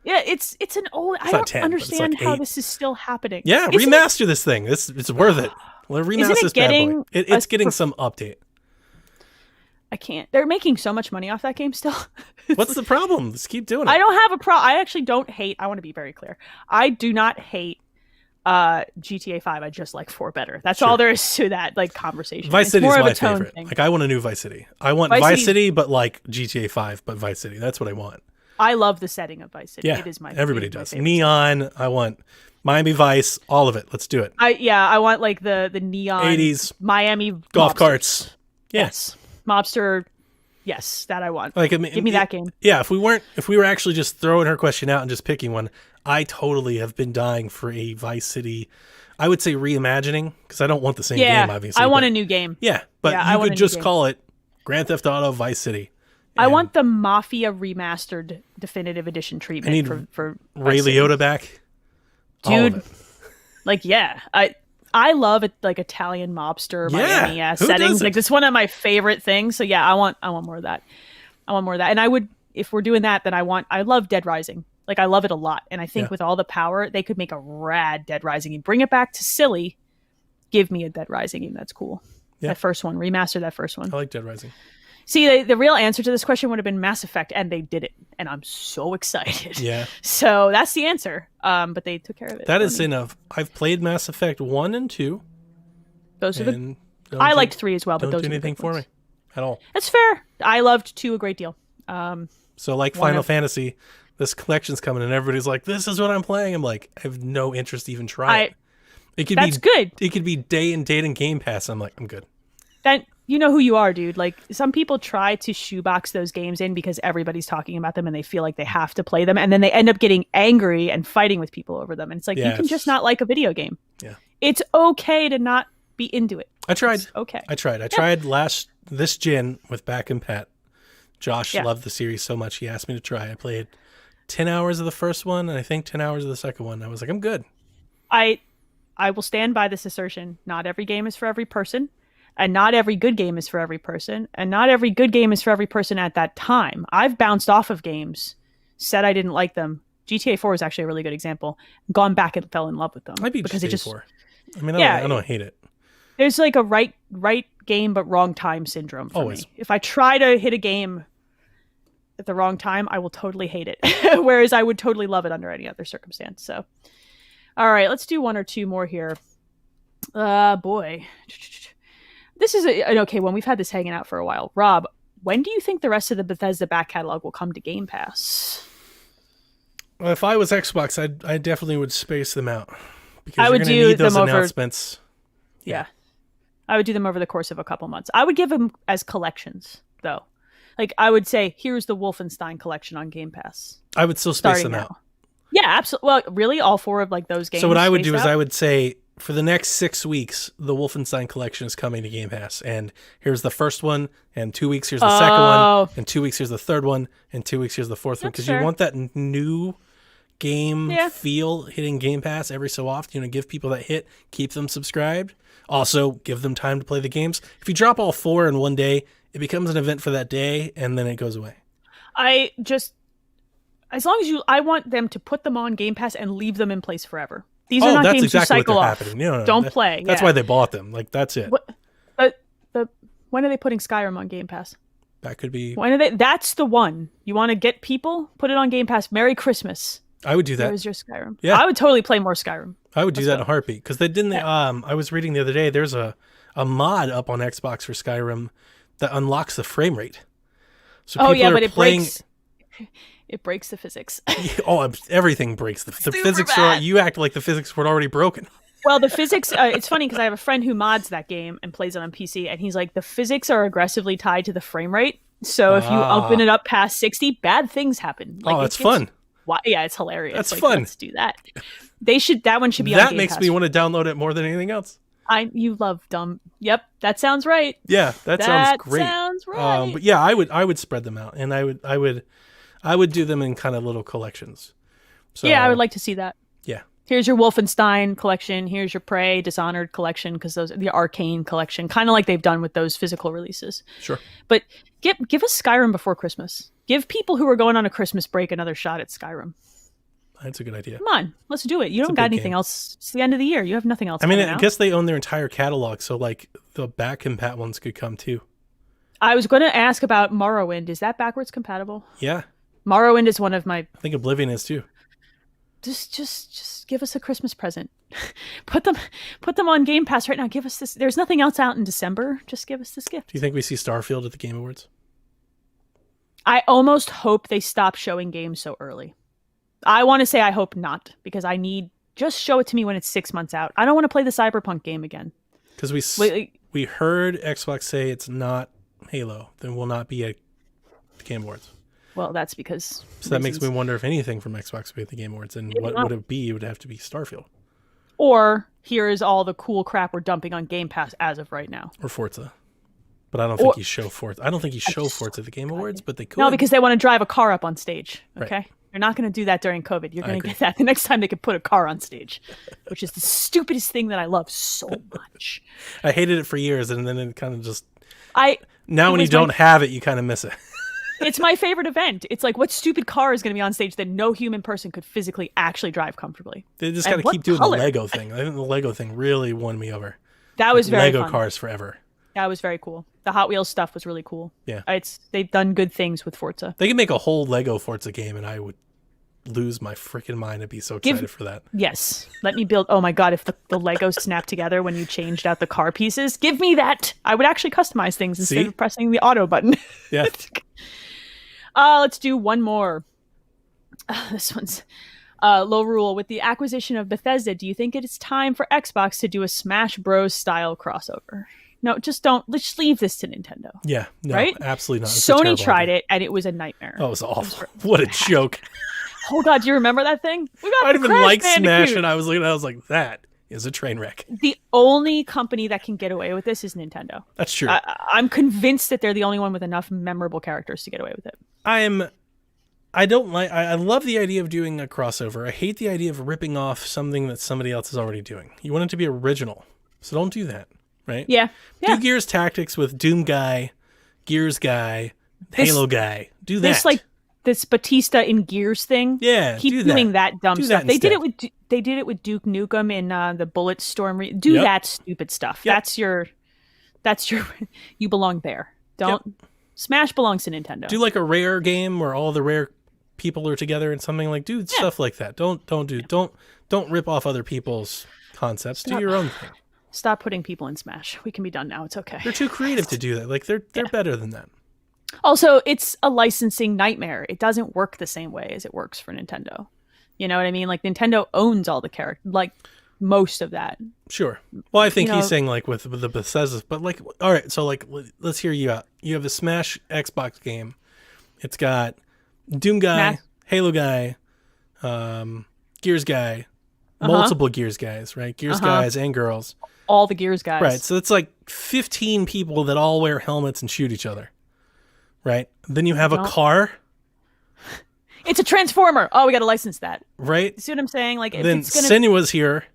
Yeah, it's an old... I not don't 10, but it's understand like how 8. this is still happening. Yeah, Isn't remaster this thing. It's worth it. Well, remaster Isn't it this bad boy. getting It's a getting some update. I can't. They're making so much money off that game still. What's the problem? Let's keep doing it. I don't have a I actually don't hate. I want to be very clear. I do not hate GTA 5, I just like 4 better. That's Sure. all there is to that like conversation. Vice It's City is more of my a tone favorite. thing. Like I want a new Vice City. I want Vice Vice City- City, but like GTA 5, but Vice City. That's what I want. I love the setting of Vice City. Yeah, It is my everybody it is my does. favorite. Neon. I want Miami Vice. All of it. Let's do it. I want like the neon 80s Miami golf mobsters. carts. Yeah. Yes, mobster. Yes, that I want. Like I mean, Give me that game. Yeah, if we were actually just throwing her question out and just picking one, I totally have been dying for a Vice City. I would say reimagining because I don't want the same Yeah, game. Obviously, I want but- a new game. Yeah, but Yeah, I you want a could new just game. call it Grand Theft Auto Vice City. I And want the Mafia remastered definitive edition treatment need for Ray Vice City. Liotta back. All of Dude. it. Like yeah, I love it, like Italian mobster Yeah, Miami who settings. doesn't? Like it's one of my favorite things. So yeah, I want more of that. I want more of that. And I would, if we're doing that, then I love Dead Rising. Like I love it a lot. And I think Yeah. with all the power, they could make a rad Dead Rising game. Bring it back to silly. Give me a Dead Rising game. That's cool. Yeah. That first one, remaster that first one. I like Dead Rising. See, the real answer to this question would have been Mass Effect, and they did it, and I'm so excited. Yeah, So that's the answer. But they took care of it. that for is me. enough. I've played Mass Effect 1 and 2. Those are the. And don't I do- liked 3 as well, but Don't those do are the anything big for ones. me at all. That's fair. I loved 2 a great deal. So like One Final of- Fantasy, this collection's coming and everybody's like, "This is what I'm playing." I'm like, I have no interest to even try it. It could That's be good. It could be day and date and Game Pass. I'm like, I'm good. That you know who you are, dude. Like some people try to shoebox those games in because everybody's talking about them and they feel like they have to play them, and then they end up getting angry and fighting with people over them. And it's like Yeah, you can just it's- not like a video game. Yeah. It's okay to not be into it. I tried. It's okay. I tried this gen with Back and Pat. Josh Yeah. loved the series so much he asked me to try. I played 10 hours of the first one and I think 10 hours of the second one. I was like, I'm good. I will stand by this assertion. Not every game is for every person, and not every good game is for every person, and not every good game is for every person at that time. I've bounced off of games, said I didn't like them. GTA 4 is actually a really good example. Gone back and fell in love with them I beat because GTA it just 4. I mean, Yeah. I don't hate it. there's like a right game but wrong time syndrome for Always. me. If I try to hit a game at the wrong time, I will totally hate it. Whereas I would totally love it under any other circumstance. So, all right, let's do 1 or 2 more here. Boy, this is an okay one. We've had this hanging out for a while. Rob, when do you think the rest of the Bethesda back catalog will come to Game Pass? Well, if I was Xbox, I definitely would space them out because I you're would going to do need those them over- announcements. Yeah. I would do them over the course of a couple months. I would give them as collections, though. Like, I would say, here's the Wolfenstein collection on Game Pass. I would still space Starting them now. out. Yeah, absolutely. Well, really? All 4 of like those games? So what I would do spaced is out? I would say for the next 6 weeks, the Wolfenstein collection is coming to Game Pass, and here's the first one, and 2 weeks here's the second Oh. one, and 2 weeks here's the third one, and 2 weeks here's the fourth one, That's because you fair. want that new game Yeah. feel hitting Game Pass every so often. You know, give people that hit, keep them subscribed. Also, give them time to play the games. If you drop all 4 in one day, it becomes an event for that day, and then it goes away. I just, as long as I want them to put them on Game Pass and leave them in place forever. These are not that's games exactly you what cycle they're off. happening. No, Don't that- play. That's yeah. why they bought them. Like that's it. What, when are they putting Skyrim on Game Pass? That could be. When are they? That's the one. You want to get people? Put it on Game Pass. Merry Christmas. I would do that. There's your Skyrim. Yeah. I would totally play more Skyrim. I would do Let's that go. in a heartbeat because they didn't. I was reading the other day. There's a mod up on Xbox for Skyrim that unlocks the frame rate. So Oh people yeah, are but it playing. breaks. It breaks the physics. Everything breaks the Super physics. bad. You act like the physics were already broken. Well, the physics. It's funny because I have a friend who mods that game and plays it on PC, and he's like, the physics are aggressively tied to the frame rate. So if you open it up past 60, bad things happen. Like, Oh, it that's gets- fun. Yeah, it's hilarious. That's Like, fun. Let's do that. That one should be on That Game makes Pass. me want to download it more than anything else. You love dumb. Yep, that sounds right. Yeah, that sounds great. Sounds right. But yeah, I would spread them out, and I would do them in kind of little collections. So yeah, I would like to see that. Yeah. Here's your Wolfenstein collection. Here's your Prey, Dishonored collection, because those the Arcane collection, kind of like they've done with those physical releases. Sure. But give us Skyrim before Christmas. Give people who are going on a Christmas break another shot at Skyrim. That's a good idea. Come on, let's do it. You It's a don't got big anything game. else. It's the end of the year. You have nothing else. I mean, coming I out. guess they own their entire catalog, so like the back compat ones could come too. I was going to ask about Morrowind. Is that backwards compatible? Yeah, Morrowind is one of my. I think Oblivion is too. Just give us a Christmas present. put them on Game Pass right now. Give us this. There's nothing else out in December. Just give us this gift. Do you think we see Starfield at the Game Awards? I almost hope they stop showing games so early. I want to say I hope not, because just show it to me when it's 6 months out. I don't want to play the Cyberpunk game again. Because we heard Xbox say it's not Halo, then will not be at the Game Awards. Well, that's because... So that makes me wonder if anything from Xbox would be at the Game Awards, and what would it be? It would have to be Starfield. Or here is all the cool crap we're dumping on Game Pass as of right now. Or Forza. But I don't think you show Forza. I don't think you show Forza at the Game Awards, but they could. No, because they want to drive a car up on stage. Okay? Right. You're not going to do that during COVID. You're going to get that the next time they can put a car on stage, which is the stupidest thing that I love so much. I hated it for years, and then it kind of just... Now when you don't have it, you kind of miss it. It's my favorite event. It's like, what stupid car is going to be on stage that no human person could physically actually drive comfortably? They just got to keep doing the Lego thing. I think the Lego thing really won me over. That was very Lego fun. cars forever. That was very cool. The Hot Wheels stuff was really cool. Yeah. They've done good things with Forza. They could make a whole Lego Forza game, and I would lose my freaking mind and be so excited for that. Yes. Let me build... Oh my god, if the Legos snapped together when you changed out the car pieces, give me that! I would actually customize things instead of pressing the auto button. Yeah. Let's do one more. This one's... low rule. With the acquisition of Bethesda, do you think it is time for Xbox to do a Smash Bros. Style crossover? No, just don't. Let's leave this to Nintendo. Yeah, no, right? Absolutely not. It's Sony tried it, and it was a nightmare. Oh, it was awful. What a joke. Oh, God, do you remember that thing? I didn't even like Smash, and I was looking at it, I was like, that is a train wreck. The only company that can get away with this is Nintendo. That's true. I'm convinced that they're the only one with enough memorable characters to get away with it. I love the idea of doing a crossover. I hate the idea of ripping off something that somebody else is already doing. You want it to be original, so don't do that, right? Yeah. Do Gears Tactics with Doom guy, Gears guy, Halo guy. Do that. This Batista in Gears thing. Yeah, keep doing that dumb stuff. They did it with Duke Nukem in the Bulletstorm. Do that stupid stuff. Yep. That's your. You belong there. Don't. Smash belongs to Nintendo. Do like a Rare game where all the Rare people are together and something like. Do stuff like that. Don't rip off other people's concepts. Do your own thing. Stop putting people in Smash. We can be done now. It's okay. They're too creative to do that. Like they're better than that. Also, it's a licensing nightmare. It doesn't work the same way as it works for Nintendo. You know what I mean? Like Nintendo owns all the characters, like most of that. Sure. Well, I think he's saying like with the Bethesda, but like, all right. So like, let's hear you out. You have a Smash Xbox game. It's got Doom guy, Halo guy, Gears guy, multiple Gears guys, right? Gears guys and girls. All the Gears guys. Right. So it's like 15 people that all wear helmets and shoot each other. Right. Then you have a car. It's a Transformer. Oh, we got to license that. Right. See what I'm saying? Like, then Senua's here.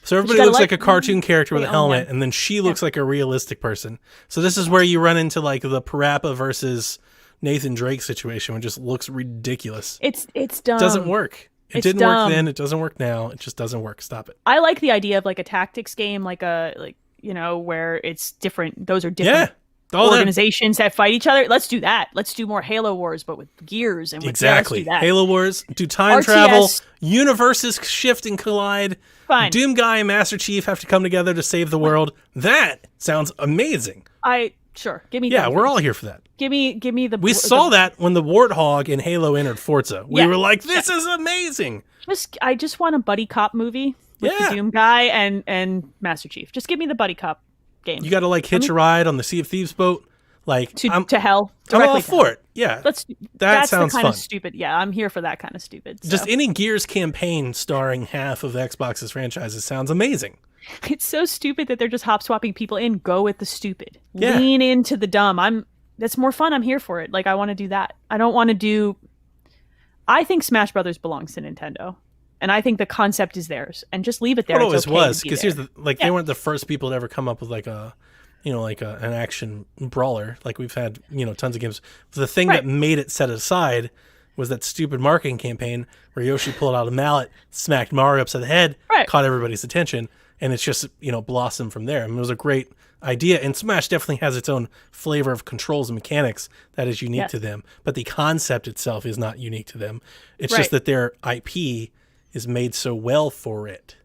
So everybody looks like a cartoon character with a helmet, and then she looks like a realistic person. So this is where you run into like the Parappa versus Nathan Drake situation, which just looks ridiculous. It's dumb. It doesn't work. It didn't work then. It doesn't work now. It just doesn't work. Stop it. I like the idea of like a tactics game, where it's different. Those are different. Yeah. Organizations that fight each other. Let's do that. Let's do more Halo Wars, but with Gears and with exactly. Halo Wars. Do time travel. Universes shift and collide. Fine. Doom guy and Master Chief have to come together to save the world. That sounds amazing. Sure. Give me. Yeah, we're all here for that. Give me the. We saw that when the Warthog in Halo entered Forza. We were like, "This is amazing." I just want a buddy cop movie with the Doom guy and Master Chief. Just give me the buddy cop game. You got to like hitch a ride on the Sea of Thieves boat, like to hell. I'm all for it. Yeah, that's sounds the kind fun. Of stupid. Yeah, I'm here for that kind of stupid. So. Just any Gears campaign starring half of Xbox's franchises sounds amazing. It's so stupid that they're just hop swapping people in. Go with the stupid. Yeah. Lean into the dumb. That's more fun. I'm here for it. Like I want to do that. I don't want to do. I think Smash Brothers belongs to Nintendo. And I think the concept is theirs, and just leave it there. It always was, because here's they weren't the first people to ever come up with like an action brawler. Like we've had tons of games. The thing that made it set aside was that stupid marketing campaign where Yoshi pulled out a mallet, smacked Mario upside the head, caught everybody's attention, and it's just blossomed from there. I mean, it was a great idea, and Smash definitely has its own flavor of controls and mechanics that is unique to them. But the concept itself is not unique to them. It's just that their IP is made so well for it.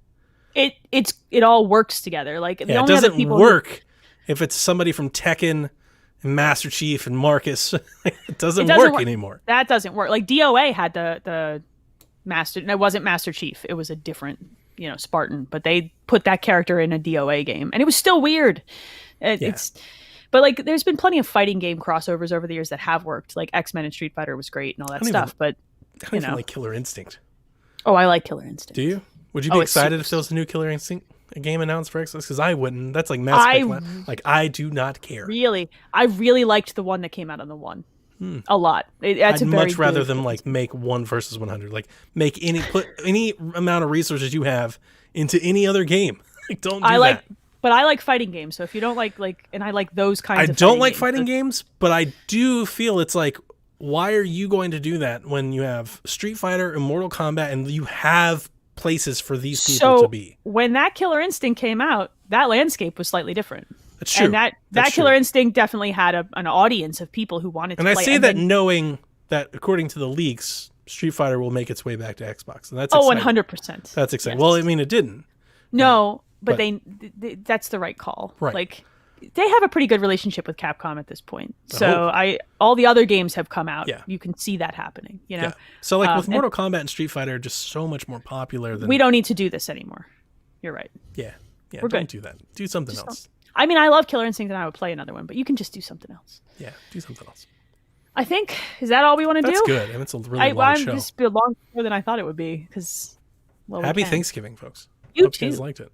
It all works together. Like the Yeah, it only other doesn't people work if it's somebody from Tekken and Master Chief and Marcus. It doesn't work anymore. That doesn't work. Like DOA had the Master. No, it wasn't Master Chief. It was a different, Spartan. But they put that character in a DOA game, and it was still weird. But like, there's been plenty of fighting game crossovers over the years that have worked. Like X-Men and Street Fighter was great and all that stuff. But I don't even like Killer Instinct. Oh, I like Killer Instinct. Do you? Would you be excited if there was a new Killer Instinct game announced for Xbox? Because I wouldn't. That's like Mass Effect. Like, I do not care. Really, I really liked the one that came out on the one. A lot. I'd much rather them like make 1 versus 100. Like put any amount of resources you have into any other game. Like, don't do that. But I like fighting games. So if you don't like, and I like those kinds. I don't like fighting games, but I do feel it's like, why are you going to do that when you have Street Fighter and Mortal Kombat and you have places for these people to be? When that Killer Instinct came out, that landscape was slightly different. That's true. And that Killer Instinct definitely had an audience of people who wanted to play. And I say that knowing that, according to the leaks, Street Fighter will make its way back to Xbox. And that's exciting. 100%. That's exciting. Yes. Well, I mean, it didn't. No, but they that's the right call. Right. Like, they have a pretty good relationship with Capcom at this point. So all the other games have come out. Yeah. You can see that happening, Yeah. So like with Mortal Kombat and Street Fighter are just so much more popular than... We don't need to do this anymore. You're right. Yeah. We're don't good. do that. Do something else. I mean, I love Killer Instinct and I would play another one, but you can just do something else. Yeah, do something else. I think, is that all we want to do? That's good. And it's a really long show. It's been longer than I thought it would be because, Happy Thanksgiving, folks. You hope too. you guys liked it.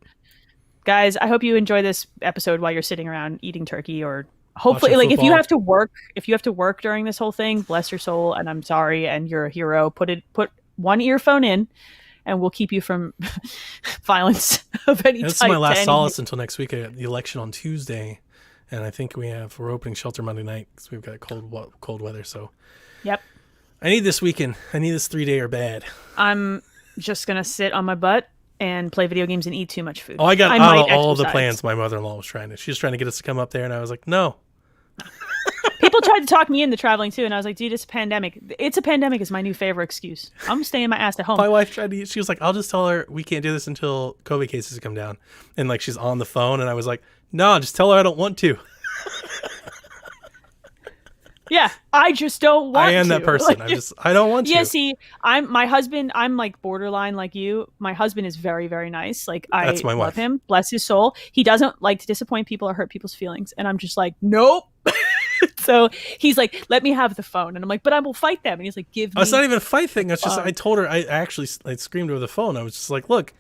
Guys, I hope you enjoy this episode while you're sitting around eating turkey, or hopefully, like, if you have to work during this whole thing, bless your soul, and I'm sorry, and you're a hero. Put one earphone in, and we'll keep you from violence of any type. This is my last solace until next week. I got the election on Tuesday, and I think we're opening shelter Monday night because we've got cold weather. So, yep. I need this weekend. I need this 3-day or bad. I'm just gonna sit on my butt and play video games and eat too much food. Oh, I got all the plans my mother-in-law was trying to. She was trying to get us to come up there, and I was like, no. People tried to talk me into traveling too, and I was like, dude, it's a pandemic. It's a pandemic is my new favorite excuse. I'm staying my ass at home. My wife tried to. She was like, I'll just tell her we can't do this until COVID cases come down, and like she's on the phone, and I was like, no, just tell her I don't want to. Yeah, I just don't want to. I am that person. Like, I don't want to. Yeah, see, my husband, I'm like borderline like you. My husband is very, very nice. Like, That's my love wife. him. Bless his soul. He doesn't like to disappoint people or hurt people's feelings. And I'm just like, nope. So he's like, let me have the phone. And I'm like, but I will fight them. And he's like, give me. It's not even a fight thing. It's just, I told her, I screamed over the phone. I was just like, look,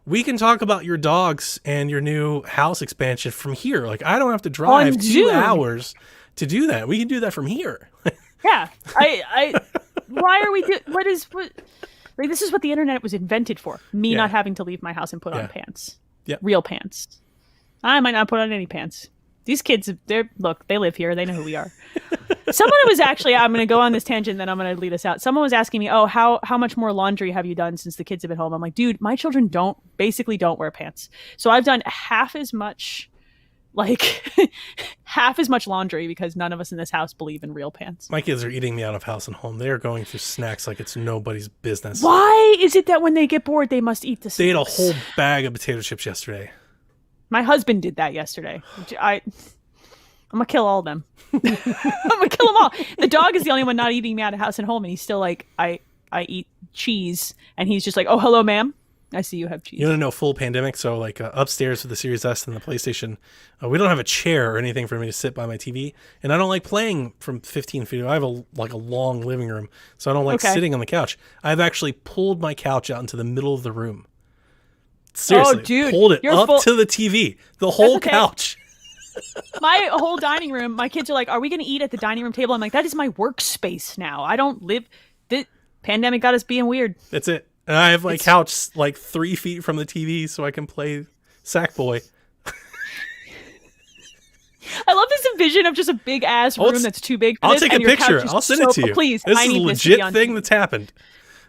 we can talk about your dogs and your new house expansion from here. Like, I don't have to drive 2 hours to do that. We can do that from here. Yeah. Why are we like, this is what the internet was invented for. Me not having to leave my house and put on pants. Yeah. Real pants. I might not put on any pants. These kids, they live here. They know who we are. Someone was actually, I'm going to go on this tangent, then I'm going to lead us out. Someone was asking me, how much more laundry have you done since the kids have been home? I'm like, dude, my children don't wear pants. So I've done half as much laundry because none of us in this house believe in real pants. My kids are eating me out of house and home. They are going through snacks like it's nobody's business. Why is it that when they get bored, they must eat the snacks? They ate a whole bag of potato chips yesterday. My husband did that yesterday. I'm going to kill all of them. I'm going to kill them all. The dog is the only one not eating me out of house and home. And he's still like, I eat cheese. And he's just like, oh, hello, ma'am. I see you have cheese. You want to know full pandemic? So like upstairs with the Series S and the PlayStation, we don't have a chair or anything for me to sit by my TV. And I don't like playing from 15 feet. I have a long living room. So I don't like sitting on the couch. I've actually pulled my couch out into the middle of the room. Seriously, dude, pulled it up to the TV, the whole couch. My whole dining room, my kids are like, are we going to eat at the dining room table? I'm like, that is my workspace now. I don't live. The pandemic got us being weird. That's it. And I have my couch like 3 feet from the TV so I can play Sackboy. I love this vision of just a big ass room that's too big for I'll this, take a and your picture. couch is I'll send it to you. Please, this I is a need legit this thing that's happened.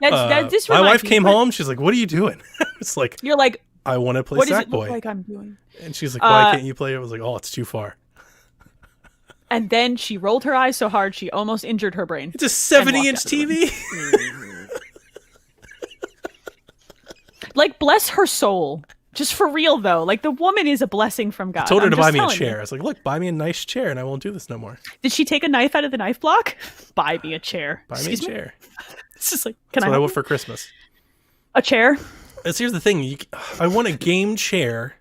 This my wife reminds me, came home. She's like, what are you doing? It's like, you're like, I want to play what does it Sackboy. look like I'm doing? And she's like, why can't you play it? I was like, oh, it's too far. And then she rolled her eyes so hard she almost injured her brain. It's a 70-inch TV. Like, bless her soul. Just for real, though. Like, the woman is a blessing from God. I told her I'm to just buy me a telling you. chair. I was like, look, buy me a nice chair and I won't do this no more. Did she take a knife out of the knife block? Buy me a chair. Buy Excuse me a me? chair. It's just like, That's can what I I want for Christmas. a chair? Here's the thing. I want a game chair,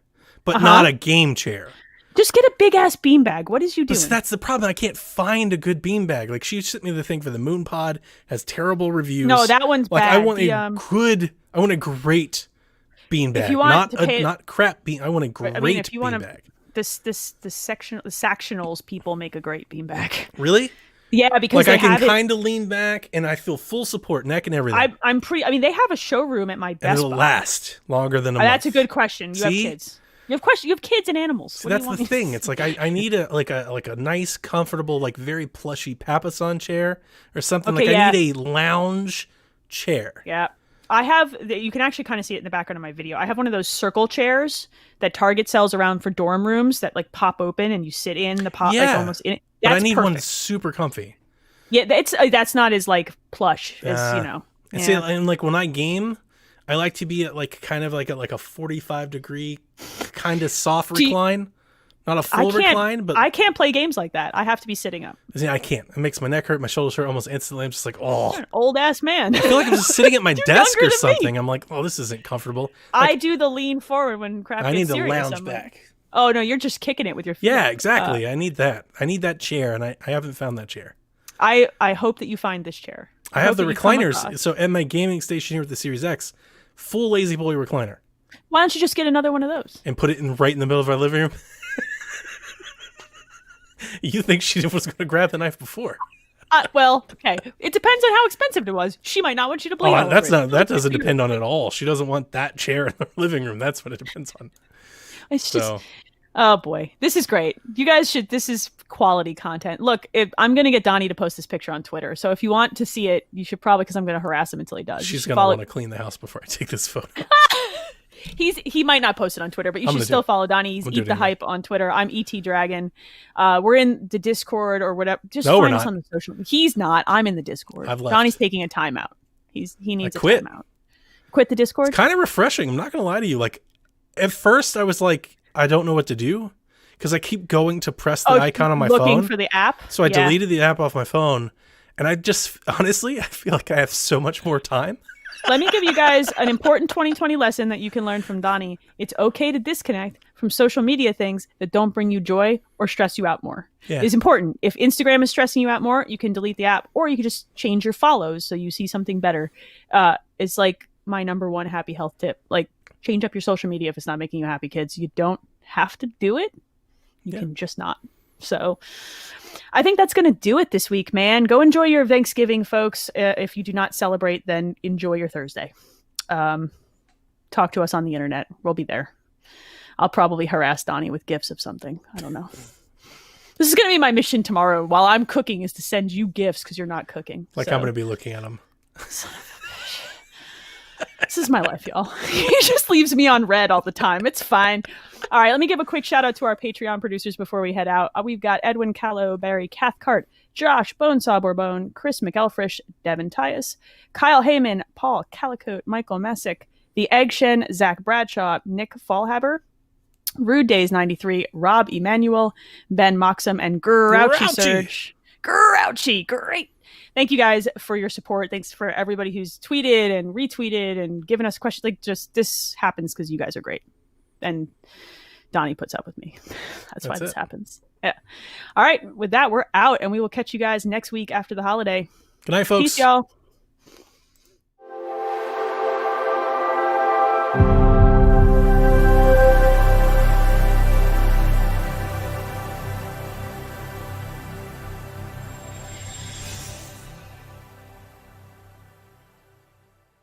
but not a game chair. Just get a big ass beanbag. What is you doing? But that's the problem. I can't find a good beanbag. Like, she sent me the thing for the Moon Pod, has terrible reviews. No, that one's like, bad. I want I want a great beanbag. If you want to pay- not crap bean. I want a great if you want beanbag. the sectionals people make a great beanbag. Really? Yeah, because Like, they I have can it. kind of lean back and I feel full support, neck and everything. I mean, they have a showroom at my and Best it'll Buy. last longer than a month. That's a good question. You have See? kids. You have kids and animals. So What do that's you want the me- thing. It's like I need a nice, comfortable, like very plushy Papasan chair or something. Okay, like yeah. I need a lounge chair. Yeah. I have, you can actually kind of see it in the background of my video. I have one of those circle chairs that Target sells around for dorm rooms that like pop open and you sit in the like Yeah, almost in it. But That's I need perfect. one super comfy. Yeah, that's not as like plush as, you know. And Yeah. see, and like when I game, I like to be at like kind of like a 45-degree kind of soft you- recline. Not a full recline, but I can't play games like that. I have to be sitting up. see, I can't. It makes my neck hurt, my shoulders hurt almost instantly. I'm just like, oh. You're an old ass man. I feel like I'm just sitting at my desk younger or than me. something. I'm like, oh, this isn't comfortable. I do the lean forward when crap I gets need to serious. lounge I'm like, back. oh no, you're just kicking it with your feet. Yeah, exactly. I need that. I need that chair, and I haven't found that chair. I hope that you find this chair. I have hope the that you come recliners. across- So at my gaming station here with the Series X, full lazy boy recliner, Why don't you just get another one of those? and put it right in the middle of our living room. You think she was going to grab the knife before? Well, okay. It depends on how expensive it was. She might not want you to bleed. all That's over it. not. That doesn't depend on it at all. She doesn't want that chair in the living room. That's what it depends on. It's just. So Oh boy, this is great. You guys should. This is quality content. Look, I'm going to get Donnie to post this picture on Twitter. So if you want to see it, you should probably, because I'm going to harass him until he does. she's going to want to clean the house before I take this photo. He might not post it on Twitter, but you I'm should gonna still do it. follow Donnie. He's We'll do Eat it the anyway. Hype on Twitter. I'm ET Dragon. We're in the Discord or whatever. Just No, we're find us not. on the social. He's not. I'm in the Discord. I've left. Donnie's taking a timeout. He needs a quit. timeout. Quit the Discord. Kind of refreshing. I'm not going to lie to you. Like, at first I was like, I don't know what to do because I keep going to press the icon on my looking phone. for the app. So I Yeah. deleted the app off my phone, and I just honestly I feel like I have so much more time. Let me give you guys an important 2020 lesson that you can learn from Donnie. It's okay to disconnect from social media things that don't bring you joy or stress you out more. Yeah. It's important. If Instagram is stressing you out more, you can delete the app, or you can just change your follows so you see something better. It's like my number one happy health tip. Like, change up your social media if it's not making you happy, kids. You don't have to do it. You can just not. So I think that's going to do it this week, man. Go enjoy your Thanksgiving, folks. If you do not celebrate, then enjoy your Thursday. Talk to us on the internet. We'll be there. I'll probably harass Donnie with gifts of something. I don't know. This is going to be my mission tomorrow while I'm cooking, is to send you gifts because you're not cooking. Like, So, I'm going to be looking at them. this is my life, y'all. He just leaves me on red all the time. It's fine. All right, let me give a quick shout out to our Patreon producers before we head out. We've got Edwin Callow, Barry Cathcart, Josh Bonesaw Bourbon, Chris McElfresh, Devin Tyus, Kyle Heyman, Paul Calicote, Michael Messick, The Egg Shen, Zach Bradshaw, Nick Fallhaber, Rude Days 93, Rob Emanuel, Ben Moxham, and Grouchy Grouchy. Surge. Grouchy, great. Thank you guys for your support. Thanks for everybody who's tweeted and retweeted and given us questions. Like, just this happens because you guys are great. And Donnie puts up with me. That's why That's this it. happens. Yeah. All right. With that, we're out, and we will catch you guys next week after the holiday. Good night, folks. Peace, y'all.